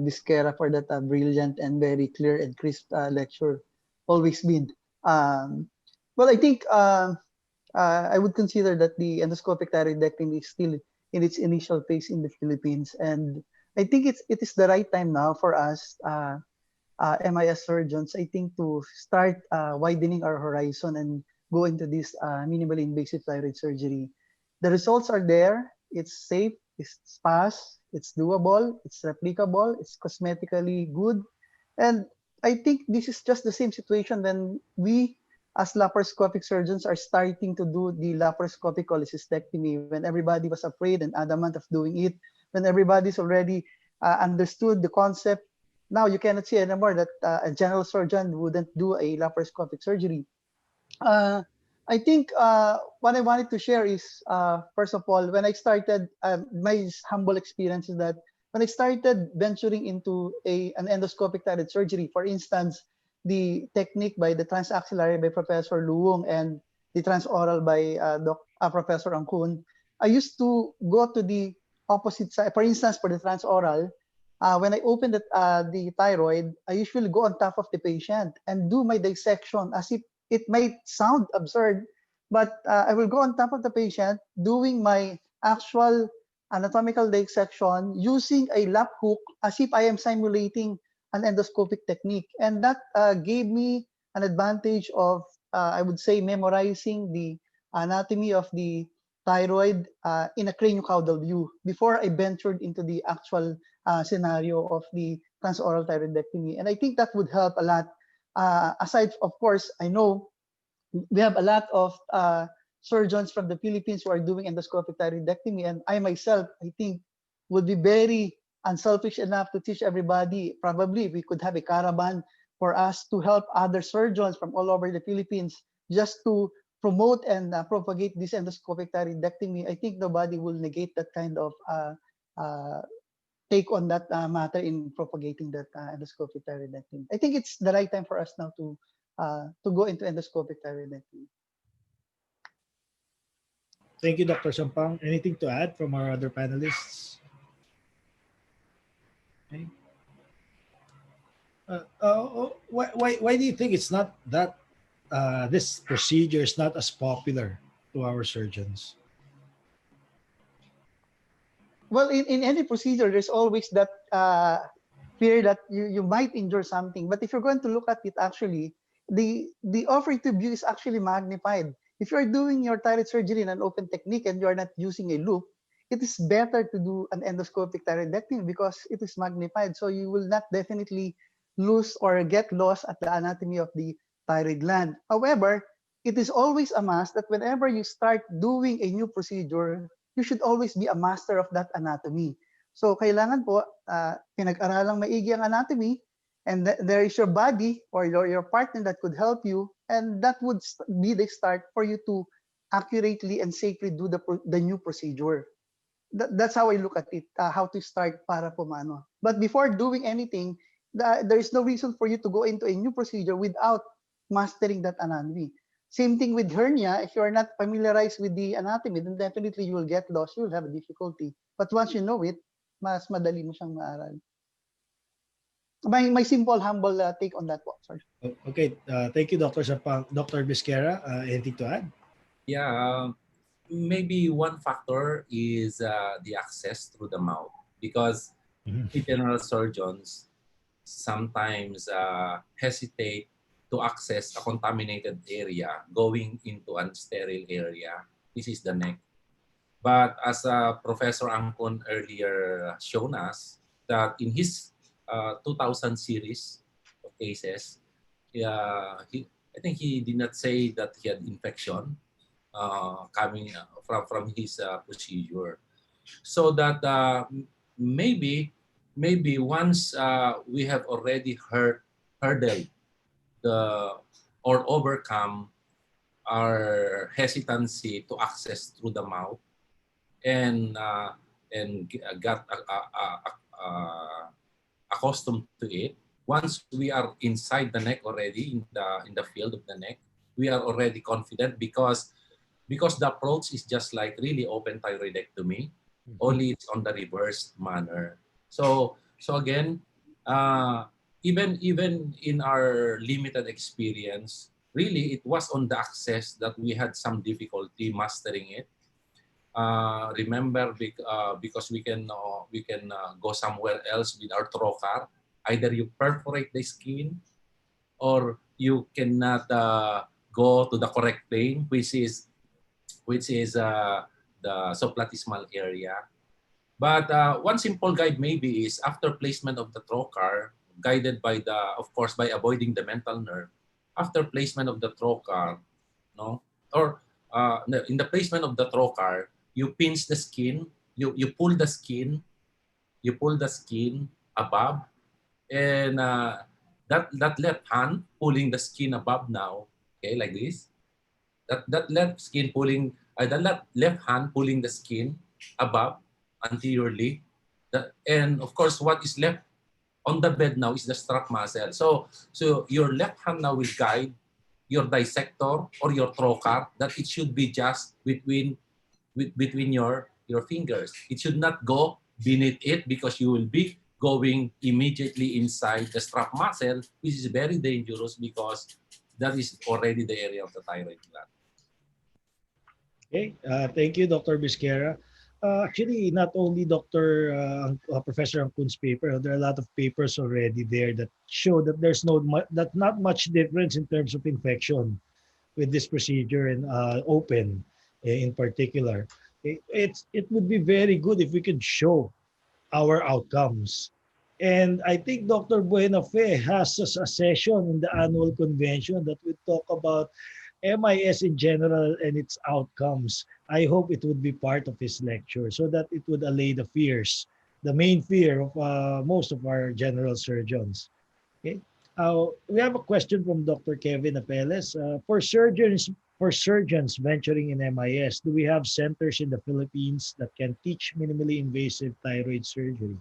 Bisquera for that brilliant and very clear and crisp lecture. Always been. Well, I think I would consider that the endoscopic thyroidectomy is still in its initial phase in the Philippines, and I think it is the right time now for us, MIS surgeons, I think, to start widening our horizon and go into this minimally invasive thyroid surgery. The results are there. It's safe. It's fast. It's doable. It's replicable. It's cosmetically good, and I think this is just the same situation when we, as laparoscopic surgeons, are starting to do the laparoscopic cholecystectomy, when everybody was afraid and adamant of doing it, when everybody's already understood the concept. Now you cannot see anymore that a general surgeon wouldn't do a laparoscopic surgery. I think what I wanted to share is, first of all, when I started, my humble experience is that when I started venturing into an endoscopic thyroid surgery, for instance, the technique by the transaxillary by Professor Luong and the transoral by Professor Angkun, I used to go to the opposite side. For instance, for the transoral, when I open the thyroid, I usually go on top of the patient and do my dissection as if it might sound absurd, but I will go on top of the patient doing my actual anatomical dissection using a lap hook as if I am simulating an endoscopic technique. And that gave me an advantage of, I would say, memorizing the anatomy of the thyroid in a craniocaudal view before I ventured into the actual scenario of the transoral thyroidectomy. And I think that would help a lot. Aside, of course, I know we have a lot of surgeons from the Philippines who are doing endoscopic thyroidectomy, and I myself, I think, would be very unselfish enough to teach everybody. Probably we could have a caravan for us to help other surgeons from all over the Philippines just to promote and propagate this endoscopic thyroidectomy. I think nobody will negate that kind of take on that matter in propagating that endoscopic thyroidectomy. I think it's the right time for us now to go into endoscopic thyroidectomy. Thank you, Dr. Sampang. Anything to add from our other panelists? Okay. Why do you think it's not that this procedure is not as popular to our surgeons? Well, in any procedure, there's always that fear that you might injure something. But if you're going to look at it, actually, the operative view is actually magnified. If you're doing your thyroid surgery in an open technique and you're not using a loop, it is better to do an endoscopic thyroidectomy because it is magnified. So you will not definitely lose or get lost at the anatomy of the thyroid gland. However, it is always a must that whenever you start doing a new procedure, you should always be a master of that anatomy. So kailangan po pinag-aralang maigi ang anatomy, and there is your body or your partner that could help you, and that would be the start for you to accurately and safely do the new procedure. That's how I look at it, how to start para po maano. But before doing anything, there is no reason for you to go into a new procedure without mastering that anatomy. Same thing with hernia. If you are not familiarized with the anatomy, then definitely you will get lost. You will have a difficulty. But once you know it, mas madali mo siyang maaral. My simple, humble take on that po. Sorry. Okay, thank you, Dr. Sapang. Dr. Bisquera, anything to add? Yeah, maybe one factor is the access through the mouth, because general surgeons sometimes hesitate to access a contaminated area going into a sterile area. This is the neck. But as Professor Angkon earlier shown us, that in his 2000 series of cases, I think he did not say that he had infection coming from his procedure. So that maybe once we have already hurdled or overcome our hesitancy to access through the mouth, and got accustomed to it. Once we are inside the neck already, in the field of the neck, we are already confident, because the approach is just like really open thyroidectomy, only it's on the reverse manner. So again, even in our limited experience, really it was on the access that we had some difficulty mastering it. Remember, because we can go somewhere else with our trocar. Either you perforate the skin, or you cannot go to the correct plane, which is the subplatysmal area. But one simple guide maybe is, after placement of the trocar, guided by of course by avoiding the mental nerve. After placement of the trocar, no, or in the placement of the trocar, you pinch the skin, you pull the skin, above, and that left hand pulling the skin above now, okay, like this. That left hand pulling the skin above anteriorly. And of course, what is left on the bed now is the strap muscle. So your left hand now will guide your dissector or your trocar, that it should be just between your fingers. It should not go beneath it, because you will be going immediately inside the strap muscle, which is very dangerous, because that is already the area of the thyroid gland. Okay, thank you, Dr. Bisquera. Actually, not only Professor Angkun's paper, there are a lot of papers already there that show that there's not much difference in terms of infection with this procedure, and open in particular. It would be very good if we could show our outcomes. And I think Dr. Buenafe has a session in the annual convention that will talk about MIS in general and its outcomes. I hope it would be part of his lecture, so that it would allay the fears, the main fear of most of our general surgeons. Okay. We have a question from Dr. Kevin Apeles. For surgeons venturing in MIS, do we have centers in the Philippines that can teach minimally invasive thyroid surgery?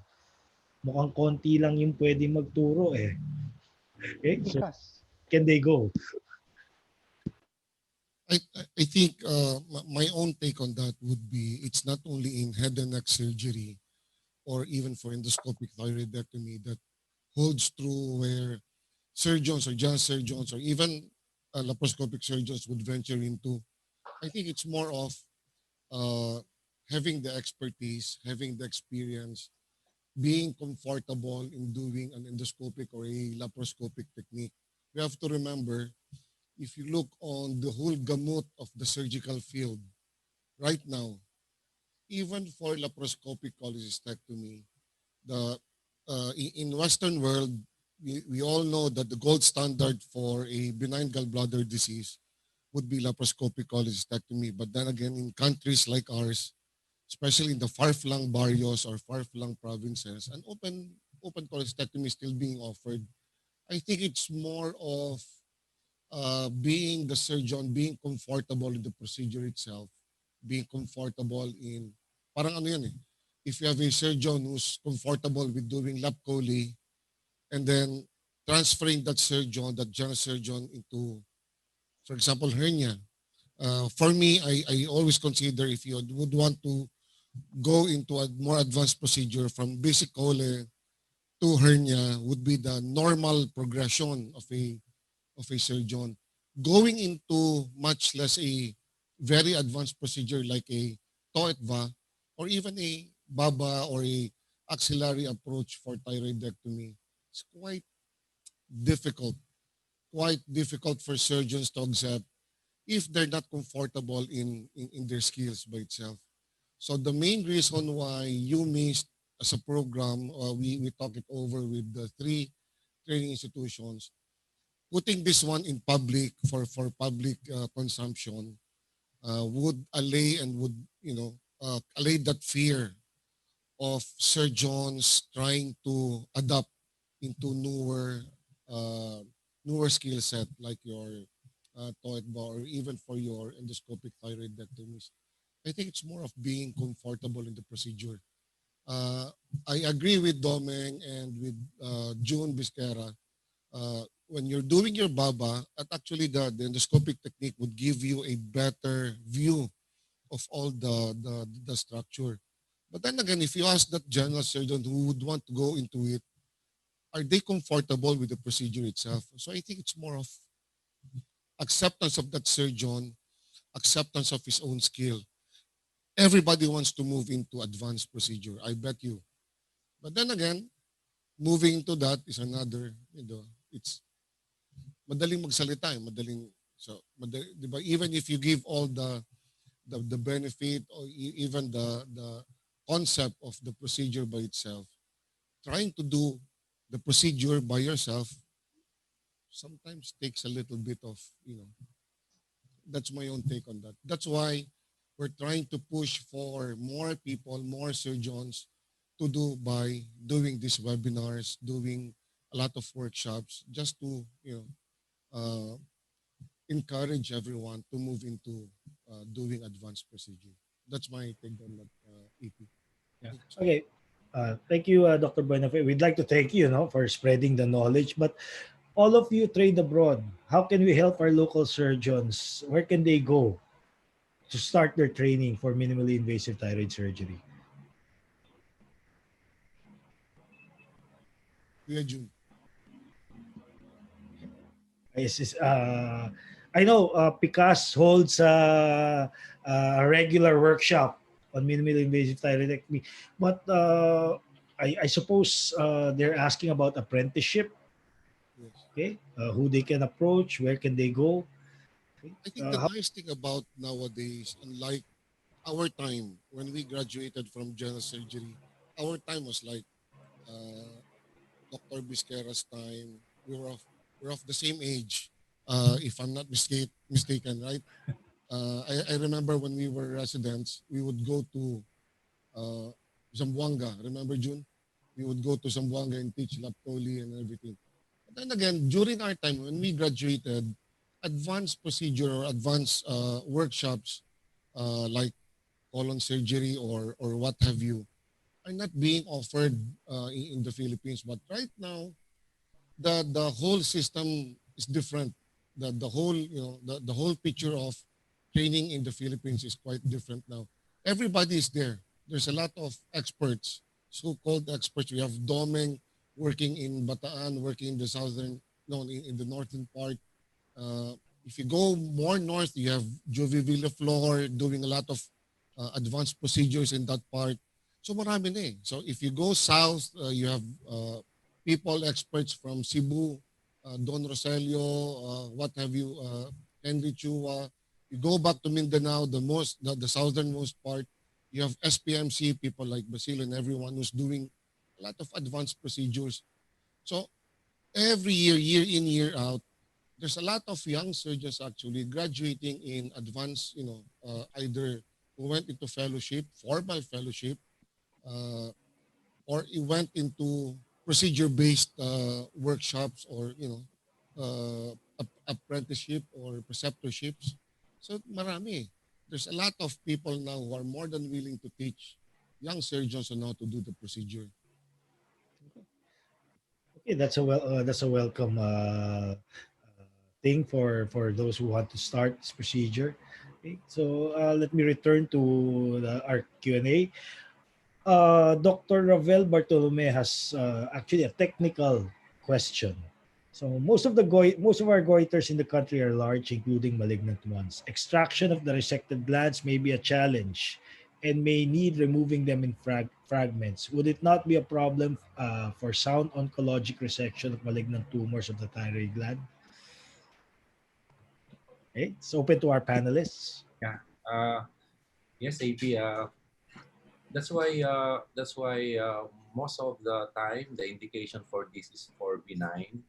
Mukhang konti lang yung pwede magturo eh. Okay, so can they go? I think my own take on that would be, it's not only in head and neck surgery or even for endoscopic thyroidectomy that holds true, where surgeons or general surgeons or even laparoscopic surgeons would venture into. I think it's more of having the expertise, having the experience, being comfortable in doing an endoscopic or a laparoscopic technique. We have to remember, if you look on the whole gamut of the surgical field right now, even for laparoscopic cholecystectomy, in Western world, we all know that the gold standard for a benign gallbladder disease would be laparoscopic cholecystectomy. But then again, in countries like ours, especially in the far-flung barrios or far-flung provinces, an open cholecystectomy is still being offered. I think it's more of being the surgeon, being comfortable in the procedure itself, being comfortable in, parang ano yan eh, if you have a surgeon who's comfortable with doing lap chole and then transferring that surgeon, that general surgeon into, for example, hernia. For me, I always consider if you would want to go into a more advanced procedure from basic chole to hernia would be the normal progression of a surgeon. Going into much less a very advanced procedure like a TOETVA or even a BABA or a axillary approach for thyroidectomy is difficult, quite difficult for surgeons to accept if they're not comfortable in their skills by itself. So the main reason why UMIST as a program, we talk it over with the three training institutions, putting this one in public for public consumption would allay and would, allay that fear of surgeons trying to adapt into uh, newer skill set like your TOETBA or even for your endoscopic thyroidectomies. I think it's more of being comfortable in the procedure. Uh, I agree with Domeng and with June Bisquera. When you're doing your BABA, at actually the endoscopic technique would give you a better view of all the structure. But then again, if you ask that general surgeon who would want to go into it, are they comfortable with the procedure itself? So I think it's more of acceptance of that surgeon, acceptance of his own skill. Everybody wants to move into advanced procedure, I bet you. But then again, moving into that is another, it's madaling magsalita, madaling, so, di ba, even if you give all the benefit or even the concept of the procedure by itself, trying to do the procedure by yourself sometimes takes a little bit of, that's my own take on that. That's why we're trying to push for more people, more surgeons to do by doing these webinars, doing a lot of workshops, just to, encourage everyone to move into doing advanced procedure. That's my take on that, EP. Yeah. Thank you so much. Okay. Thank you, Dr. Buenafe. We'd like to thank you, for spreading the knowledge. But all of you trade abroad. How can we help our local surgeons? Where can they go to start their training for minimally invasive thyroid surgery? Kuya June. I know PICAS holds a regular workshop on minimally invasive thyroidectomy, but I suppose they're asking about apprenticeship, Yes. okay? Who they can approach, where can they go? Okay? I think the nice thing about nowadays, unlike our time when we graduated from general surgery, our time was like uh, Dr. Bisquera's time. We're of the same age, if I'm not mistaken, right? I remember when we were residents, we would go to uh, Zamboanga. Remember, June? We would go to Zamboanga and teach lap chole and everything. But then again, during our time when we graduated, advanced procedure or advanced workshops like colon surgery or what have you are not being offered in the Philippines. But right now, the whole system is different. The whole the whole picture of training in the Philippines is quite different now. Everybody is there. There's a lot of experts, so-called experts. We have Domeng working in Bataan, working in the southern, no, in the northern part. Uh, if you go more north, you have Jovi Villaflor doing a lot of advanced procedures in that part. So marami na eh. So if you go south, you have people, experts from Cebu, Don Roselio, what have you, Henry Chua. You go back to Mindanao, the southernmost part, you have SPMC, people like Basil and everyone who's doing a lot of advanced procedures. So every year, year in, year out, there's a lot of young surgeons actually graduating in advanced, either who went into fellowship, formal fellowship, uh, or he went into procedure-based workshops, or apprenticeship or preceptorships. So marami. There's a lot of people now who are more than willing to teach young surgeons on how to do the procedure. Okay, that's a welcome thing for those who want to start this procedure. Okay, so let me return to our Q&A. Dr. Ravel Bartolome has actually a technical question. So most of our goiters in the country are large, including malignant ones. Extraction of the resected glands may be a challenge and may need removing them in fragments. Would it not be a problem for sound oncologic resection of malignant tumors of the thyroid gland? Okay, it's open to our panelists. Yeah. Yes, AP. That's why most of the time the indication for this is for benign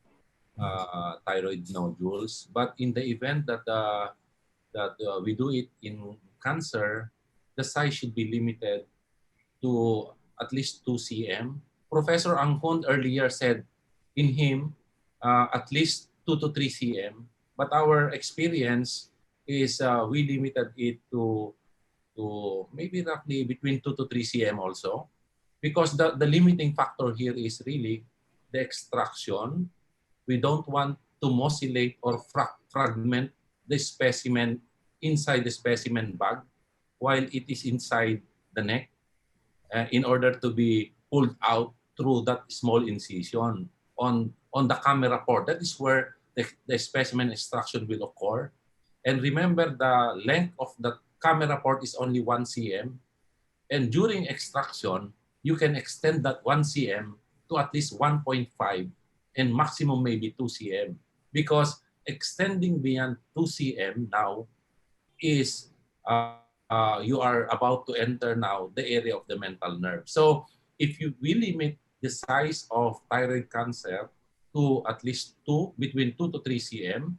thyroid nodules. But in the event that we do it in cancer, the size should be limited to at least 2 cm. Professor Angkon earlier said in him at least 2 to 3 cm. But our experience is we limited it to maybe roughly between 2 to 3 cm also. Because the limiting factor here is really the extraction. We don't want to mucilate or fragment the specimen inside the specimen bag while it is inside the neck in order to be pulled out through that small incision on the camera port. That is where the specimen extraction will occur. And remember, the length of the camera port is only 1 cm. And during extraction, you can extend that 1 cm to at least 1.5 and maximum maybe 2 cm. Because extending beyond 2 cm now is you are about to enter now the area of the mental nerve. So if you will limit the size of thyroid cancer to at least between 2 to 3 cm,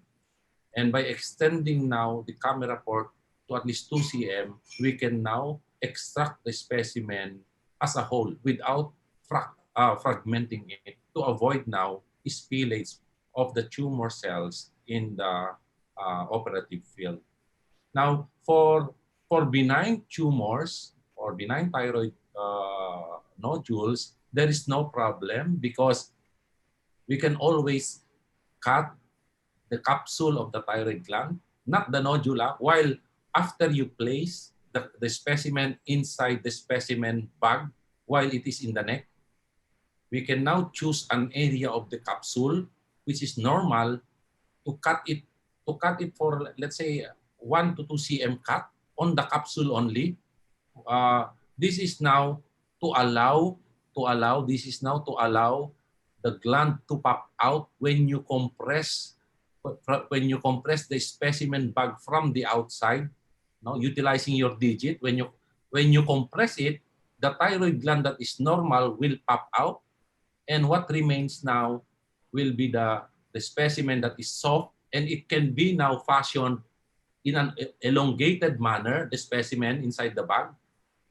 and by extending now the camera port to at least 2 cm, we can now extract the specimen as a whole without fragmenting it to avoid now spillage of the tumor cells in the operative field. Now, for benign tumors or benign thyroid nodules, there is no problem because we can always cut the capsule of the thyroid gland, not the nodula, while after you place the specimen inside the specimen bag while it is in the neck, we can now choose an area of the capsule which is normal to cut it for, let's say, 1 to 2 cm cut on the capsule only. This is now to allow the gland to pop out when you compress the specimen bag from the outside, no, utilizing your digit. When you compress it, the thyroid gland that is normal will pop out, and what remains now will be the specimen that is soft, and it can be now fashioned in an elongated manner, the specimen inside the bag,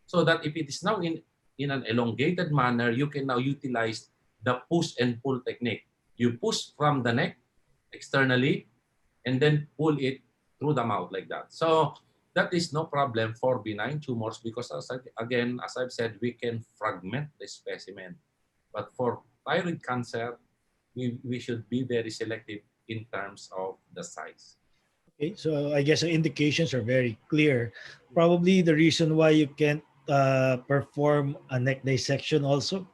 so that if it is now in an elongated manner, you can now utilize the push and pull technique. You push from the neck externally and then pull it through the mouth like that. So that is no problem for benign tumors because, as I've said, we can fragment the specimen. But for thyroid cancer, we should be very selective in terms of the size. Okay, so I guess the indications are very clear. Probably the reason why you can't perform a neck dissection also.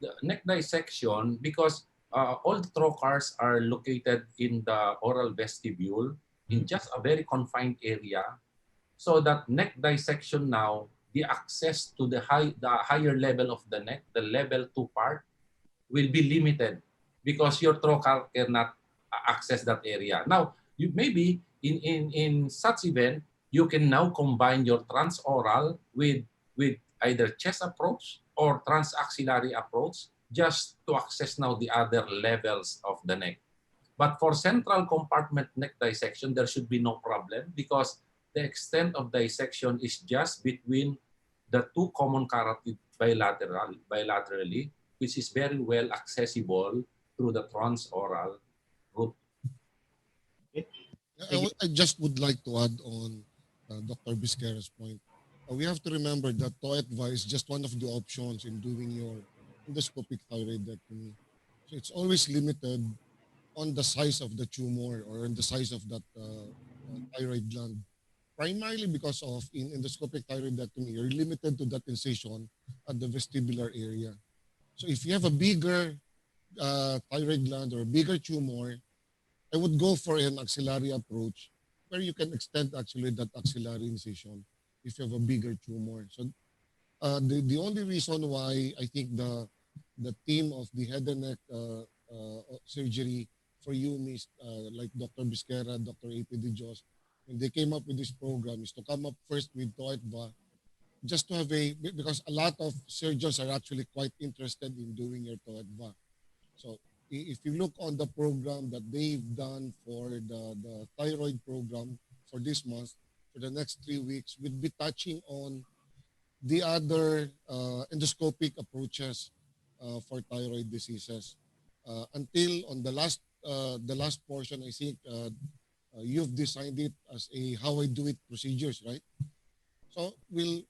The neck dissection, because all the trocars are located in the oral vestibule in just a very confined area, so that neck dissection now, the access to the higher level of the neck, the level 2 part, will be limited because your trocar cannot access that area. Now, you maybe in such event, you can now combine your transoral with either chest approach or transaxillary approach just to access now the other levels of the neck. But for central compartment neck dissection, there should be no problem because the extent of dissection is just between the two common carotid bilaterally, which is very well accessible through the transoral route. I just would like to add on Dr. Bisquera's point. We have to remember that TOETVA is just one of the options in doing your endoscopic thyroidectomy. So it's always limited on the size of the tumor or on the size of that thyroid gland. Primarily because of in endoscopic thyroidectomy, you're limited to that incision at the vestibular area. So if you have a bigger thyroid gland or a bigger tumor, I would go for an axillary approach where you can extend actually that axillary incision if you have a bigger tumor. So the only reason why I think the team of the head and neck surgery for UMIST, like Dr. Bisquera, Dr. A.P. De Jos, when they came up with this program is to come up first with TOETVA, just to have because a lot of surgeons are actually quite interested in doing your TOETVA. So if you look on the program that they've done for the thyroid program for this month, for the next 3 weeks, we'll be touching on the other endoscopic approaches for thyroid diseases. Until on the last portion, I think you've designed it as a how I do it procedures, right? So we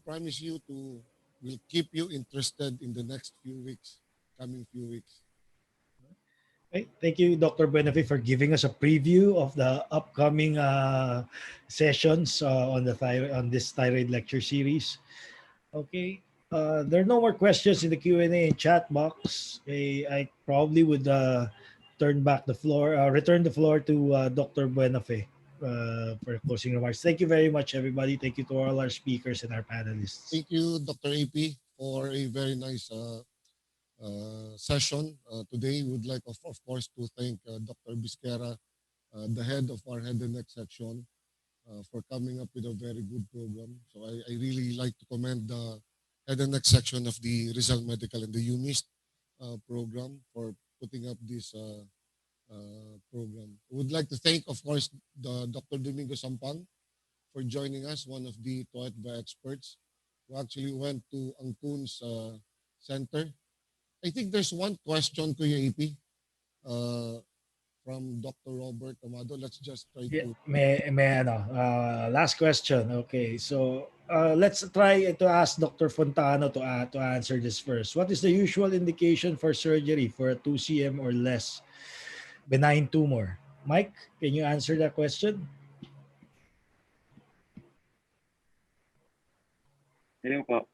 promise you we'll keep you interested in the next coming few weeks. Okay. Thank you, Dr. Benafi, for giving us a preview of the upcoming sessions on this thyroid lecture series. Okay. There are no more questions in the Q&A and chat box. I probably would return the floor to Dr. Buenafe for closing remarks. Thank you very much, everybody. Thank you to all our speakers and our panelists. Thank you, Dr. AP, for a very nice session. Today, we would like, of course, to thank Dr. Bisquera, the head of our head and neck section, for coming up with a very good program. So I really like to commend the head and neck section of the Rizal Medical and the UMIST program for putting up this program. I would like to thank, of course, the Dr. Domingo Sampan for joining us, one of the TOETVA experts who actually went to Ankun's center. I think there's one question, Kuya AP, from Dr. Robert Amado. Let's just try to... Last question. Okay, so let's try to ask Dr. Fontano to answer this first. What is the usual indication for surgery for a 2 cm or less benign tumor? Mike, can you answer that question? Hello po.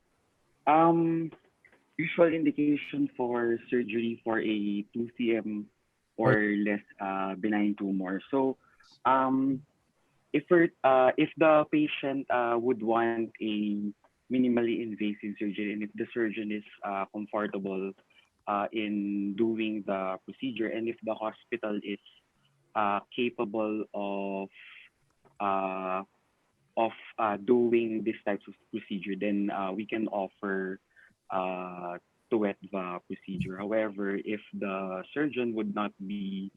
Usual indication for surgery for a 2 cm or less benign tumor. So if the patient would want a minimally invasive surgery and if the surgeon is comfortable in doing the procedure and if the hospital is capable of doing this types of procedure, then we can offer TOETVA procedure. However, if the surgeon would not be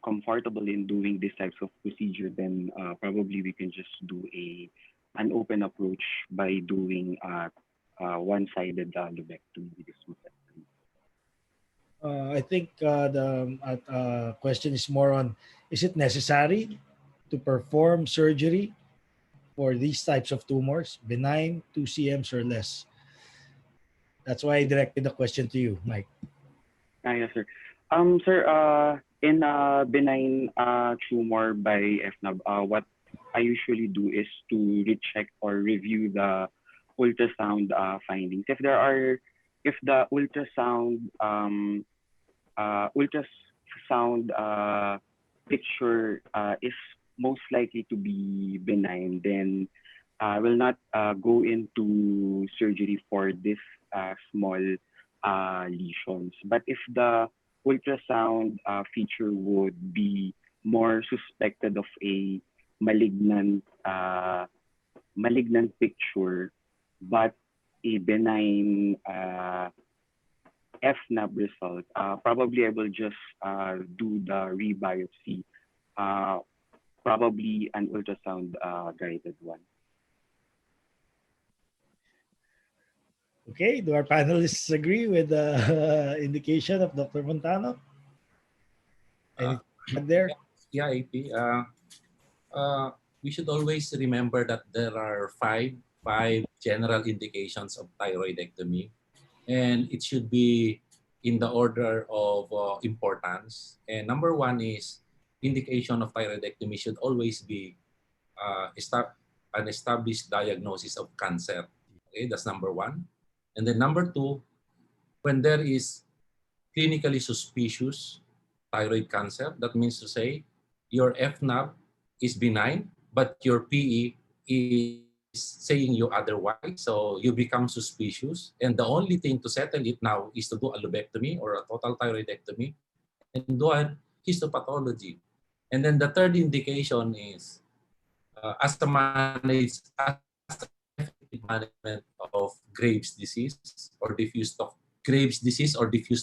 comfortable in doing these types of procedure, then probably we can just do an open approach by doing one-sided lobectomy. I think the question is more on, is it necessary to perform surgery for these types of tumors, benign, 2 cms or less? That's why I directed the question to you, Mike. Yes, sir. Sir, in a benign tumor by FNAB, what I usually do is to recheck or review the ultrasound findings. If the ultrasound picture is most likely to be benign, then I will not go into surgery for this small lesions. But if the ultrasound feature would be more suspected of a malignant picture, but a benign FNAB result, probably I will just do the rebiopsy. probably an ultrasound guided one. Okay, do our panelists agree with the indication of Dr. Montano? Uh, Anything there? yeah, AP. Uh, we should always remember that there are five general indications of thyroidectomy, and it should be in the order of importance. And number one is indication of thyroidectomy should always be an established diagnosis of cancer. Okay, that's number one. And then number two, when there is clinically suspicious thyroid cancer, that means to say your FNAB is benign, but your PE is saying you otherwise. So you become suspicious. And the only thing to settle it now is to do a lobectomy or a total thyroidectomy and do a histopathology. And then the third indication is as effective management of Graves' disease or diffuse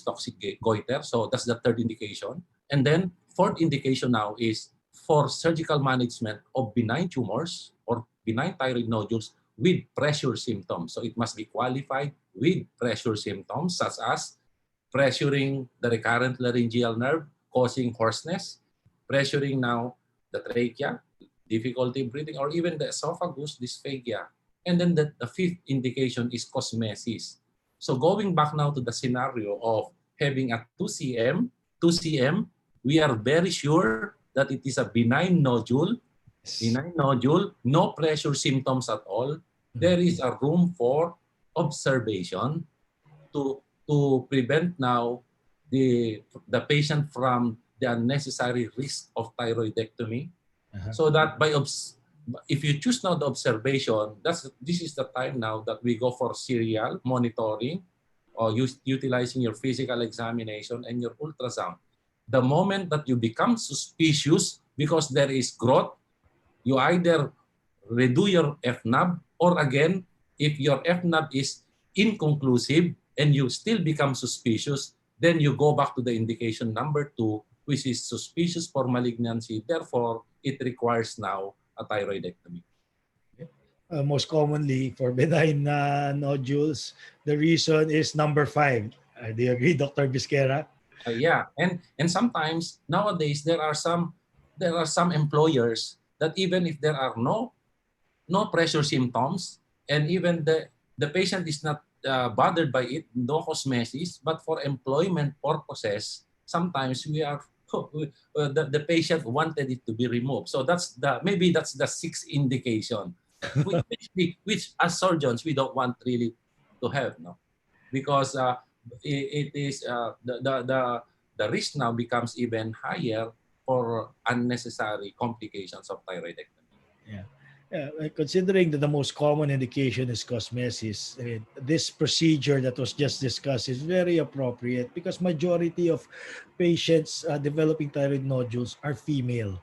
toxic goiter. So that's the third indication. And then fourth indication now is for surgical management of benign tumors or benign thyroid nodules with pressure symptoms. So it must be qualified with pressure symptoms such as pressuring the recurrent laryngeal nerve, causing hoarseness, pressuring now the trachea, difficulty breathing, or even the esophagus, dysphagia. And then the fifth indication is cosmesis. So going back now to the scenario of having a 2 cm, we are very sure that it is a benign nodule, no pressure symptoms at all. There is a room for observation to prevent now the patient from the unnecessary risk of thyroidectomy. So that if you choose now the observation, this is the time now that we go for serial monitoring or utilizing your physical examination and your ultrasound. The moment that you become suspicious because there is growth, you either redo your FNAB or again, if your FNAB is inconclusive and you still become suspicious, then you go back to the indication number 2, which is suspicious for malignancy. Therefore, it requires now a thyroidectomy. Most commonly for benign nodules, the reason is number 5. Do you agree, Dr. Bisquera? Yeah, and sometimes nowadays there are some employers that even if there are no pressure symptoms and even the patient is not bothered by it, no cosmesis, but for employment purposes, sometimes we are the patient wanted it to be removed. So maybe that's the sixth indication, which as surgeons we don't want really to have, no, because it is the risk now becomes even higher for unnecessary complications of thyroidectomy. Yeah. Considering that the most common indication is cosmesis, I mean, this procedure that was just discussed is very appropriate because majority of patients developing thyroid nodules are female.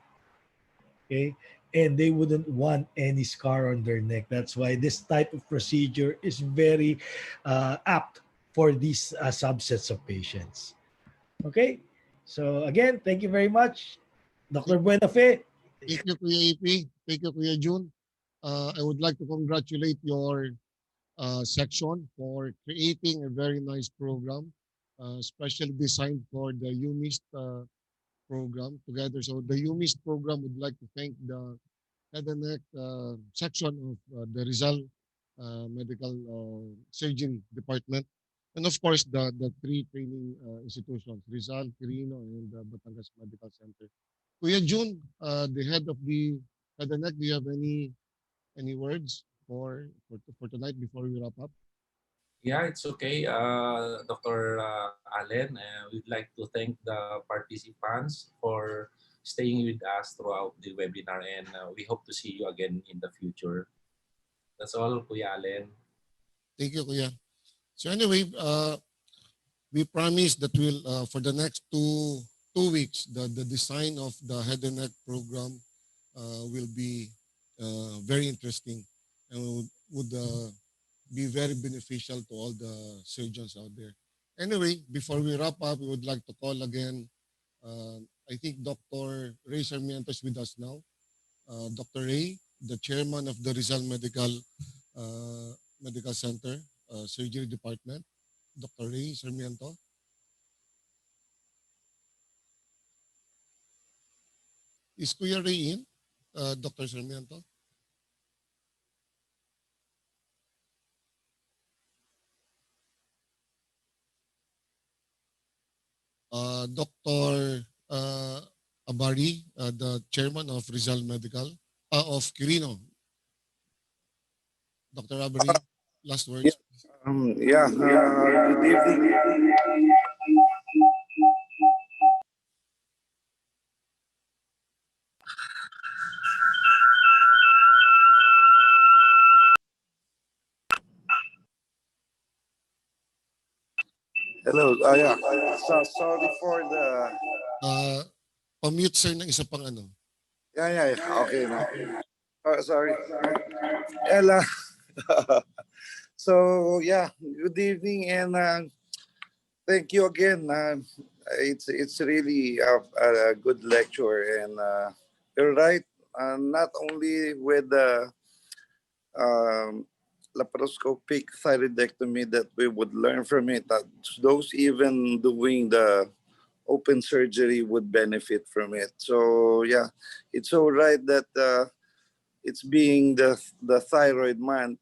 Okay, and they wouldn't want any scar on their neck. That's why this type of procedure is very apt for these subsets of patients. Okay, so again, thank you very much, Dr. Buenafe. Thank you, Kuya AP. Thank you, Kuya June. I would like to congratulate your section for creating a very nice program, specially designed for the UMIST program together. So the UMIST program would like to thank the head and neck section of the Rizal Medical Surgery Department. And of course, the three training institutions, Rizal, Quirino, and Batangas Medical Center. Kuya June, the head of the head and neck, do you have any words for tonight before we wrap up? Yeah, it's okay, Dr. Allen. We'd like to thank the participants for staying with us throughout the webinar, and we hope to see you again in the future. That's all, Kuya Allen. Thank you, Kuya. So anyway, we promise that we'll for the next two weeks, the design of the head and neck program will be very interesting and would be very beneficial to all the surgeons out there. Anyway, before we wrap up, we would like to call again. I think Dr. Ray Sarmiento is with us now. Dr. Ray, the chairman of the Rizal Medical Center Surgery Department, Dr. Ray Sarmiento. Is Kuya Ray in, Dr. Sarmiento? Dr. Abari, the chairman of Rizal Medical, of Quirino. Dr. Abari, last words. Yeah, good evening. Hello. Yeah. So, sorry for the. Pa-mute sir ng isa pang ano. Yeah. Okay. No. Sorry. Hello. So yeah, good evening and thank you again. It's really a good lecture and you're right. Not only with the um, laparoscopic thyroidectomy that we would learn from it, that those even doing the open surgery would benefit from it. So yeah, it's so right that it's being the thyroid month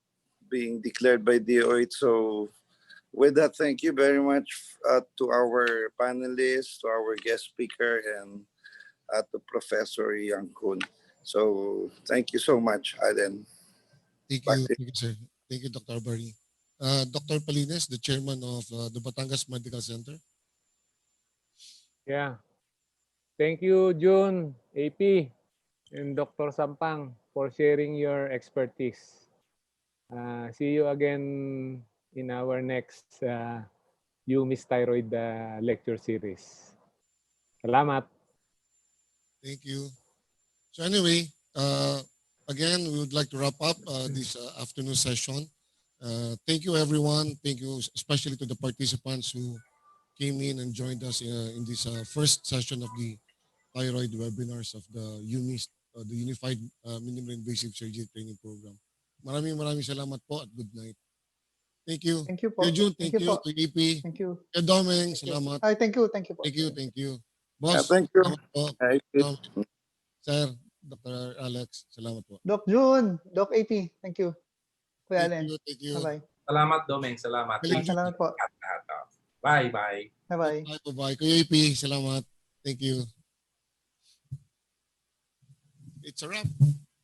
being declared by DOH. So with that, thank you very much to our panelists, to our guest speaker, and to Professor Yang Kun. So thank you so much, Aden. Thank you, sir. Thank you, Dr. Abari. Dr. Palines, the chairman of the Batangas Medical Center. Yeah. Thank you, June, AP, and Dr. Sampang for sharing your expertise. See you again in our next UMIST Thyroid lecture series. Salamat. Thank you. So anyway, again, we would like to wrap up this afternoon session. Thank you, everyone. Thank you, especially to the participants who came in and joined us in this first session of the thyroid webinars of the UMIST, the Unified Minimally Invasive Surgery Training Program. Maraming salamat po at good night. Thank you. Thank you po. Kuya June, thank you. po. To EP. Thank you. Kuya Domeng, salamat. Ay, thank you po. Thank you. Boss, Thank you. salamat po. Sir, Dr. Alex, salamat po. Doc June, Doc AP, thank you. Kuya Allen. Thank you. Bye-bye. Salamat, Domeng. Salamat. Salamat po. Bye-bye. Bye-bye. Bye-bye. Kuya EP, salamat. Thank you. It's a wrap.